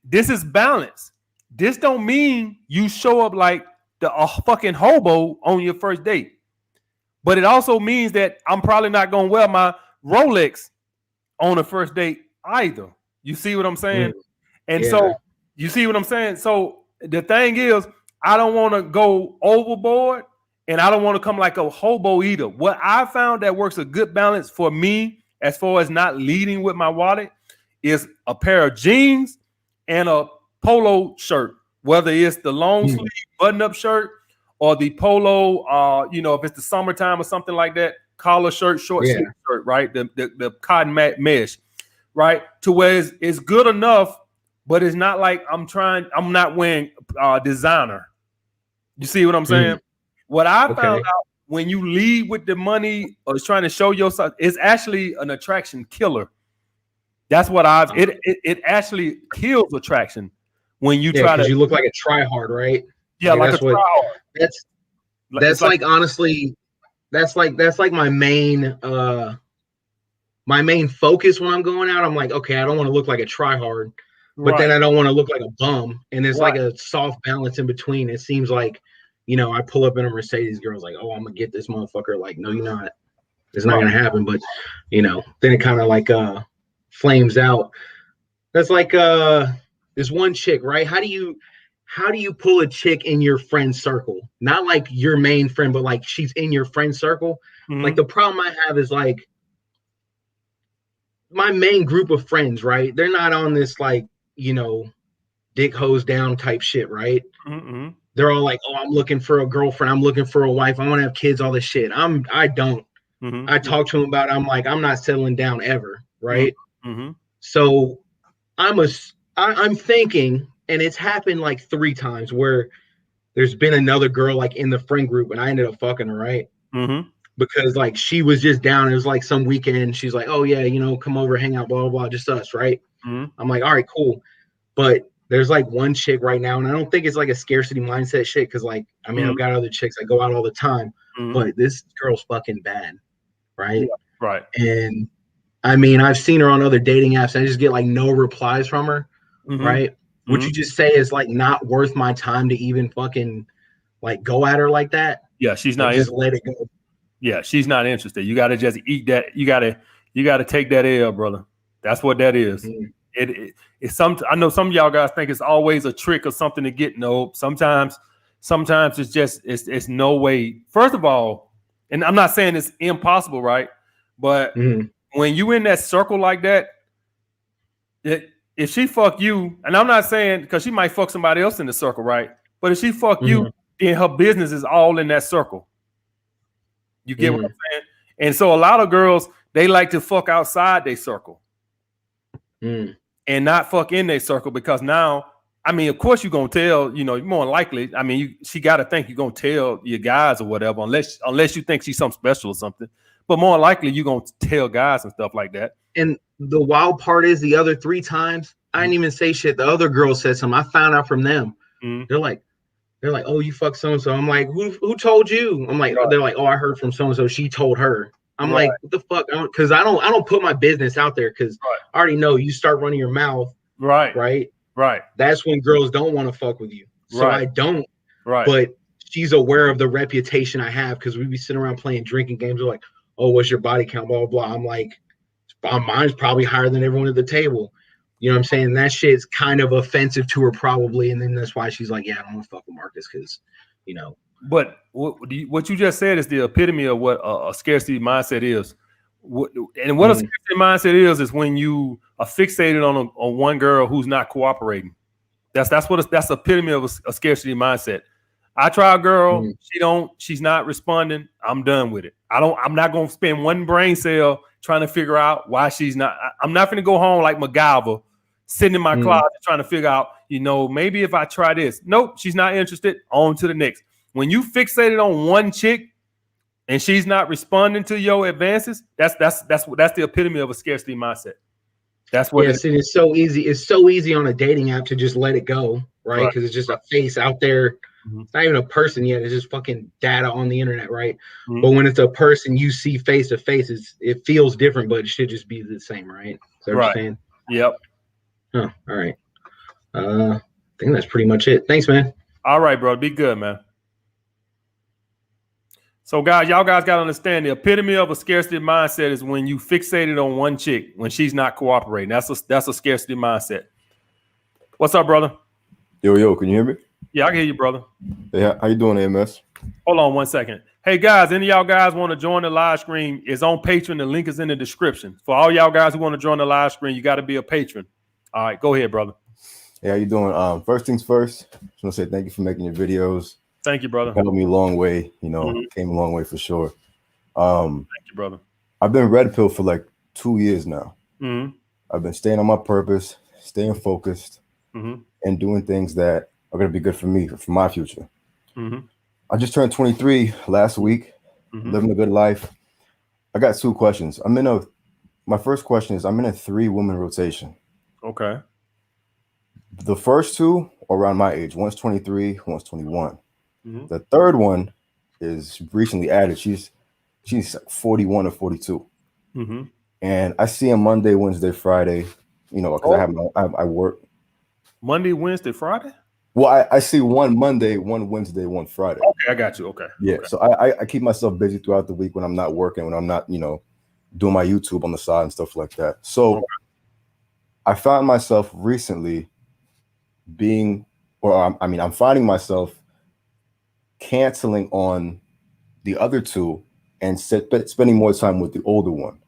this is balance. This don't mean you show up like a fucking hobo on your 1st date. But it also means that I'm probably not going to wear my Rolex on a 1st date either. You see what I'm saying? And so, you see what I'm saying? So the thing is, I don't want to go overboard and I don't want to come like a hobo either. What I found that works a good balance for me as far as not leading with my wallet is a pair of jeans and a polo shirt, whether it's the long sleeve button-up shirt or the polo, if it's the summertime or something like that, collar shirt, short sleeve shirt, right? The cotton mesh, right? To where it's good enough, but it's not like I'm not wearing designer. You see what I'm saying? What I found out when you lead with the money or is trying to show yourself, it's actually an attraction killer. That's what it actually kills attraction when you try to. You look like a try-hard, right? Yeah, like a try-hard. That's like honestly, that's like my main focus when I'm going out. I'm like, okay, I don't want to look like a try-hard, but then I don't want to look like a bum. And there's like a soft balance in between. It seems like, I pull up in a Mercedes, girl's like, oh, I'm gonna get this motherfucker. Like, no, you're not. It's not gonna happen. But then it kind of like flames out. That's like this one chick, right? How do you pull a chick in your friend circle? Not like your main friend, but like she's in your friend circle. Like the problem I have is like my main group of friends, right? They're not on this like, dick hose down type shit, right? They're all like, oh, I'm looking for a girlfriend, I'm looking for a wife, I want to have kids, all this shit. I don't. I talk to them about it. I'm like, I'm not settling down ever, right? So I'm thinking, and it's happened like 3 times where there's been another girl like in the friend group and I ended up fucking her, right? Because like she was just down. It was like some weekend. She's like, oh yeah, come over, hang out, blah, blah, blah, just us, right? I'm like, all right, cool. But there's like one chick right now, and I don't think it's like a scarcity mindset shit, because like, I mean, I've got other chicks that go out all the time, but this girl's fucking bad, right? Right. And I mean, I've seen her on other dating apps, and I just get like no replies from her, right? Would you just say is like not worth my time to even fucking like go at her like that? Yeah, she's not. Just let it go. Yeah, she's not interested. You got to just eat that. You got to take that L, brother. That's what that is. It's some. I know some of y'all guys think it's always a trick or something to get. No, sometimes it's just it's no way. First of all, and I'm not saying it's impossible, right? But when you in that circle like that, if she fuck you, and I'm not saying because she might fuck somebody else in the circle, right? But if she fuck you, then her business is all in that circle. You get what I'm saying? And so a lot of girls, they like to fuck outside their circle. and not fuck in their circle, because now, I mean, of course you're gonna tell, more likely. I mean, she got to think you're gonna tell your guys or whatever, unless you think she's something special or something. But more likely you're gonna tell guys and stuff like that. And the wild part is the other 3 times I didn't even say shit. The other girl said something. I found out from them. They're like, oh, you fuck so and so. I'm like, who told you? I'm like, they're like, oh, I heard from so and so. She told her. I'm like, what the fuck? Because I don't put my business out there, because I already know you start running your mouth. Right. That's when girls don't want to fuck with you. So I don't. But she's aware of the reputation I have, because we be sitting around playing drinking games. They're like, oh, what's your body count? Blah, blah, blah. I'm like, mine's probably higher than everyone at the table. You know what I'm saying? That shit's kind of offensive to her probably. And then that's why she's like, yeah, I don't want to fuck with Marcus, because, But what you just said is the epitome of what a scarcity mindset is. What a scarcity mindset is when you are fixated on one girl who's not cooperating. That's the epitome of a scarcity mindset. I try a girl, she's not responding. I'm done with it. I'm not gonna spend one brain cell trying to figure out why she's not. I'm not gonna go home like MacGyver, sitting in my closet trying to figure out, maybe if I try this. Nope, she's not interested. On to the next. When you fixated on one chick and she's not responding to your advances, that's the epitome of a scarcity mindset. That's what it's so easy. It's so easy on a dating app to just let it go, right? Because it's just a face out there. It's not even a person yet. It's just fucking data on the internet, right? But when it's a person you see face to face, it feels different, but it should just be the same, right? So what you're saying? Yep. All right. I think that's pretty much it. Thanks, man. All right, bro. Be good, man. So, guys, y'all got to understand the epitome of a scarcity mindset is when you fixated on one chick when she's not cooperating. That's a scarcity mindset. What's up, brother? Yo, can you hear me? Yeah, I can hear you, brother. Yeah, how you doing, AMS? Hold on 1 second. Hey, guys, any of y'all guys want to join the live stream? It's on Patreon. The link is in the description. For all y'all guys who want to join the live stream, you got to be a patron. All right, go ahead, brother. Hey, how you doing? First things first, just want to say thank you for making your videos. Thank you, brother. Helped me a long way, came a long way for sure. Thank you, brother. I've been red pill for like 2 years now. I've been staying on my purpose, staying focused, and doing things that are going to be good for me, for my future. I just turned 23 last week, living a good life. I got 2 questions. My first question is, I'm in a 3-woman rotation. Okay. The first 2 are around my age. One's 23, one's 21. The third one is recently added. She's 41 or 42. And I see him Monday, Wednesday, Friday, because I work. Monday, Wednesday, Friday? Well, I see one Monday, one Wednesday, one Friday. Okay, I got you. Okay. Yeah. Okay. So I keep myself busy throughout the week when I'm not working, when I'm not, doing my YouTube on the side and stuff like that. So I found myself recently I'm finding myself canceling on the other 2 and spending more time with the older one.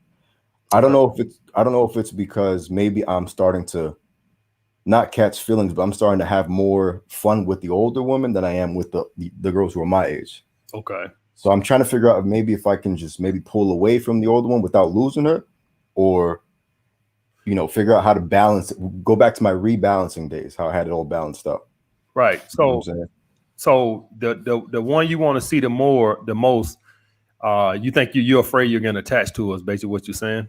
I don't know if it's because maybe I'm starting to not catch feelings, but I'm starting to have more fun with the older woman than I am with the girls who are my age. Okay. So I'm trying to figure out maybe if I can just maybe pull away from the older one without losing her, or figure out how to balance it, go back to my rebalancing days, how I had it all balanced up. Right. So the one you want to see the most, you think you're afraid you're going to attach to us, basically what you're saying?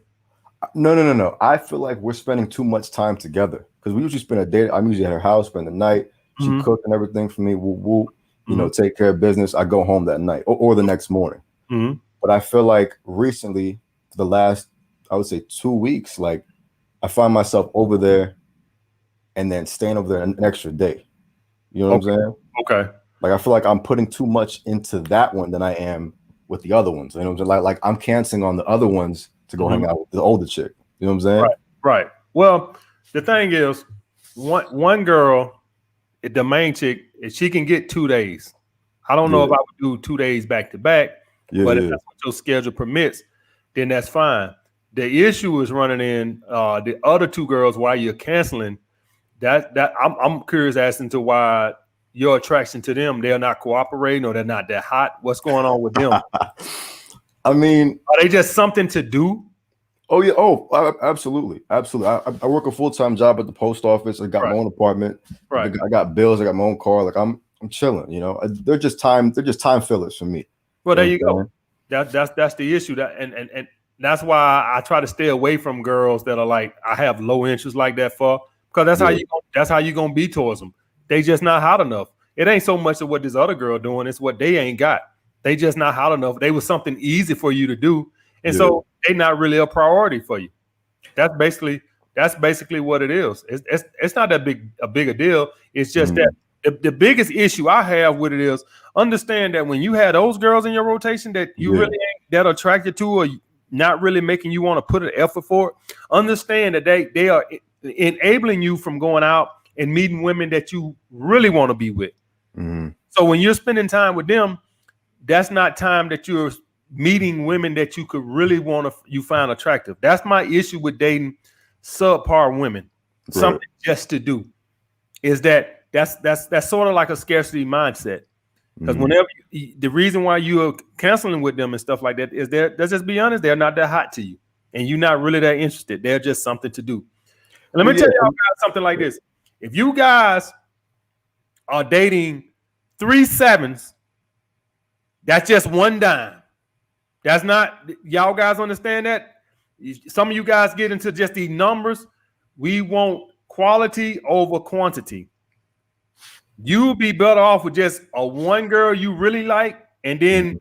No. I feel like we're spending too much time together, because we usually spend a day. I'm usually at her house, spend the night. She cooked and everything for me. Take care of business. I go home that night or the next morning. But I feel like recently, for the last, I would say 2 weeks, like I find myself over there and then staying over there an extra day. You know what I'm saying? Okay. Like I feel like I'm putting too much into that one than I am with the other ones. You know what I'm saying? Like I'm canceling on the other ones to go hang out with the older chick. You know what I'm saying? Right. Well, the thing is, one girl, the main chick, if she can get 2 days. I don't know if I would do 2 days back to back, but if that's what your schedule permits, then that's fine. The issue is running in the other 2 girls while you're canceling. That I'm curious as to why your attraction to them, they're not cooperating or they're not that hot. What's going on with them? I mean, are they just something to do? Oh yeah. Oh, absolutely, absolutely. I work a full-time job at the post office. I got my own apartment. Right. I got bills. I got my own car. Like I'm chilling. You know, they're just time fillers for me. Well, there you go. That's the issue. And that's why I try to stay away from girls that are like I have low interest like that for, because that's how you gonna be towards them. They just not hot enough. It ain't so much of what this other girl doing; it's what they ain't got. They just not hot enough. They was something easy for you to do, and so they not really a priority for you. That's basically what it is. It's not that big a deal. It's just that the biggest issue I have with it is understand that when you have those girls in your rotation that you really ain't that attracted to or not really making you want to put an effort for it, understand that they are enabling you from going out and meeting women that you really want to be with. So when you're spending time with them, that's not time that you're meeting women that you could really you find attractive. That's my issue with dating subpar women. Something just to do is that's sort of like a scarcity mindset. Because whenever the reason why you're canceling with them and stuff like that is let's just be honest, they're not that hot to you, and you're not really that interested. They're just something to do. And let me tell y'all guys something like this: if you guys are dating 3 7s, that's just one dime. That's not, y'all guys understand that? Some of you guys get into just the numbers. We want quality over quantity. You'll be better off with just a one girl you really like, and then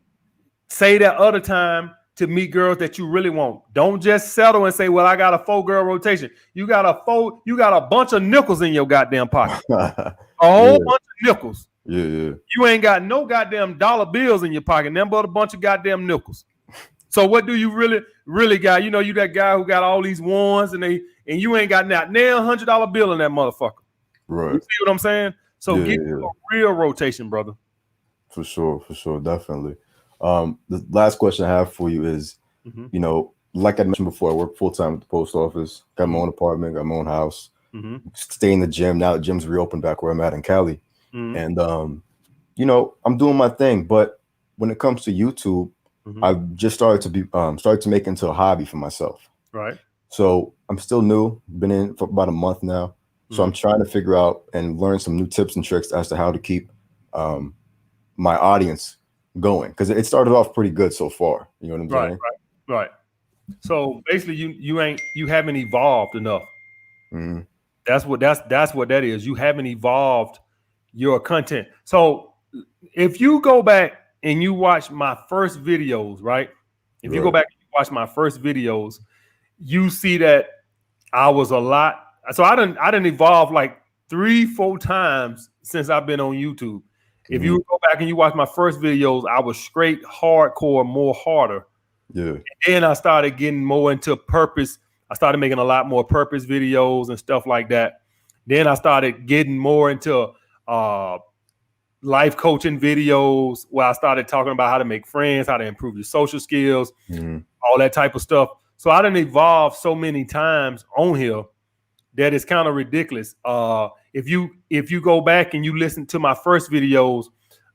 say that other time to meet girls that you really want. Don't just settle and say, well, I got a 4-girl rotation. You got a bunch of nickels in your goddamn pocket. A whole bunch of nickels. Yeah. You ain't got no goddamn dollar bills in your pocket, nothing but a bunch of goddamn nickels. So what do you really got? You know, you that guy who got all these ones and you ain't got now $100 bill in that motherfucker. Right. You see what I'm saying? So get a real rotation, brother. For sure, definitely. The last question I have for you is, you know, like I mentioned before, I work full time at the post office, got my own apartment, got my own house, stay in the gym. Now the gym's reopened back where I'm at in Cali. And you know, I'm doing my thing, but when it comes to YouTube, I've just started to make it into a hobby for myself. Right. So I'm still new, been in for about a month now. So I'm trying to figure out and learn some new tips and tricks as to how to keep my audience going, because it started off pretty good so far. You know what I'm saying? Right. So basically, you haven't evolved enough. That's what that is. You haven't evolved your content. So if you go back and you watch my first videos, right? If you go back and you watch my first videos, you see that I was a lot. So I didn't evolve like 3-4 times since I've been on YouTube. If you go back and you watch my first videos, I was straight hardcore, more harder. Yeah. And then I started getting more into purpose. I started making a lot more purpose videos and stuff like that. Then I started getting more into life coaching videos where I started talking about how to make friends, how to improve your social skills, all that type of stuff. So I didn't evolve so many times on here that it's kind of ridiculous. If you go back and you listen to my first videos,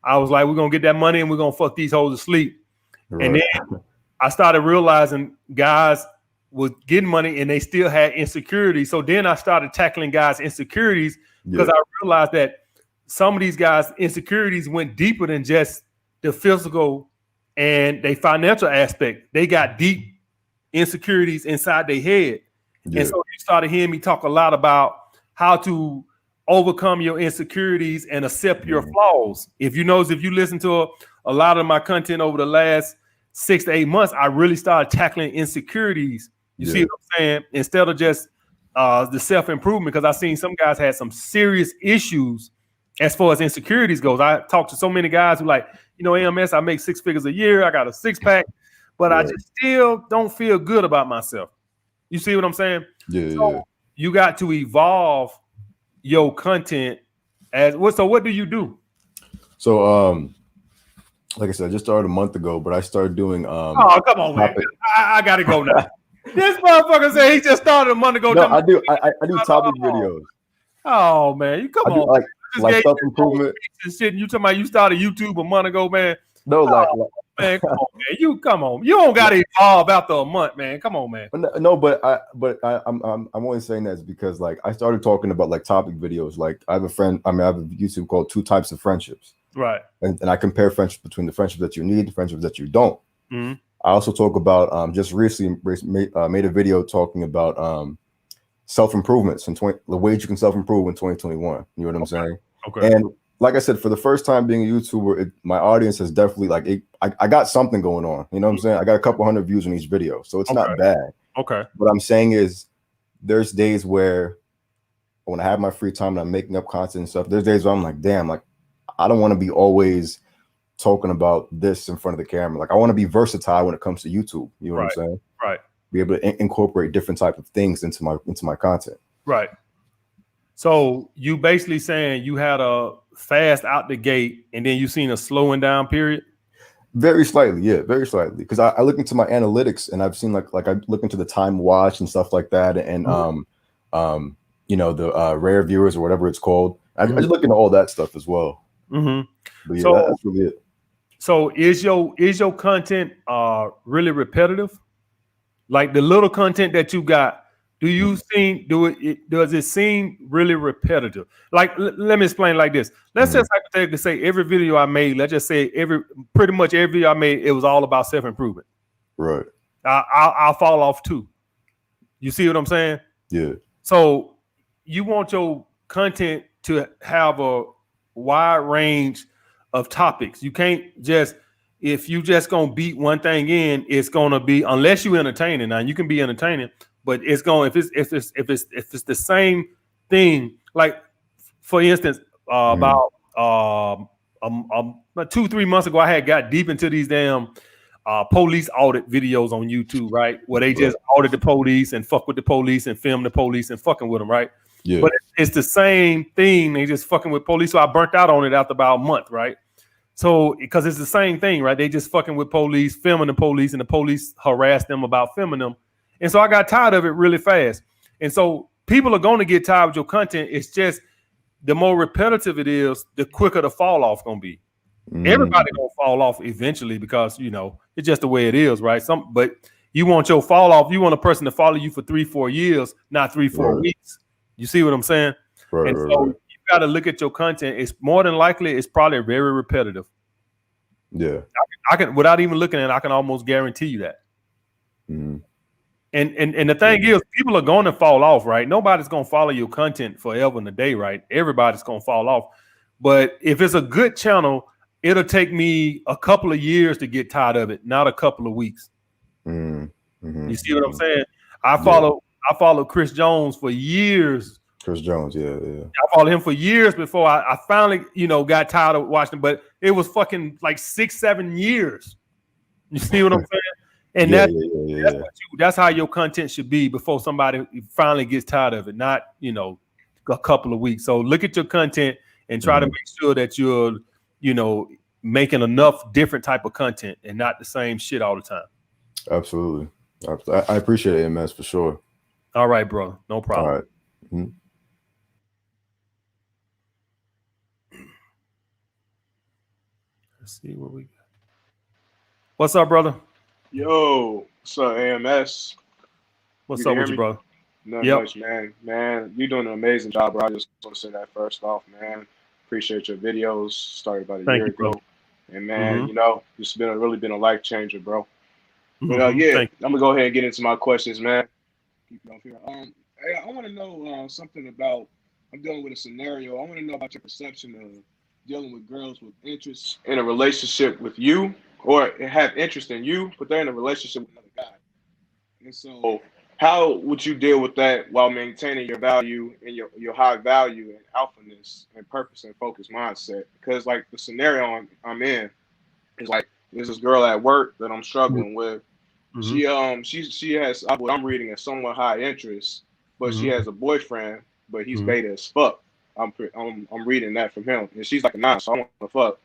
I was like, we're gonna get that money and we're gonna fuck these hoes to sleep. Right. And then I started realizing guys was getting money and they still had insecurities. So then I started tackling guys' insecurities because I realized that some of these guys' insecurities went deeper than just the physical and their financial aspect. They got deep insecurities inside their head. And so you started hearing me talk a lot about how to overcome your insecurities and accept your flaws. If you listen to a lot of my content over the last 6 to 8 months, I really started tackling insecurities. You see what I'm saying? Instead of just the self-improvement, because I've seen some guys had some serious issues as far as insecurities goes. I talked to so many guys who like, you know, AMS, I make 6 figures a year. I got a 6-pack, but I just still don't feel good about myself. You see what I'm saying? You got to evolve your content so what do you do? So like I said, I just started a month ago, but I started doing oh, come on, man. I gotta go now. This motherfucker said he just started a month ago. No, I do topic videos. Oh man, you come on. Like self-improvement. Shit, you talking about you started YouTube a month ago, man? No, Man, come on, man. You come on. You don't got to evolve after a month, man. Come on, man. No, but I'm only saying that because like I started talking about like topic videos. Like I have a friend. I have a YouTube called 2 Types of Friendships. Right. And I compare friendships between the friendships that you need, the friendships that you don't. Mm-hmm. I also talk about just recently made a video talking about self-improvements and the ways you can self-improve in 2021. You know what I'm saying? Okay. And like I said, for the first time being a YouTuber, my audience has definitely like I got something going on. You know what I'm saying? I got a couple hundred views on each video, so it's not bad. Okay. What I'm saying is, there's days where when I have my free time and I'm making up content and stuff, there's days where I'm like, damn, like I don't want to be always talking about this in front of the camera. Like I want to be versatile when it comes to YouTube. You know what I'm saying? Right. Be able to incorporate different type of things into my content. Right. So you basically saying you had a fast out the gate and then you seen a slowing down period? Very slightly, yeah, very slightly. Because I look into my analytics and I've seen like I look into the time watch and stuff like that, and you know, the rare viewers or whatever it's called. I just look into all that stuff as well. Mm-hmm. But yeah, that's really it. So is your content really repetitive? Like the little content that you got, does it seem really repetitive? Like let me explain like this. Let's just hypothetically say every video I made, let's just say pretty much every video I made, it was all about self-improvement. Right. I'll fall off too. You see what I'm saying? Yeah. So you want your content to have a wide range of topics. You can't just, if you just gonna beat one thing in, it's gonna be, unless you entertaining. Now you can be entertaining, but it's going, if it's the same thing. Like for instance, about 2-3 months ago, I got deep into these damn police audit videos on YouTube, right? Where they just audit the police and fuck with the police and film the police and fucking with them, right? Yeah. But it's the same thing. They just fucking with police. So I burnt out on it after about a month, right? So because it's the same thing, right? They just fucking with police, filming the police, and the police harass them about filming them. And so I got tired of it really fast. And so people are going to get tired with your content. It's just the more repetitive it is, the quicker the fall off going to be. Everybody gonna fall off eventually because, you know, it's just the way it is, right? But you want your fall off, you want a person to follow you for 3-4 years, not 3-4 weeks. You see what I'm saying? Right, and so you got to look at your content. It's more than likely it's probably very repetitive. Yeah, I can, without even looking at it, I can almost guarantee you that. And the thing is, people are going to fall off, right? Nobody's going to follow your content forever and a day, right? Everybody's going to fall off. But if it's a good channel, it'll take me a couple of years to get tired of it, not a couple of weeks. You see what I'm saying? I followed Chris Jones for years. Chris Jones, yeah. I followed him for years before I finally, you know, got tired of watching. But it was fucking like 6-7 years. You see what I'm saying? And that's how your content should be before somebody finally gets tired of it, not, you know, a couple of weeks. So look at your content and try to make sure that you're, you know, making enough different type of content and not the same shit all the time. Absolutely. I appreciate it, MS, for sure. All right, bro. No problem. All right. Let's see what we got. What's up, brother? Yo, what's up, AMS? What's up with you, bro? Nothing much, man. Man, you're doing an amazing job, bro. I just want to say that first off, man. Appreciate your videos. Started about a year ago. And man, you know, it's really been a life changer, bro. But yeah, I'm gonna go ahead and get into my questions, man. Keep it off here. Hey, I want to know something about. I'm dealing with a scenario. I want to know about your perception of dealing with girls with interest in a relationship with you, or have interest in you, but they're in a relationship with another guy. And so, how would you deal with that while maintaining your value and your high value and alphaness and purpose and focus mindset? Because like the scenario I'm in is like there's this girl at work that I'm struggling with. She has what I'm reading as somewhat high interest, but she has a boyfriend, but he's beta as fuck. I'm reading that from him, and she's like a 9, so I want to fuck.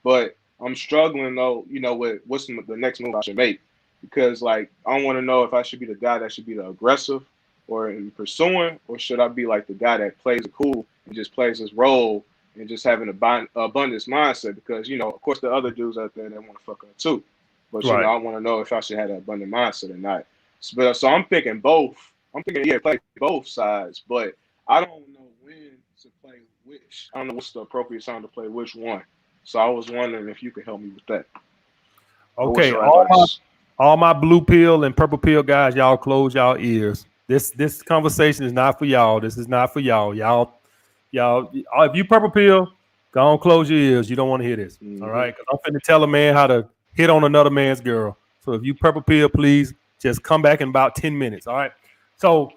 But I'm struggling though, you know, with what's the next move I should make, because like I want to know if I should be the guy that should be the aggressive or in pursuing, or should I be like the guy that plays it cool and just plays his role and just having an abundance mindset, because you know, of course, the other dudes out there that want to fuck her too. But you know, I want to know if I should have that abundant mindset or not. So I'm thinking both. I'm thinking, yeah, play both sides, but I don't know when to play which. I don't know what's the appropriate time to play which one. So I was wondering if you could help me with that. Okay, all my blue pill and purple pill guys, y'all close y'all ears. This conversation is not for y'all. This is not for y'all. Y'all, if you purple pill, go on, close your ears. You don't want to hear this. All right, because I'm finna tell a man how to hit on another man's girl. So if you purple pill, please just come back in about 10 minutes. All right. So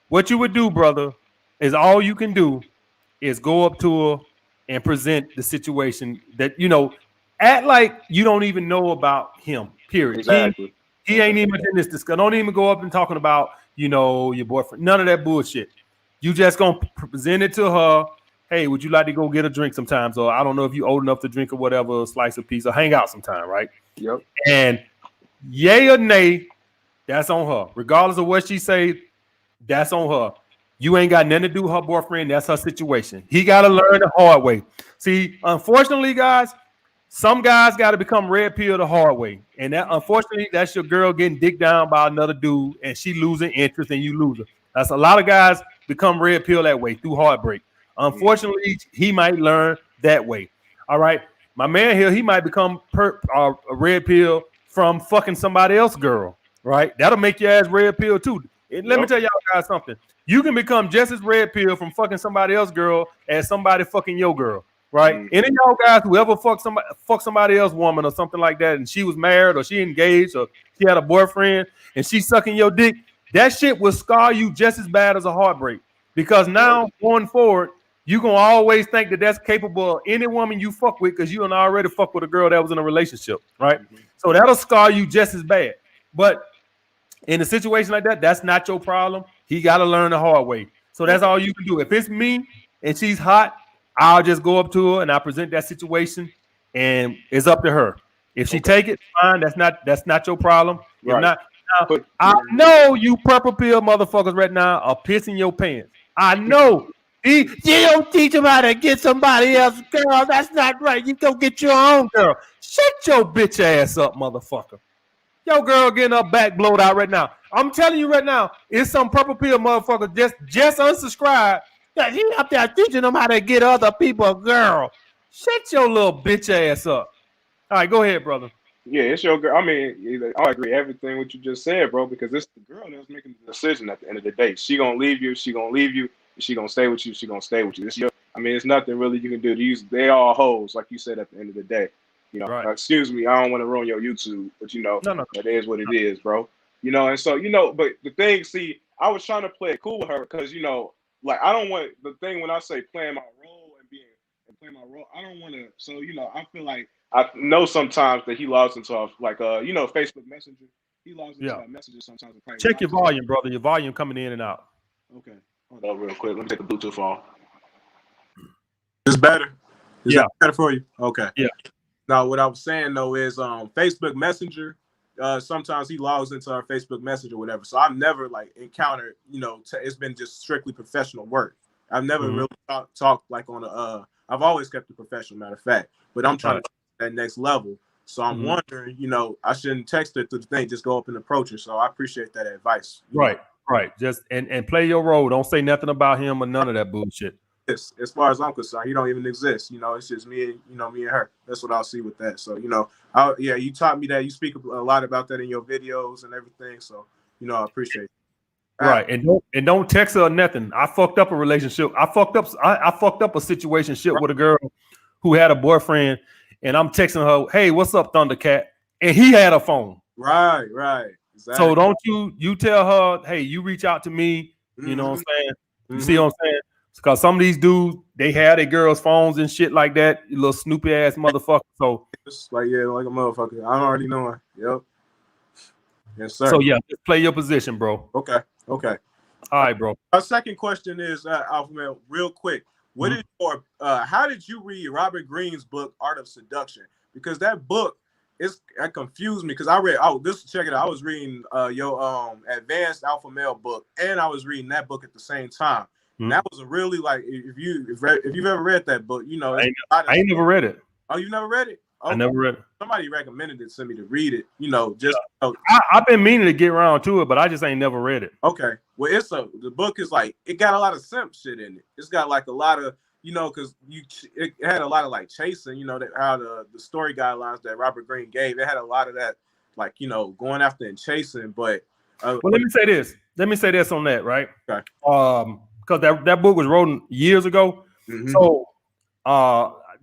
what you would do, brother, is all you can do is go up to her and present the situation that, you know, act like you don't even know about him, period. Exactly. He ain't even in this discussion. Don't even go up and talking about, you know, your boyfriend. None of that bullshit. You just gonna present it to her. Hey, would you like to go get a drink sometimes? Or I don't know if you old enough to drink or whatever, a slice of pizza, hang out sometime, right? Yep. And yay or nay, that's on her. Regardless of what she say, that's on her. You ain't got nothing to do with her boyfriend. That's her situation. He got to learn the hard way. See, unfortunately, guys, some guys got to become red pill the hard way. And that, unfortunately, that's your girl getting dicked down by another dude and she losing interest and you lose her. That's a lot of guys become red pill that way through heartbreak. Unfortunately, he might learn that way. All right. My man here, he might become a red pill from fucking somebody else's girl. Right. That'll make your ass red pill too. And let me tell y'all guys something. You can become just as red pill from fucking somebody else's girl as somebody fucking your girl. Right? Any of y'all guys who ever fuck somebody else's woman or something like that, and she was married or she engaged or she had a boyfriend and she sucking your dick, that shit will scar you just as bad as a heartbreak. Because now going forward, you gonna always think that that's capable of any woman you fuck with because you done already fuck with a girl that was in a relationship, right? So that'll scar you just as bad. But in a situation like that, that's not your problem. He got to learn the hard way. So that's all you can do. If it's me and she's hot, I'll just go up to her and I present that situation, and it's up to her. If she take it, fine. That's not your problem. If not, now, I know you purple pill motherfuckers right now are pissing your pants. I know. You don't teach them how to get somebody else's girl. That's not right. You go get your own girl. Shut your bitch ass up, motherfucker. Your girl getting her back blowed out right now. I'm telling you right now, it's some purple pill motherfucker just unsubscribe. That he up there teaching them how to get other people a girl. Shut your little bitch ass up. All right, go ahead, brother. Yeah, it's your girl. I mean, I agree everything what you just said, bro, because it's the girl that's making the decision at the end of the day. She gonna leave you, she gonna leave you, she gonna stay with you, she gonna stay with you. It's nothing really you can do to use. They all hoes, like you said at the end of the day. You know, excuse me, I don't want to ruin your YouTube, but you know, that is what it is, bro. You know, and so, you know, but the thing, see, I was trying to play it cool with her because, you know, like I don't want the thing when I say playing my role and playing my role, I don't want to. So, you know, I feel like I know sometimes that he logs into like you know, Facebook Messenger. He logs into our messages sometimes. Check your volume, brother. Your volume coming in and out. Okay, hold on real quick. Let me take the Bluetooth off. Is better? Is that better for you? Okay. Yeah. Now, what I was saying though is Facebook Messenger. Sometimes he logs into our Facebook Messenger or whatever. So I've never like encountered, you know, it's been just strictly professional work. I've never really talked like on a. I've always kept it professional, matter of fact. But I'm trying to that next level. So I'm wondering, you know, I shouldn't text her through the thing, just go up and approach her. So I appreciate that advice. Right. Just and play your role. Don't say nothing about him or none of that bullshit. As far as I'm concerned, he don't even exist. You know, it's just me and me and her. That's what I'll see with that. So, you know, you taught me that. You speak a lot about that in your videos and everything. So, you know, I appreciate it. Right. And don't text her or nothing. I fucked up a relationship. I fucked up a situationship with a girl who had a boyfriend, and I'm texting her, "Hey, what's up, Thundercat?" And he had a phone. Right. Exactly. So don't you tell her, "Hey, you reach out to me." You know what I'm saying? You see what I'm saying? Because some of these dudes, they have their girls' phones and shit like that. You little snoopy ass motherfucker. So it's like like a motherfucker. I already know her. Yep. Yes, sir. So yeah, just play your position, bro. Okay. All right, bro. Our second question is, Alpha Male, real quick. What is your how did you read Robert Greene's book, Art of Seduction? Because that book that confused me because I read check it out. I was reading your Advanced Alpha Male book, and I was reading that book at the same time. That was a really like if you've ever read that book, you know. I ain't never read it. Oh, you never read it? I never read it. Somebody recommended it to me to read it. You know, just I've been meaning to get around to it, but I just ain't never read it. Okay, well, the book is like it got a lot of simp shit in it. It's got like a lot of because it had a lot of like chasing. How the story guidelines that Robert Greene gave. It had a lot of that, like going after and chasing. But well, let me say this. Let me say this on that, right? Okay. Because that book was written years ago. Mm-hmm. So,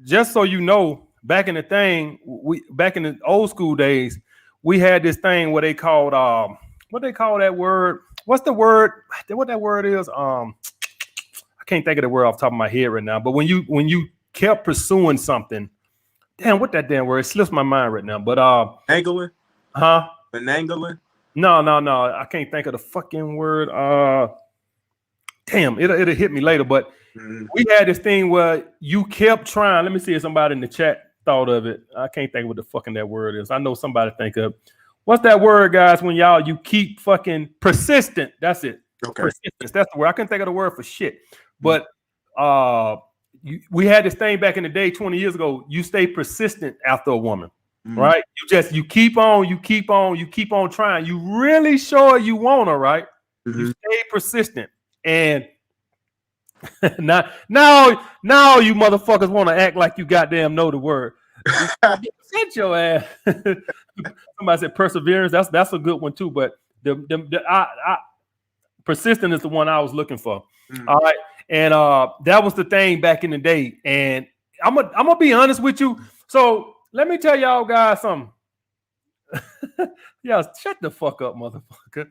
just so you know, back in the old school days, we had this thing where they called what they call that word? What's the word? What that word is? I can't think of the word off the top of my head right now. But when you kept pursuing something, damn, what that damn word? It slips my mind right now. But angling, huh? Benangling? No. I can't think of the fucking word. Damn, it'll hit me later. But we had this thing where you kept trying. Let me see if somebody in the chat thought of it. I can't think of what the fucking that word is. I know somebody think of. What's that word, guys? When you keep fucking persistent. That's it. Okay. Persistence. That's the word. I couldn't think of the word for shit. But we had this thing back in the day, 20 years ago. You stay persistent after a woman, right? You keep on trying. You really sure you want her, right? You stay persistent. And now you motherfuckers want to act like you goddamn know the word. Set your ass. Somebody said perseverance. That's a good one too. But persistent is the one I was looking for. All right, and that was the thing back in the day. And I'm gonna be honest with you. So let me tell y'all guys something. Yeah, shut the fuck up, motherfucker.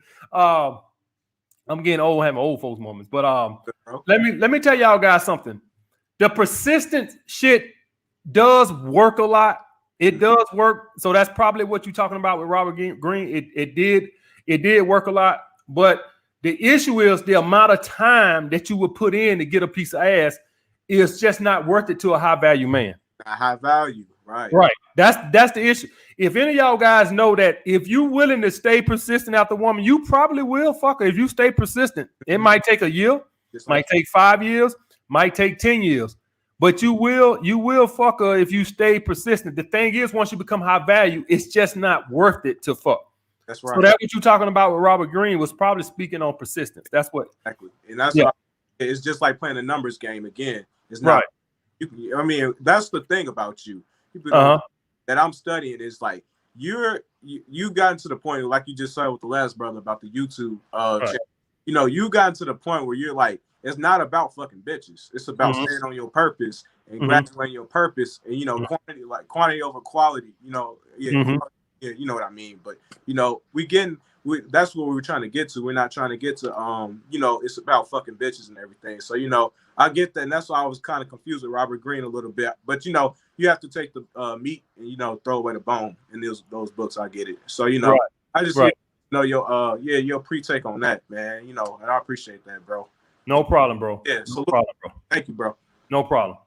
I'm getting old, having old folks moments. But let me tell y'all guys something. The persistent shit does work a lot. It does work. So that's probably what you're talking about with Robert Greene. It did work a lot. But the issue is the amount of time that you would put in to get a piece of ass is just not worth it to a high value man. A high value, right? Right. That's the issue. If any of y'all guys know that if you're willing to stay persistent after a woman, you probably will fuck her. If you stay persistent, it might take a year, might take 5 years, might take 10 years. But you will fuck her if you stay persistent. The thing is, once you become high value, it's just not worth it to fuck. That's right. So that's what you're talking about with Robert Greene was probably speaking on persistence. That's what exactly. And that's what it's just like playing a numbers game again. It's not I mean, that's the thing about you. People that I'm studying is like you gotten to the point, like you just said with the last brother about the YouTube you gotten to the point where you're like, it's not about fucking bitches. It's about staying on your purpose and graduating your purpose and quantity over quality, you know what I mean. But that's what we're trying to get to. We're not trying to get to it's about fucking bitches and everything. So I get that, and that's why I was kind of confused with Robert Greene a little bit. But you have to take the meat and throw away the bone in those books. I get it. So I just know your pre-take on that, man. And I appreciate that, bro. No problem, bro. Yeah, so no problem, bro. Thank you, bro. No problem.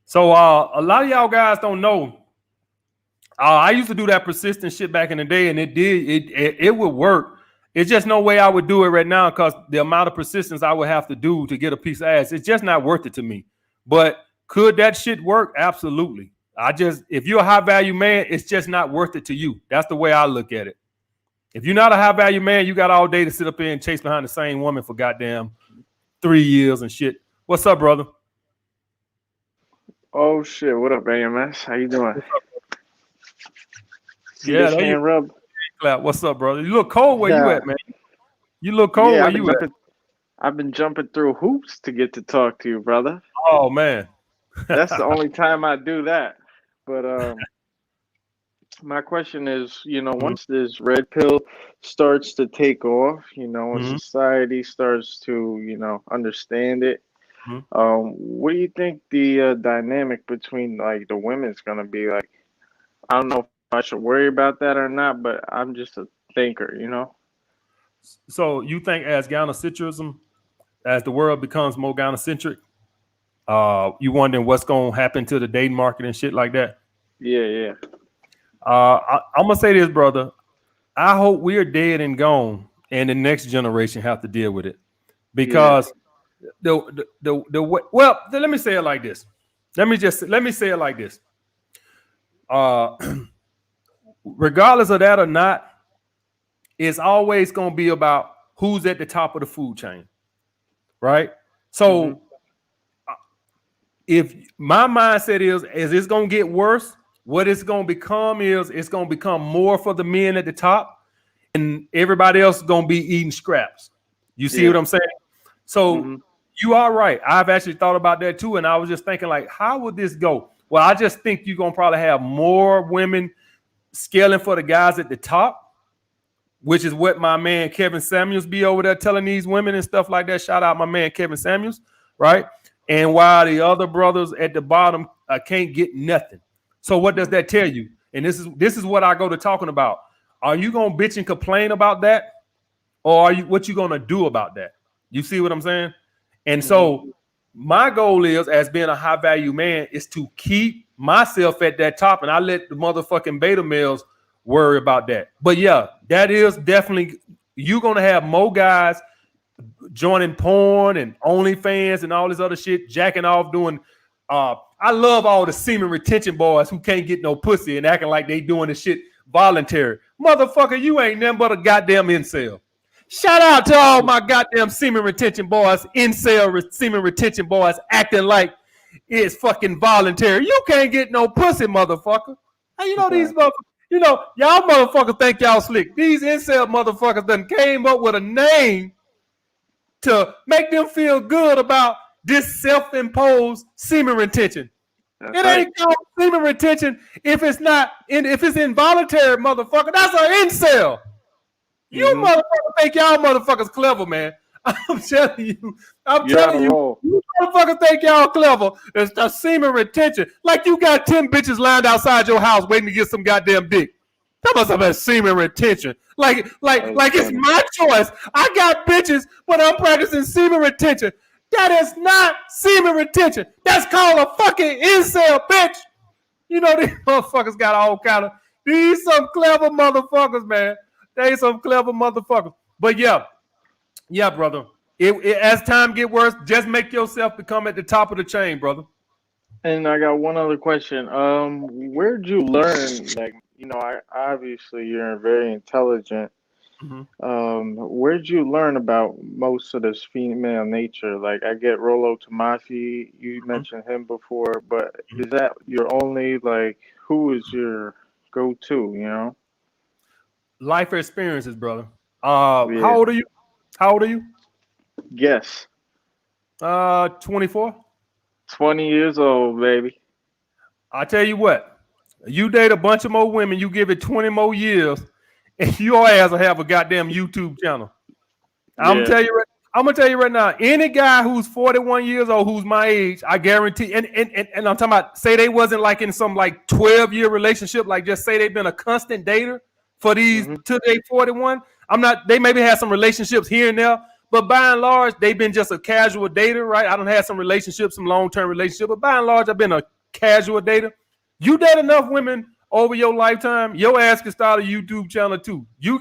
So a lot of y'all guys don't know. I used to do that persistent shit back in the day, and it would work. It's just no way I would do it right now because the amount of persistence I would have to do to get a piece of ass, it's just not worth it to me. But could that shit work? Absolutely. If you're a high value man, it's just not worth it to you. That's the way I look at it. If you're not a high value man, you got all day to sit up here and chase behind the same woman for goddamn 3 years and shit. What's up, brother? Oh shit! What up, AMS? How you doing? Yeah, hand rub. What's up, brother? You look cold where you at, man. You look cold where you at. I've been jumping through hoops to get to talk to you, brother. Oh man, that's the only time I do that. But my question is, once this red pill starts to take off, when society starts to, understand it, what do you think the dynamic between like the women's gonna be like? I don't know if I should worry about that or not, but I'm just a thinker, So you think as gynocentrism, as the world becomes more gynocentric, you wondering what's gonna happen to the dating market and shit like that? Yeah. I'm gonna say this, brother. I hope we're dead and gone, and the next generation have to deal with it, because let me say it like this. Let me say it like this. regardless of that or not, it's always going to be about who's at the top of the food chain, right? So if my mindset is it's going to get worse, what it's going to become is it's going to become more for the men at the top, and everybody else is going to be eating scraps. You see what I'm saying? So you are right. I've actually thought about that too, and I was just thinking, like, how would this go? Well, I just think you're going to probably have more women scaling for the guys at the top, which is what my man Kevin Samuels be over there telling these women and stuff like that. Shout out my man Kevin Samuels, right? And while the other brothers at the bottom can't get nothing. So what does that tell you? And this is what I go to talking about. Are you gonna bitch and complain about that, or are you what you gonna do about that? You see what I'm saying? And so my goal is, as being a high value man, is to keep myself at that top, and I let the motherfucking beta males worry about that. But yeah, that is definitely, you're gonna have more guys joining porn and OnlyFans and all this other shit, jacking off, doing I love all the semen retention boys who can't get no pussy and acting like they doing the shit voluntary. Motherfucker, you ain't nothing but a goddamn incel. Shout out to all my goddamn semen retention boys, semen retention boys acting like it's fucking voluntary. You can't get no pussy, motherfucker. Hey, you know these motherfuckers, you know, y'all motherfuckers think y'all slick. These incel motherfuckers done came up with a name to make them feel good about this self-imposed semen retention. It ain't called semen retention if it's not if it's involuntary, motherfucker. That's an incel. You motherfuckers think y'all motherfuckers clever, man. I'm telling you. You motherfuckers think y'all clever. It's the semen retention. Like you got 10 bitches lined outside your house waiting to get some goddamn dick. Tell us about semen retention. Like it's my choice. I got bitches when I'm practicing semen retention. That is not semen retention. That's called a fucking incel, bitch. You know, these motherfuckers got all kind of, these some clever motherfuckers, man. They some clever motherfuckers. But yeah, brother. As time get worse, just make yourself become at the top of the chain, brother. And I got one other question. Where'd you learn? Like, you know, obviously you're very intelligent. Where'd you learn about most of this female nature? Like, I get Rollo Tomasi. You mentioned him before, but is that your only, like, who is your go-to? You know, life experiences, brother. How old are you? How old are you? Yes. 24. 20 years old, baby. I tell you what, you date a bunch of more women, you give it 20 more years, and your ass will have a goddamn YouTube channel. I'm gonna tell you right now, any guy who's 41 years old, who's my age, I guarantee, and I'm talking about, say they wasn't like in some like 12-year relationship, like just say they've been a constant dater for these till they 41. They maybe had some relationships here and there, but by and large, they've been just a casual dater, right? I don't have some relationships, some long-term relationship, but by and large, I've been a casual dater. You date enough women over your lifetime, your ass can start a YouTube channel too. You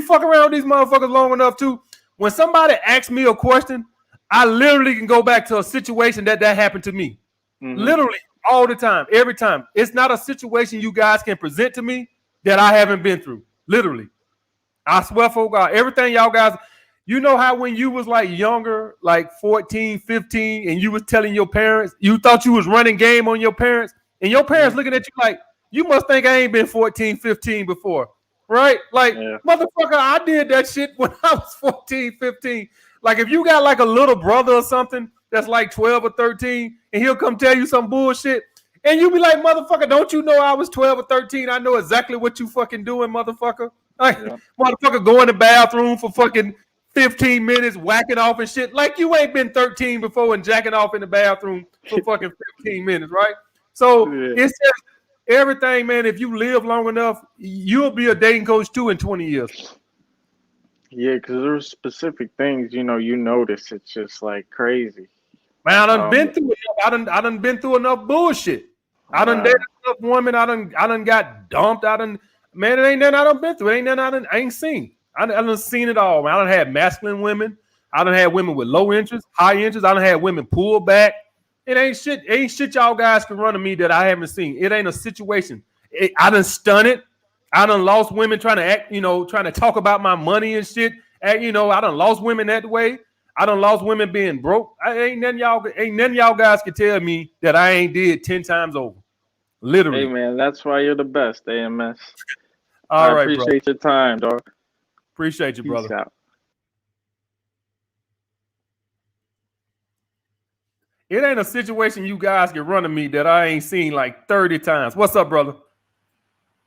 fuck around with these motherfuckers long enough too. When somebody asks me a question, I literally can go back to a situation that happened to me. Literally all the time, every time. It's not a situation you guys can present to me that I haven't been through. Literally. I swear for God, everything y'all guys, you know how when you was like younger, like 14, 15, and you was telling your parents, you thought you was running game on your parents, and your parents looking at you like, you must think I ain't been 14, 15 before, right? Like, motherfucker, I did that shit when I was 14, 15. Like, if you got like a little brother or something that's like 12 or 13, and he'll come tell you some bullshit, and you be like, motherfucker, don't you know I was 12 or 13? I know exactly what you fucking doing, motherfucker. Like, motherfucker, go in the bathroom for fucking 15 minutes, whacking off and shit. Like you ain't been 13 before and jacking off in the bathroom for fucking 15 minutes, right? So it's just everything, man. If you live long enough, you'll be a dating coach too in 20 years. Yeah, because there's specific things, you know, you notice. It's just like crazy. Man, I done been through enough. I done been through enough bullshit. I done dated enough women. I done got dumped. Man, it ain't nothing I done been through. It ain't nothing I ain't seen. I done seen it all, man. I done had masculine women. I done had women with low interest, high interest. I done had women pull back. It ain't shit. Ain't shit y'all guys can run to me that I haven't seen. It ain't a situation. I done stunned it. I done lost women trying to act, trying to talk about my money and shit. I done lost women that way. I done lost women being broke. Ain't none y'all guys can tell me that I ain't did 10 times over. Literally. Hey man, that's why you're the best, AMS. All right, appreciate bro. your time, dog. Appreciate you, Peace brother. out. It ain't a situation you guys can run to me that I ain't seen like 30 times. What's up, brother?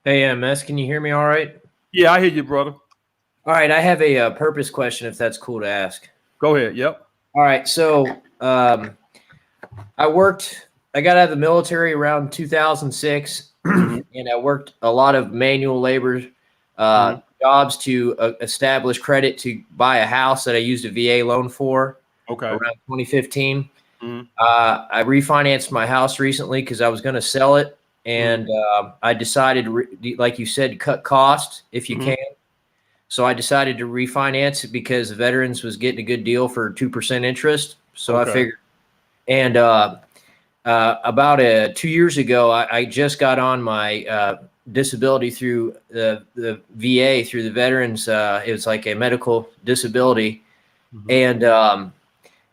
Hey, MS, can you hear me all right? Yeah, I hear you, brother. All right, I have a purpose question, if that's cool to ask. Go ahead. Yep. All right, so I got out of the military around 2006, and I worked a lot of manual labor jobs to establish credit to buy a house that I used a VA loan for. Okay. Around 2015. I refinanced my house recently because I was going to sell it, and I decided, like you said, cut costs if you can. So I decided to refinance it because Veterans was getting a good deal for 2% interest. So I figured, and about 2 years ago, I just got on my disability through the VA, through the Veterans. It was like a medical disability, and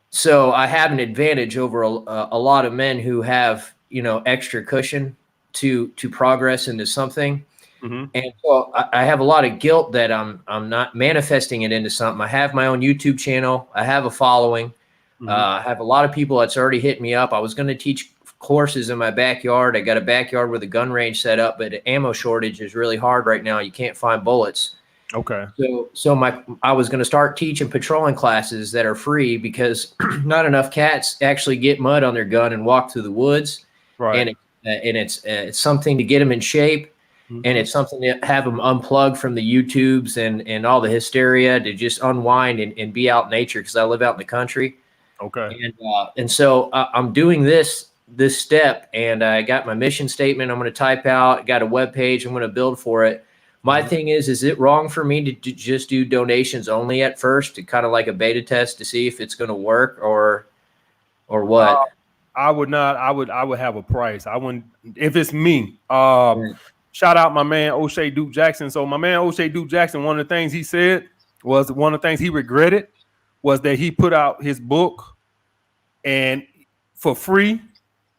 so I have an advantage over a lot of men who have, extra cushion to progress into something. And so I have a lot of guilt that I'm not manifesting it into something. I have my own YouTube channel. I have a following. I have a lot of people that's already hit me up. I was going to teach courses in my backyard. I got a backyard with a gun range set up, but the ammo shortage is really hard right now. You can't find bullets. Okay. So I was going to start teaching patrolling classes that are free because not enough cats actually get mud on their gun and walk through the woods. Right. And it's something to get them in shape, and it's something to have them unplug from the YouTubes and all the hysteria to just unwind and be out in nature, because I live out in the country. Okay. And so I'm doing this step, and I got my mission statement I'm going to type out. Got a web page I'm going to build for it. My thing is it wrong for me to just do donations only at first, to kind of like a beta test to see if it's going to work or what? I would not. I would have a price. I wouldn't, if it's me. Shout out my man O'Shea Duke Jackson. So my man O'Shea Duke Jackson, one of the things he said was, one of the things he regretted was that he put out his book and for free,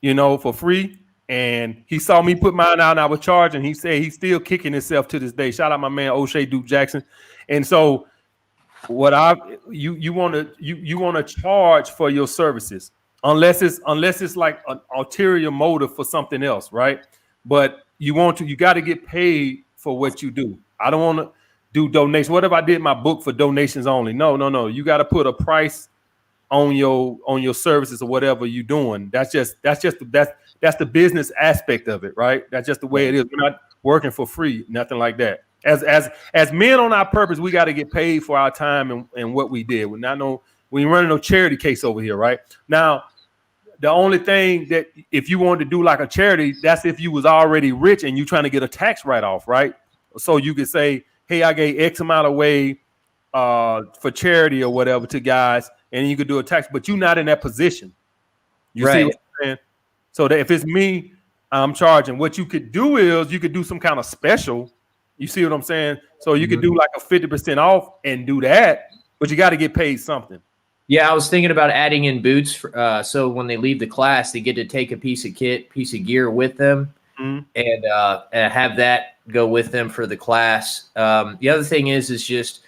for free. And he saw me put mine out and I was charging. He said he's still kicking himself to this day. Shout out my man O'Shea Duke Jackson. And so what you want to charge for your services, unless it's like an ulterior motive for something else, right? But you got to get paid for what you do. I don't want to do donations. What if I did my book for donations only? No. You got to put a price on your services or whatever you're doing. That's the business aspect of it, right? That's just the way it is. We're not working for free, nothing like that. As men on our purpose, we got to get paid for our time and what we did. We ain't running no charity case over here, right? Now, the only thing that if you wanted to do like a charity, that's if you was already rich and you trying to get a tax write-off, right? So you could say, hey, I gave X amount away for charity or whatever to guys, and you could do a tax, but you're not in that position. You see what I'm saying? So that if it's me, I'm charging. What you could do is you could do some kind of special. You see what I'm saying? So you could do like a 50% off and do that, but you got to get paid something. Yeah, I was thinking about adding in boots, so when they leave the class, they get to take a piece of gear with them, and have that go with them for the class. The other thing is just,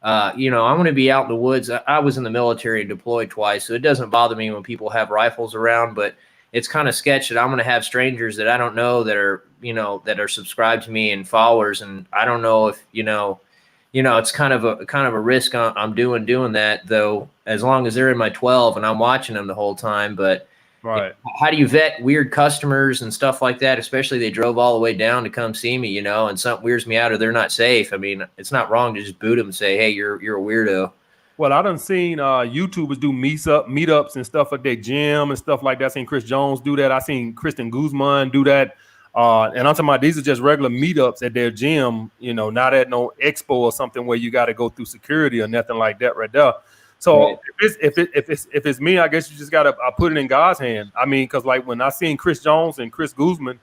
I'm going to be out in the woods. I was in the military and deployed twice, so it doesn't bother me when people have rifles around, but it's kind of sketchy that I'm going to have strangers that I don't know that are subscribed to me and followers, and I don't know if it's kind of a risk I'm doing that, though, as long as they're in my 12 and I'm watching them the whole time. But right, how do you vet weird customers and stuff like that? Especially they drove all the way down to come see me, and something weirds me out or they're not safe. I mean, it's not wrong to just boot them and say, hey, you're a weirdo. Well, I done seen YouTubers do meetups and stuff at their gym and stuff like that. I seen Chris Jones do that. I seen Kristen Guzman do that. And I'm talking about these are just regular meetups at their gym, not at no expo or something where you got to go through security or nothing like that right there. So if it's me, I guess you just gotta put it in God's hand. I mean, because like when I seen Chris Jones and Chris Guzman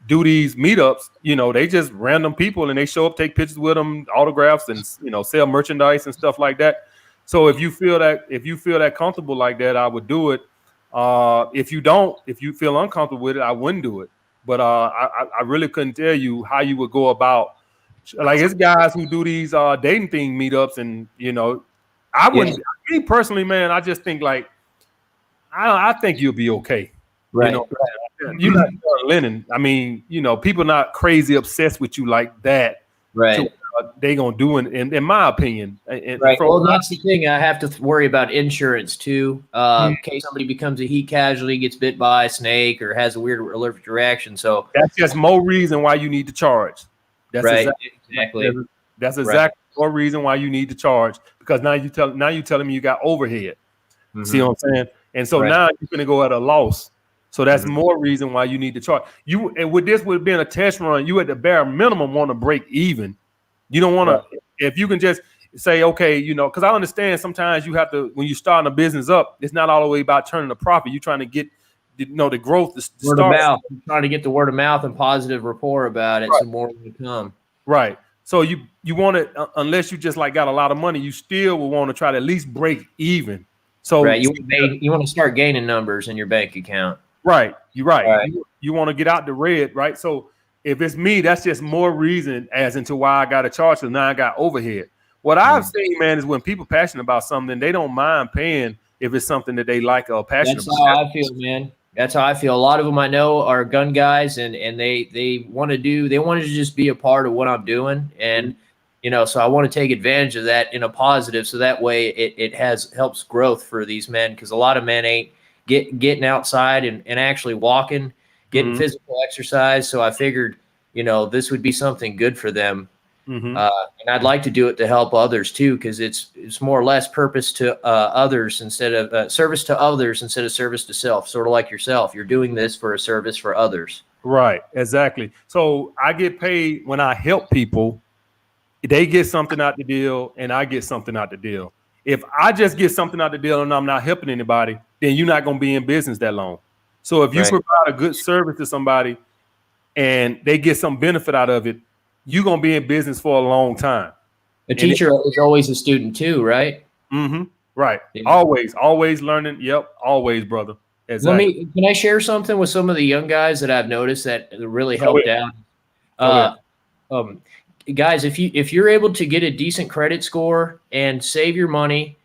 do these meetups, you know, they just random people and they show up, take pictures with them, autographs, and you know, sell merchandise and stuff like that. So if you feel that comfortable like that, I would do it. If you feel uncomfortable with it, I wouldn't do it. But I really couldn't tell you how you would go about. Like it's guys who do these dating thing meetups, and you know, I wouldn't. Me personally, man, I just think like I think you'll be okay. Right. You know, you're not John Lennon. I mean, you know, people not crazy obsessed with you like that. Right. They gonna do it, in my opinion. Right. Well, that's the thing. I have to worry about insurance too, in case somebody becomes a heat casualty, gets bit by a snake, or has a weird allergic reaction. So that's just more reason why you need to charge. That's right. Exactly. That's exactly more reason why you need to charge, because now you telling me you got overhead. See what I'm saying? And so now you're gonna go at a loss. So that's more reason why you need to charge. You and with this would being a test run, you at the bare minimum want to break even. You don't want to, if you can just say, okay, you know, because I understand sometimes you have to, when you're starting a business up, it's not all the way about turning a profit. You're trying to get, you know, the growth. Word of mouth. You're trying to get the word of mouth and positive rapport about it, so more will come. Right. So you want to, unless you just like got a lot of money, you still will want to try to at least break even. So you want to start gaining numbers in your bank account. Right. You're right. You want to get out the red, right? So if it's me, that's just more reason as into why I got to charge, because now I got overhead. What I've seen, man, is when people passionate about something, they don't mind paying if it's something that they like or passionate about. That's how I feel, man. That's how I feel. A lot of them I know are gun guys, and they want to just be a part of what I'm doing. And, you know, so I want to take advantage of that in a positive. So that way it helps growth for these men, because a lot of men ain't getting outside and actually walking, getting physical exercise. So I figured, you know, this would be something good for them. And I'd like to do it to help others too, because it's more or less purpose to others instead of service to others instead of service to self. Sort of like yourself, you're doing this for a service for others. Right, exactly. So I get paid when I help people. They get something out the deal, and I get something out the deal. If I just get something out the deal and I'm not helping anybody, then you're not going to be in business that long. So if you provide a good service to somebody and they get some benefit out of it, you're going to be in business for a long time. A teacher is always a student too, right? Right. Yeah. Always learning. Yep. Always, brother. Exactly. Can I share something with some of the young guys that I've noticed that really helped out? Guys, if you're able to get a decent credit score and save your money,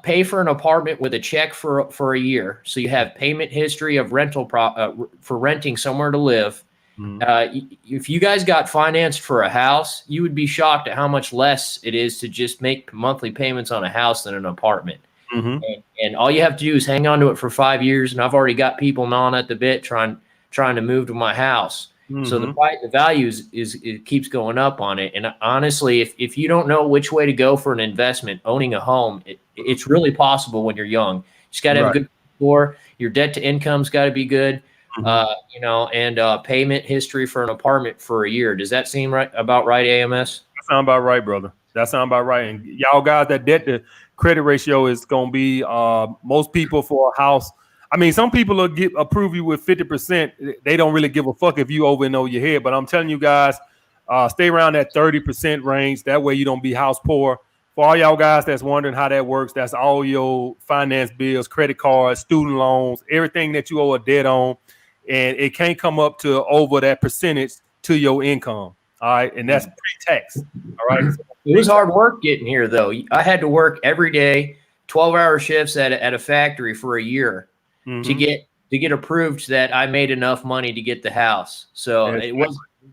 pay for an apartment with a check for a year, so you have payment history of rental for renting somewhere to live. If you guys got financed for a house, you would be shocked at how much less it is to just make monthly payments on a house than an apartment. And all you have to do is hang on to it for 5 years. And I've already got people gnawing at the bit trying to move to my house. So the value it keeps going up on it. And honestly, if you don't know which way to go for an investment, owning a home, it's really possible when you're young. You just got to have a good score. Your debt to income's got to be good. You know, and payment history for an apartment for a year. Does that seem about right, AMS? That sound about right, brother. That sound about right. And y'all guys, that debt to credit ratio is going to be most people for a house. I mean, some people will approve you with 50%. They don't really give a fuck if you over and over your head. But I'm telling you guys, stay around that 30% range. That way you don't be house poor. For all y'all guys that's wondering how that works, that's all your finance bills, credit cards, student loans, everything that you owe a debt on. And it can't come up to over that percentage to your income. All right. And that's pre-tax. All right. It was hard work getting here, though. I had to work every day, 12-hour shifts at a factory for a year to get approved that I made enough money to get the house. So it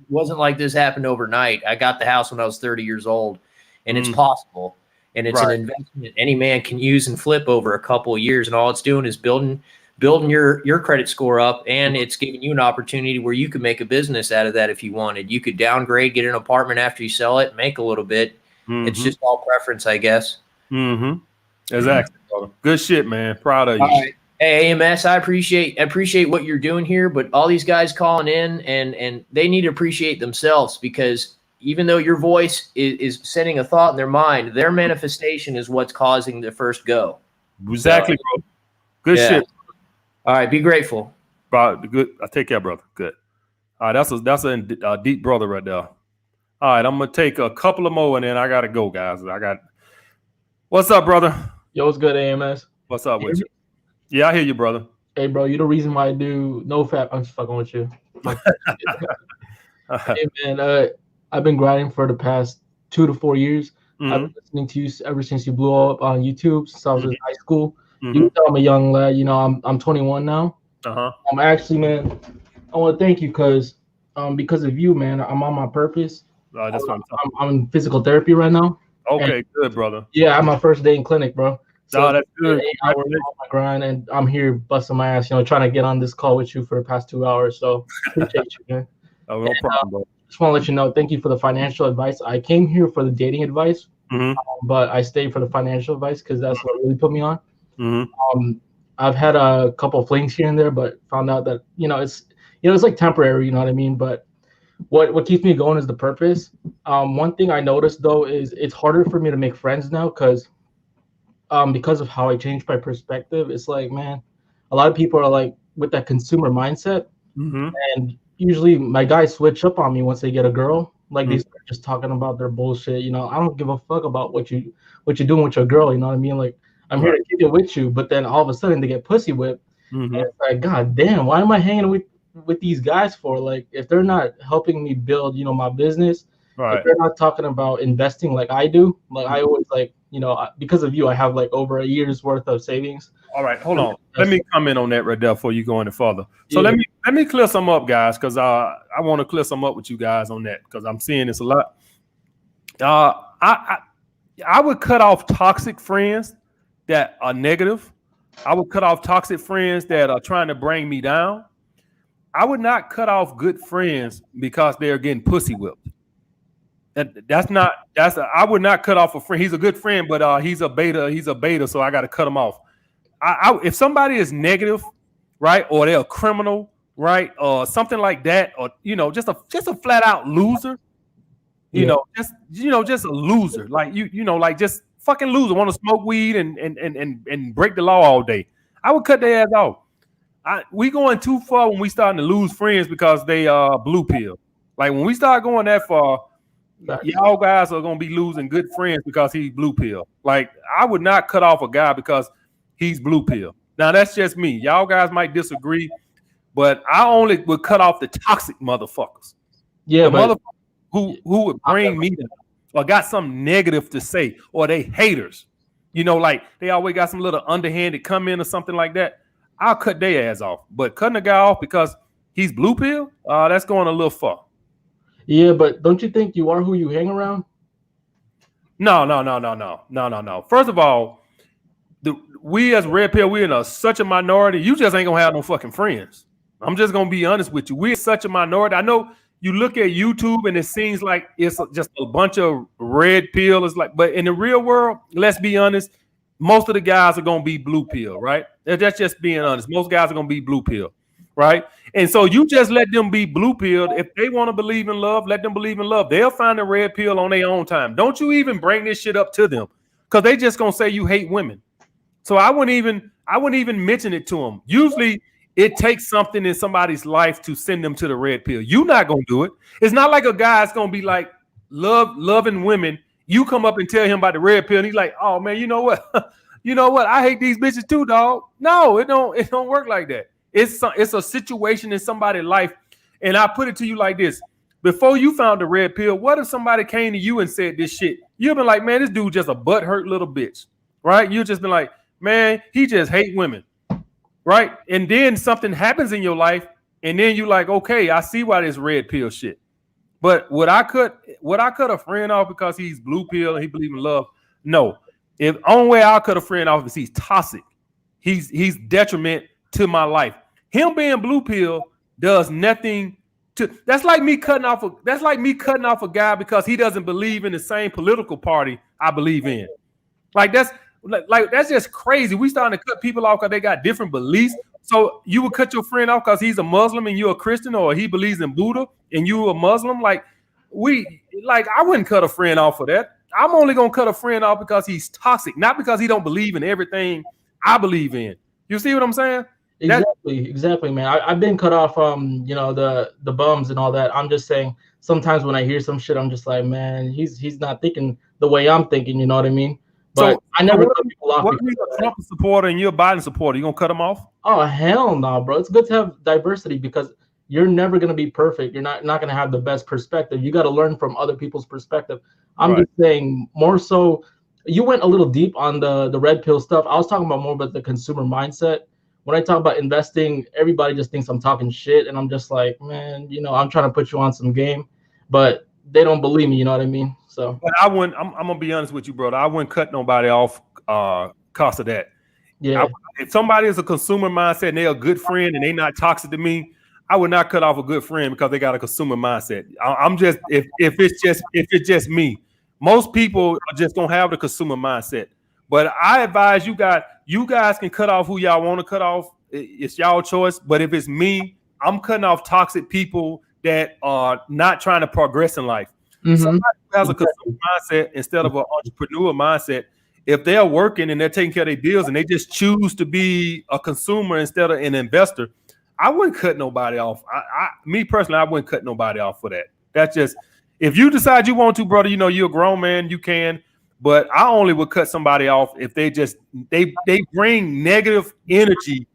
wasn't like this happened overnight. I got the house when I was 30 years old, and it's possible. And it's an investment any man can use and flip over a couple of years. And all it's doing is building your credit score up, and it's giving you an opportunity where you could make a business out of that if you wanted. You could downgrade, get an apartment after you sell it, make a little bit. It's just all preference, I guess. Exactly. Good shit, man. Proud of you. All right. Hey, AMS, I appreciate what you're doing here, but all these guys calling in and they need to appreciate themselves, because even though your voice is sending a thought in their mind, their manifestation is what's causing the first go. Exactly, bro. Good shit. All right, be grateful. Bro, good. I take care, brother. Good. All right, that's a deep brother right there. All right, I'm gonna take a couple of more and then I gotta go, guys. What's up, brother? Yo, what's good, AMS? What's up with you? Yeah, I hear you, brother. Hey, bro, you're the reason why I do no fap. I'm just fucking with you. Hey, man, I've been grinding for the past 2 to 4 years. I've been listening to you ever since you blew up on YouTube since I was in high school. You can tell I'm a young lad. You know, I'm 21 now. I'm actually, man, I want to thank you because of you, man, I'm on my purpose. That's what I'm in physical therapy right now. Okay, and, good, brother. Yeah, I'm my first day in clinic, bro. So that's good. 8 hours on my grind, and I'm here busting my ass, trying to get on this call with you for the past 2 hours. So appreciate you, man. Oh, no problem, bro. Just want to let you know, thank you for the financial advice. I came here for the dating advice, but I stayed for the financial advice because that's what really put me on. I've had a couple flings here and there, but found out that it's like temporary. You know what I mean? But what keeps me going is the purpose. One thing I noticed though is it's harder for me to make friends now because of how I changed my perspective. It's like, man, a lot of people are like with that consumer mindset, and usually my guys switch up on me once they get a girl. Like they start just talking about their bullshit. I don't give a fuck about what you're doing with your girl. You know what I mean? Like I'm here to kick it with you, but then all of a sudden they get pussy whipped. And it's like, God damn, why am I hanging with these guys for? Like if they're not helping me build, my business, if they're not talking about investing like I do, like I always like, because of you, I have like over a year's worth of savings. All right, hold on. Let me comment on that right there before you go any further. So let me clear some up, guys, because I want to clear some up with you guys on that because I'm seeing this a lot. I would cut off toxic friends that are negative. I would cut off toxic friends that are trying to bring me down. I would not cut off good friends because they're getting pussy whipped. I would not cut off a friend. He's a good friend, but he's a beta, so I got to cut him off. If somebody is negative, right, or they're a criminal, right, or something like that, or just a flat out loser, just a loser, like like just fucking loser, want to smoke weed and break the law all day. I would cut their ass off. We going too far when we starting to lose friends because they blue pill. Like when we start going that far, y'all guys are gonna be losing good friends because he's blue pill. Like I would not cut off a guy because he's blue pill. Now that's just me. Y'all guys might disagree, but I only would cut off the toxic motherfuckers. Yeah, the motherfuckers who would bring me down or got something negative to say, or they haters. Like they always got some little underhanded comment or something like that. I'll cut their ass off. But cutting a guy off because he's blue pill, that's going a little far. Yeah, but don't you think you are who you hang around? No. First of all, we as red pill, we're in such a minority. You just ain't gonna have no fucking friends. I'm just gonna be honest with you. We're such a minority. I know you look at YouTube and it seems like it's just a bunch of red pill. It's like, but in the real world, let's be honest, most of the guys are gonna be blue pill, right? That's just being honest. Most guys are gonna be blue pill, right? And so you just let them be blue pilled. If they want to believe in love, let them believe in love. They'll find a red pill on their own time. Don't you even bring this shit up to them because they just gonna say you hate women. So I wouldn't even mention it to them. Usually it takes something in somebody's life to send them to the red pill. You're not gonna do it. It's not like a guy's gonna be like loving women. You come up and tell him about the red pill, and he's like, "Oh man, you know what? You know what? I hate these bitches too, dog." No, it don't work like that. It's a situation in somebody's life, and I put it to you like this: before you found the red pill, what if somebody came to you and said this shit? You've been like, "Man, this dude just a butthurt little bitch," right? You just been like, "Man, he just hate women." Right? And then something happens in your life, and then you like, okay, I see why this red pill shit. But would I cut a friend off because he's blue pill and he believes in love? No. If only way I'll cut a friend off is he's toxic. He's detriment to my life. Him being blue pill does nothing to. That's like me cutting off a guy because he doesn't believe in the same political party I believe in. That's just crazy. We starting to cut people off because they got different beliefs. So you would cut your friend off because he's a Muslim and you're a Christian, or he believes in Buddha and you a Muslim. Like, I wouldn't cut a friend off for that. I'm only gonna cut a friend off because he's toxic, not because he don't believe in everything I believe in. You see what I'm saying? Exactly, man. I've been cut off you know, the bums and all that. I'm just saying sometimes when I hear some shit, I'm just like, man, he's not thinking the way I'm thinking, you know what I mean? But I never cut people off. What if you're a Trump supporter and you're a Biden supporter? You gonna cut them off? Oh hell no, bro. It's good to have diversity because you're never gonna be perfect. You're not gonna have the best perspective. You got to learn from other people's perspective. I'm just saying more so. You went a little deep on the red pill stuff. I was talking about more about the consumer mindset. When I talk about investing, everybody just thinks I'm talking shit, and I'm just like, man, you know, I'm trying to put you on some game, but they don't believe me. You know what I mean? So, but I wouldn't. I'm gonna be honest with you, brother. I wouldn't cut nobody off cause of that. Yeah. If somebody is a consumer mindset and they're a good friend and they're not toxic to me, I would not cut off a good friend because they got a consumer mindset. I'm just if it's just me. Most people are just gonna have the consumer mindset. But I advise you guys can cut off who y'all want to cut off. It's y'all choice. But if it's me, I'm cutting off toxic people that are not trying to progress in life. Somebody who has a consumer mindset instead of an entrepreneur mindset, if they're working and they're taking care of their bills and they just choose to be a consumer instead of an investor, I wouldn't cut nobody off. Me personally, I wouldn't cut nobody off for that. That's just, if you decide you want to, brother, you know, you're a grown man, you can. But I only would cut somebody off if they bring negative energy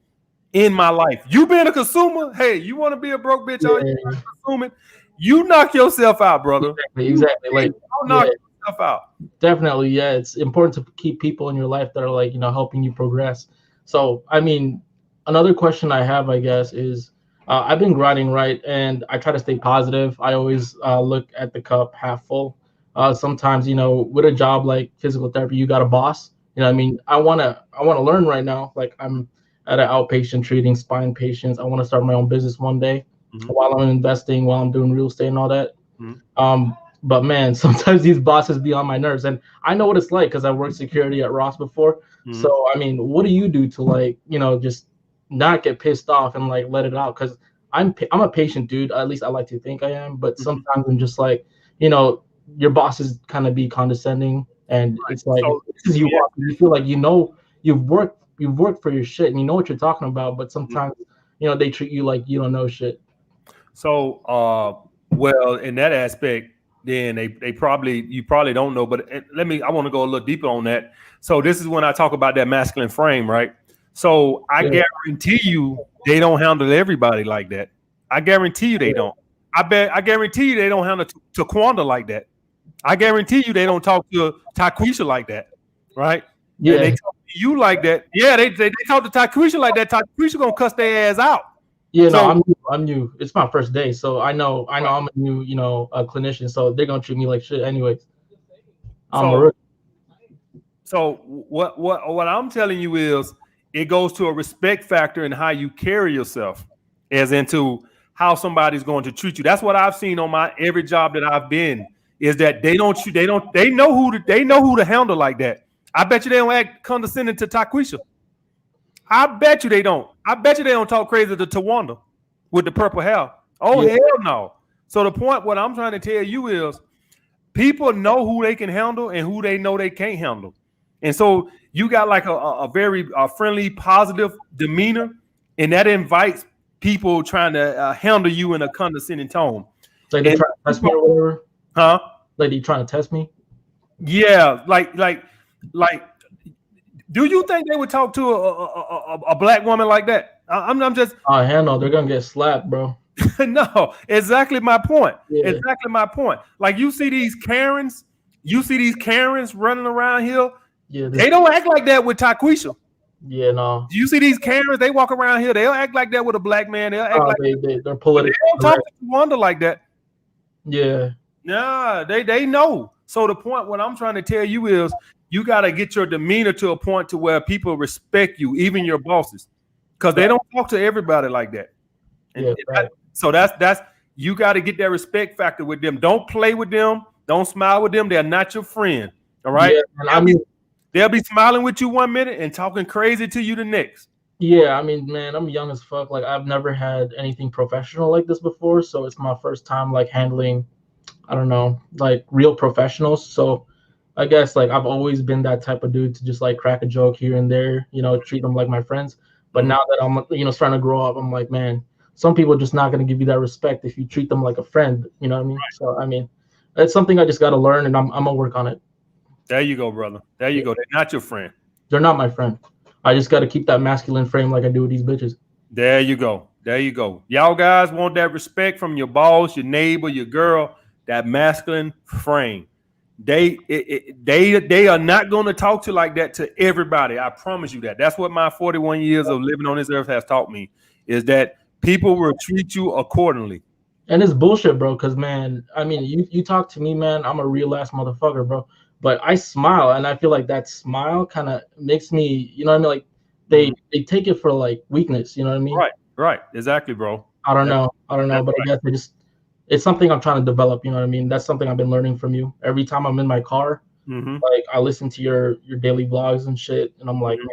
in my life. You being a consumer, hey, you want to be a broke bitch all you consuming, you knock yourself out, brother. Exactly. Like, don't knock yourself out. Definitely, yeah. It's important to keep people in your life that are like, you know, helping you progress. So, I mean, another question I have, I guess, is I've been grinding, right? And I try to stay positive. I always look at the cup half full. Sometimes, you know, with a job like physical therapy, you got a boss. You know what I mean? I wanna learn right now. Like, I'm at an outpatient treating spine patients. I want to start my own business one day while I'm investing, while I'm doing real estate and all that. But man, sometimes these bosses be on my nerves, and I know what it's like because I worked security at Ross before. So I mean, what do you do to, like, you know, just not get pissed off and like let it out? Because I'm a patient dude. At least I like to think I am. But sometimes I'm just like, you know, your bosses kind of be condescending, and it's like you feel like, you know, you've worked for your shit and you know what you're talking about, but sometimes you know they treat you like you don't know shit. So well, in that aspect, then you probably don't know, but I want to go a little deeper on that. So this is when I talk about that masculine frame, right? So I guarantee you they don't handle everybody like that. I guarantee you they don't. I guarantee you they don't handle Taquanda like that. I guarantee you they don't talk to Taquisha like that, right? Yeah. And they talk to you like that. Yeah, they talk to Taquisha like that. Taquisha gonna cuss their ass out. Yeah, no, I'm new. It's my first day, so I know I'm a new, you know, clinician, so they're gonna treat me like shit anyways. So what I'm telling you is it goes to a respect factor in how you carry yourself, as into how somebody's going to treat you. That's what I've seen on my every job that I've been, is that they know who to handle like that. I bet you they don't act condescending to Taquisha. I bet you they don't. I bet you they don't talk crazy to Tawanda with the purple hair. Oh, hell no. So the point, what I'm trying to tell you is, people know who they can handle and who they know they can't handle. And so you got like a very friendly, positive demeanor, and that invites people trying to handle you in a condescending tone. Like they trying to test me or whatever? Huh? Like they trying to test me? Yeah, like do you think they would talk to a black woman like that? I'm just. Oh hell no, they're gonna get slapped, bro. No, exactly my point. Yeah. Exactly my point. Like, you see these Karens running around here. Yeah, they don't act like that with Taquisha. Yeah, no. Do you see these Karens? They walk around here. They'll act like that with a black man. They'll act like they're political. They don't talk to Wanda like that. Yeah. Nah, they know. So the point, what I'm trying to tell you is, you got to get your demeanor to a point to where people respect you, even your bosses, because they don't talk to everybody like that. So that's you got to get that respect factor with them. Don't play with them. Don't smile with them. They're not your friend. All right. Yeah, they'll be smiling with you one minute and talking crazy to you the next. Yeah, I mean, man, I'm young as fuck. Like, I've never had anything professional like this before, so it's my first time like handling I don't know, like real professionals. So I guess like I've always been that type of dude to just like crack a joke here and there, you know, treat them like my friends. But now that I'm, you know, starting to grow up, I'm like, man, some people are just not going to give you that respect if you treat them like a friend. You know what I mean? So I mean, it's something I just got to learn, and I'm gonna work on it. There you go, brother. There you go. They're not your friend. They're not my friend. I just got to keep that masculine frame like I do with these bitches. There you go. There you go. Y'all guys want that respect from your boss, your neighbor, your girl, that masculine frame. They are not going to talk to you like that to everybody. I promise you that. That's what my 41 years of living on this earth has taught me, is that people will treat you accordingly. And it's bullshit, bro, because, man, I mean, you talk to me, man, I'm a real ass motherfucker, bro. But I smile, and I feel like that smile kind of makes me, you know what I mean? Like, they take it for, like, weakness, you know what I mean? Right. Exactly, bro. I don't know, but I guess it's something I'm trying to develop, you know what I mean? That's something I've been learning from you. Every time I'm in my car, like, I listen to your daily vlogs and shit, and I'm like, man,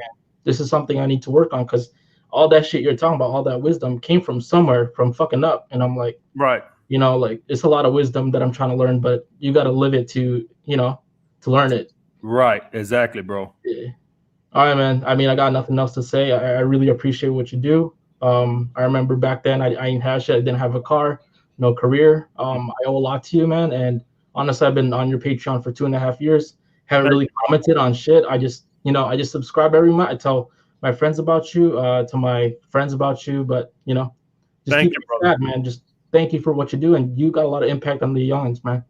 this is something I need to work on, because all that shit you're talking about, all that wisdom came from somewhere, from fucking up, and I'm like, right. You know, like, it's a lot of wisdom that I'm trying to learn, but you got to live it to, you know, to learn it. Right. Exactly, bro. Yeah. All right, man. I mean, I got nothing else to say. I really appreciate what you do. I remember back then I didn't have shit. I didn't have a car, no career. I owe a lot to you, man. And honestly, I've been on your Patreon for 2.5 years. Haven't really commented on shit. I just subscribe every month. I tell my friends about you, to my friends about you, but you know, just keep it sad, man. Just thank you for what you do, and you got a lot of impact on the youngins, man.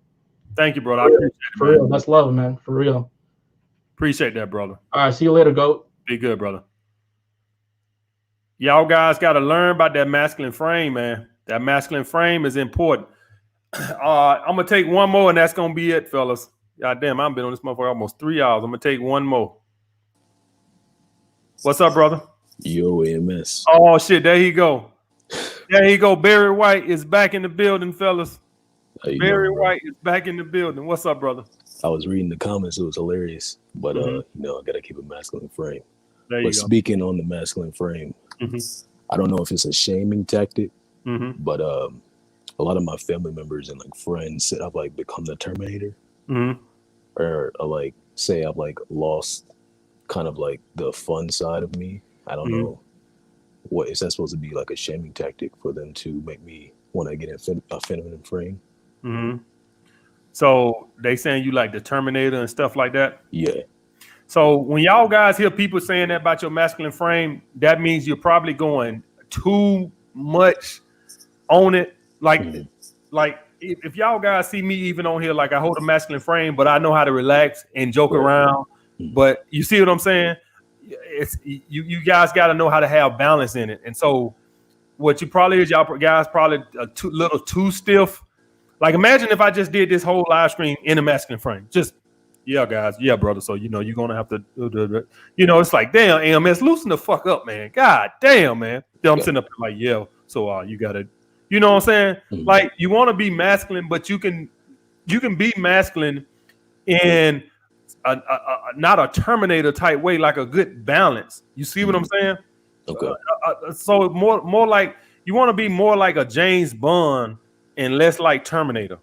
Thank you, brother. I appreciate it, for real. That's love, man. For real. Appreciate that, brother. All right, see you later, GOAT. Be good, brother. Y'all guys got to learn about that masculine frame, man. That masculine frame is important. I'm going to take one more, and that's going to be it, fellas. God damn, I've been on this motherfucker almost 3 hours. I'm going to take one more. What's up, brother? Yo, AMS. Oh, shit, there he go. There he go. Barry White is back in the building, fellas. Barry White is back in the building. What's up, brother? I was reading the comments. It was hilarious. But, you know, I got to keep a masculine frame. There you but go. Speaking on the masculine frame, I don't know if it's a shaming tactic, but a lot of my family members and like friends said I've like become the Terminator, or like say I've like lost kind of like the fun side of me. I don't know. What is that supposed to be, like a shaming tactic for them to make me want to get a feminine frame? So they saying you like the Terminator and stuff like that? Yeah. So when y'all guys hear people saying that about your masculine frame, that means you're probably going too much on it. Like if y'all guys see me even on here, like I hold a masculine frame, but I know how to relax and joke around. But you see what I'm saying? It's you guys got to know how to have balance in it. And so what you probably is, y'all guys probably a little too stiff. Like imagine if I just did this whole live stream in a masculine frame. Just yeah, guys. Yeah, brother. So, you know, you're going to have to, you know, it's like, damn, AMS, loosen the fuck up, man. God damn, man. Then I'm sitting up there like, yeah, so you got to, you know what I'm saying? Like, you want to be masculine, but you can be masculine in not a Terminator type way, like a good balance. You see what I'm saying? Okay. So more like, you want to be more like a James Bond and less like Terminator.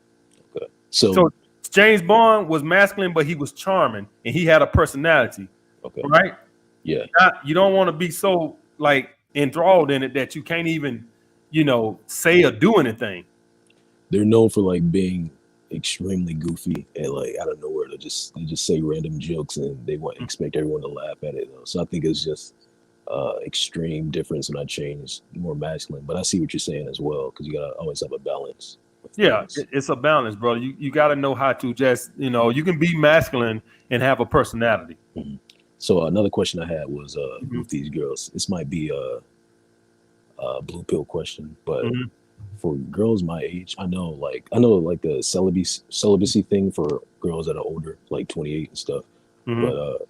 Okay. So James Bond was masculine, but he was charming and he had a personality. Okay. Right? Yeah. You don't want to be so like enthralled in it that you can't even, you know, say or do anything. They're known for like being extremely goofy and like out of nowhere they just say random jokes and they expect everyone to laugh at it. So I think it's just extreme difference when I change more masculine. But I see what you're saying as well, because you gotta always have a balance. Yeah, it's a balance, bro. You got to know how to just, you know, you can be masculine and have a personality. So another question I had was with these girls, this might be a blue pill question, but for girls my age, I know like the celibacy thing for girls that are older, like 28 and stuff, but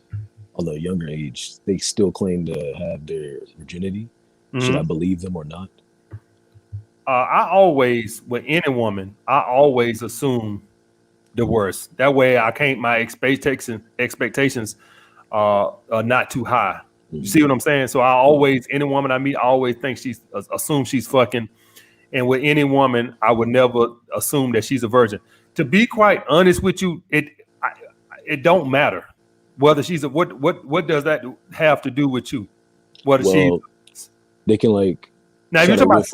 on the younger age, they still claim to have their virginity. Should I believe them or not? I always, with any woman, I always assume the worst. That way I can't, my expectations are not too high. You see what I'm saying? So I always, any woman I meet, I always think assume she's fucking. And with any woman, I would never assume that she's a virgin. to be quite honest with you, it don't matter whether she's a what does that have to do with you? Whether they can like now if you're talking about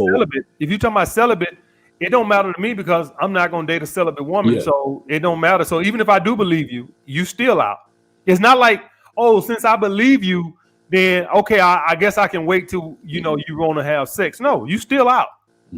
celibate, it don't matter to me because I'm not gonna date a celibate woman, so it don't matter. So even if I do believe you, you still out. It's not like, oh, since I believe you, then okay, I guess I can wait till you want to have sex. No, you still out.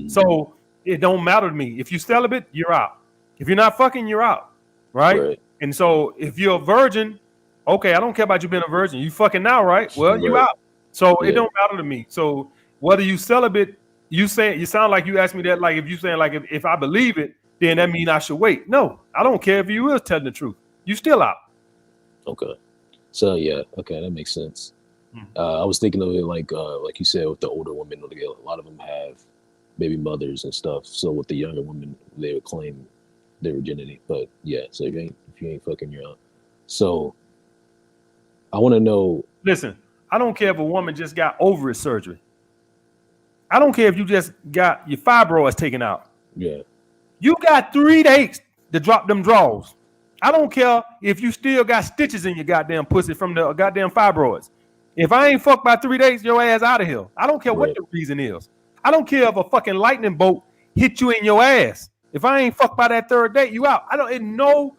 So it don't matter to me. If you celibate, you're out. If you're not fucking, you're out, right? And so if you're a virgin, okay, I don't care about you being a virgin. You fucking now, right? Well, you out. So it don't matter to me. So whether you celibate, you sound like you asked me that, like if you saying like if I believe it, then that means I should wait. No, I don't care if you is telling the truth. You still out. Okay. So yeah, okay, that makes sense. I was thinking of it like you said with the older women, a lot of them have baby mothers and stuff. So with the younger women, they would claim their virginity. But yeah, so if you ain't fucking, you're out. So I want to know. Listen, I don't care if a woman just got ovary surgery. I don't care if you just got your fibroids taken out. Yeah. You got 3 days to drop them draws. I don't care if you still got stitches in your goddamn pussy from the goddamn fibroids. If I ain't fucked by 3 days, your ass out of here. I don't care what the reason is. I don't care if a fucking lightning bolt hit you in your ass. If I ain't fucked by that 3rd date, you out. No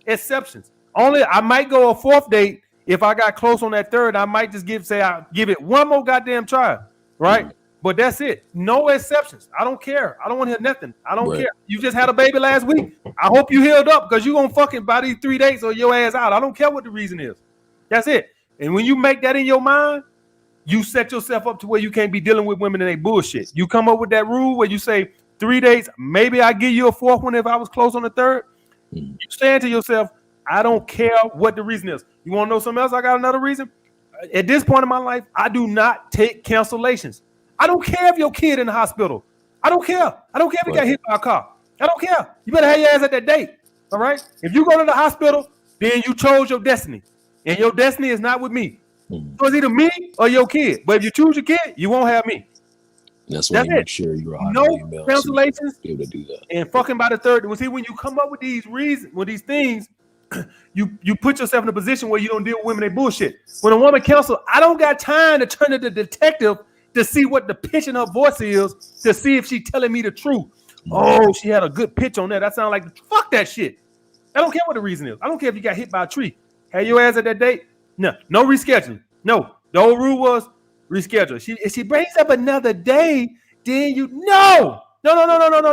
exceptions. Only I might go a 4th date. If I got close on that 3rd, I might just give it one more goddamn try, right? But that's it. No exceptions. I don't care. I don't want to hear nothing. I don't care. You just had a baby last week. I hope you healed up because you're going to fucking by these 3 days or your ass out. I don't care what the reason is. That's it. And when you make that in your mind, you set yourself up to where you can't be dealing with women and they bullshit. You come up with that rule where you say 3 days, maybe I give you a 4th one if I was close on the 3rd. You saying to yourself, I don't care what the reason is. You want to know something else? I got another reason. At this point in my life, I do not take cancellations. I don't care if your kid in the hospital. I don't care. I don't care if you got hit by a car. I don't care. You better have your ass at that date. All right? If you go to the hospital, then you chose your destiny. And your destiny is not with me. So it's either me or your kid. But if you choose your kid, you won't have me. That's why you make sure you're a no cancellations. Be able to do that. And fucking by the 3rd. Well, see, when you come up with these reasons, with these things, you put yourself in a position where you don't deal with women, they bullshit. When a woman cancels, I don't got time to turn to the detective to see what the pitch in her voice is, to see if she's telling me the truth. Oh, she had a good pitch on that. That sounds like fuck that shit. I don't care what the reason is. I don't care if you got hit by a tree. Have your ass at that date? No rescheduling. No. The old rule was reschedule. If she brings up another day, then no. I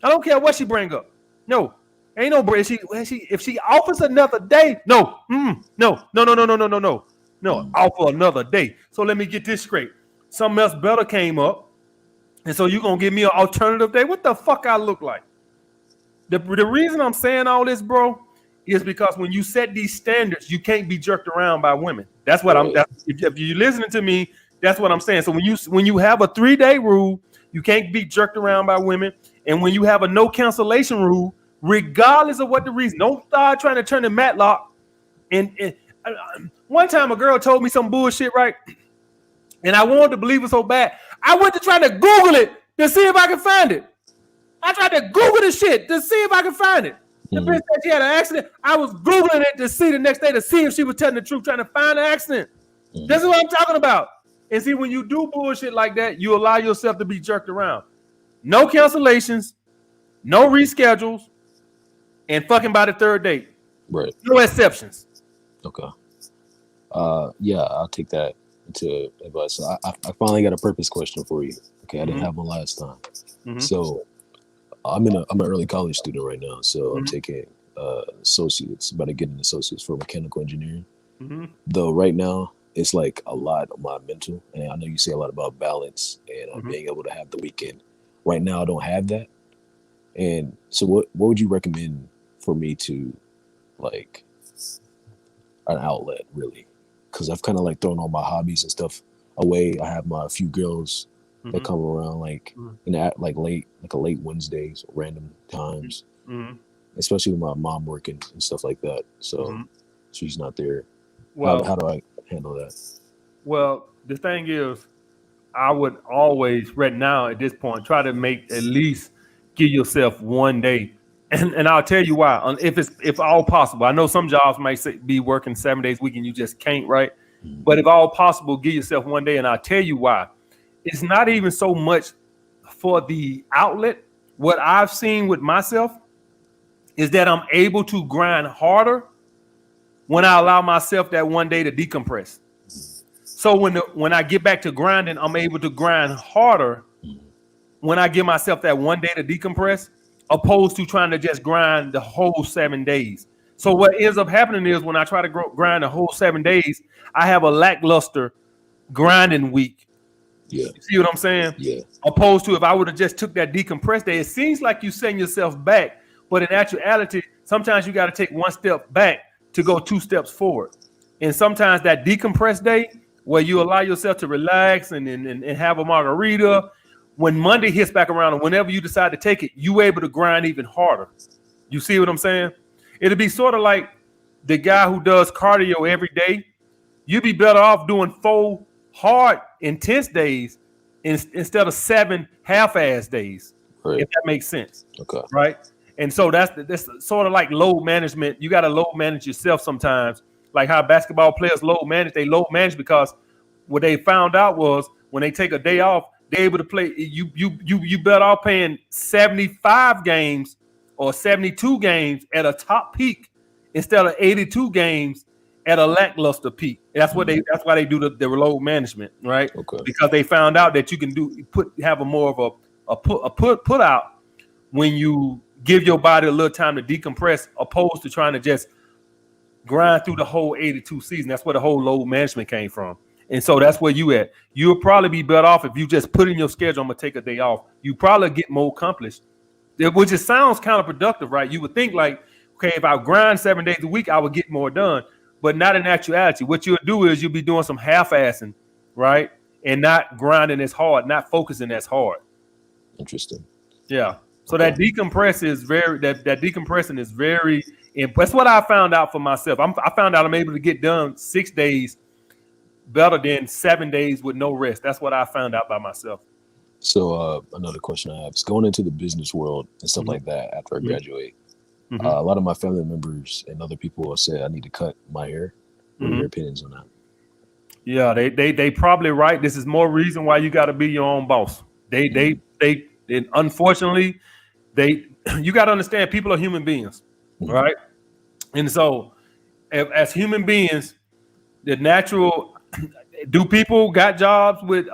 don't care what she bring up. No. Ain't no break. If she offers another day, no. No. Offer another day. So let me get this straight. Something else better came up, and so you gonna give me an alternative day? What the fuck I look like? The reason I'm saying all this, bro, is because when you set these standards, you can't be jerked around by women. That's what if you're listening to me, that's what I'm saying. So when you have a 3-day rule, you can't be jerked around by women, and when you have a no cancellation rule, regardless of what the reason, don't start trying to turn the matlock. And one time a girl told me some bullshit, right? And I wanted to believe it so bad. I went to try to Google it to see if I could find it. I tried to Google the shit to see if I could find it. The bitch said she had an accident. I was Googling it to see the next day to see if she was telling the truth, trying to find an accident. This is what I'm talking about. And see, when you do bullshit like that, you allow yourself to be jerked around. No cancellations, no reschedules, and fucking by the 3rd date. Right. No exceptions. Okay. Yeah, I'll take that into advice. So I finally got a purpose question for you. Okay, I didn't have one last time. So I'm an early college student right now. So I'm taking associates, about to get an associates for mechanical engineering. Though right now it's like a lot of my mental, and I know you say a lot about balance and being able to have the weekend. Right now I don't have that. And so what would you recommend for me to like an outlet really? Because I've kind of like thrown all my hobbies and stuff away. I have my few girls that come around like in that like late Wednesdays, random times, especially with my mom working and stuff like that. So she's not there. Well, how do I handle that? Well, the thing is, I would always right now at this point try to make at least give yourself one day And I'll tell you why. If all possible, I know some jobs might be working 7 days a week and you just can't, right? But if all possible, give yourself one day, and I'll tell you why. It's not even so much for the outlet. What I've seen with myself is that I'm able to grind harder when I allow myself that one day to decompress. So when I get back to grinding, I'm able to grind harder when I give myself that one day to decompress, opposed to trying to just grind the whole 7 days. So what ends up happening is when I try to grind the whole 7 days, I have a lackluster grinding week. Yeah. You see what I'm saying? Yeah. Opposed to if I would have just took that decompressed day, it seems like you're setting yourself back, but in actuality, sometimes you got to take one step back to go 2 steps forward. And sometimes that decompressed day where you allow yourself to relax and have a margarita, when Monday hits back around and whenever you decide to take it, you able to grind even harder. You see what I'm saying? It'll be sort of like the guy who does cardio every day. You'd be better off doing 4 hard, intense days instead of 7 half-ass days, if that makes sense. Okay. Right? And so that's sort of like load management. You got to load manage yourself sometimes. Like how basketball players load manage. They load manage because what they found out was when they take a day off, they're able to play. You better off playing 75 games or 72 games at a top peak instead of 82 games at a lackluster peak. That's why they do the load management, right? Okay. Because they found out that you can have a more of a put out when you give your body a little time to decompress, opposed to trying to just grind through the whole 82 season. That's where the whole load management came from. And so that's where you at. You'll probably be better off if you just put in your schedule, I'm gonna take a day off. You probably get more accomplished, which just sounds counterproductive, right? You would think like, okay, if I grind 7 days a week, I would get more done, but not in actuality. What you'll do is you'll be doing some half-assing, right? And not grinding as hard, not focusing as hard. Interesting. Yeah. So that decompressing is very, and that's what I found out for myself. I found out I'm able to get done 6 days better than 7 days with no rest. That's what I found out by myself. So another question I have is going into the business world and stuff like that after I graduate. A lot of my family members and other people have said I need to cut my hair. What are your opinions on that? Yeah, they probably right. This is more reason why you got to be your own boss. They unfortunately, you got to understand people are human beings, right? And so as human beings, the natural, do people got jobs with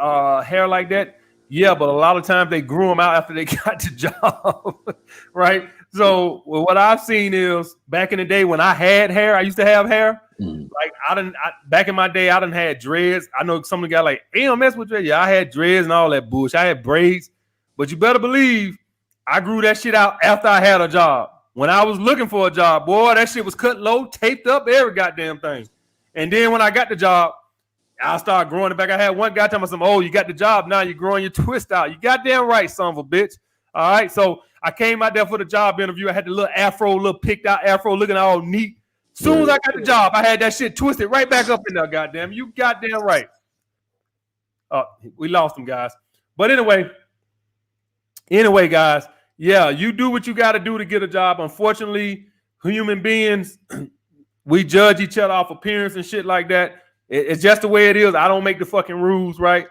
hair like that? Yeah, but a lot of times they grew them out after they got the job, right? So what I've seen is back in the day when I had hair, I used to have hair. Like back in my day, I done had dreads. I know some of the guys like, hey, don't mess with dreads. Yeah, I had dreads and all that bullshit. I had braids, but you better believe I grew that shit out after I had a job. When I was looking for a job, boy, that shit was cut low, taped up, every goddamn thing. And then when I got the job, I started growing it back. I had one guy tell me something, oh, you got the job, now you're growing your twist out. You goddamn right, son of a bitch. All right, so I came out there for the job interview. I had the little afro, little picked out afro, looking all neat. Soon as I got the job, I had that shit twisted right back up in there, goddamn. You goddamn right. Oh, we lost them, guys. But anyway, guys, yeah, you do what you got to do to get a job. Unfortunately, human beings, we judge each other off appearance and shit like that. It's just the way it is. I don't make the fucking rules, right?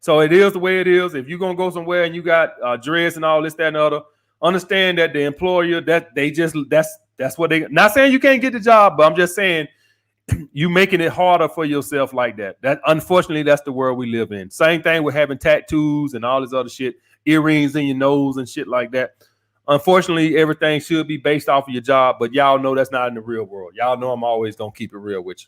So it is the way it is. If you're gonna go somewhere and you got dreads and all this, that, and the other, understand that the employer that's what they. Not saying you can't get the job, but I'm just saying you making it harder for yourself like that. That unfortunately, that's the world we live in. Same thing with having tattoos and all this other shit, earrings in your nose and shit like that. Unfortunately, everything should be based off of your job, but y'all know that's not in the real world. Y'all know I'm always gonna keep it real with you.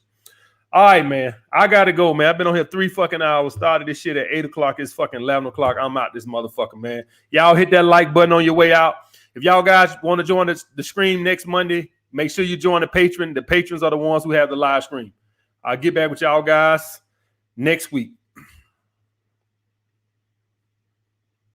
All right, man. I gotta go, man. I've been on here 3 fucking hours. Started this shit at 8 o'clock. It's fucking 11 o'clock. I'm out this motherfucker, man. Y'all hit that like button on your way out. If y'all guys want to join the stream next Monday, make sure you join the patron. The patrons are the ones who have the live stream. I'll get back with y'all guys next week.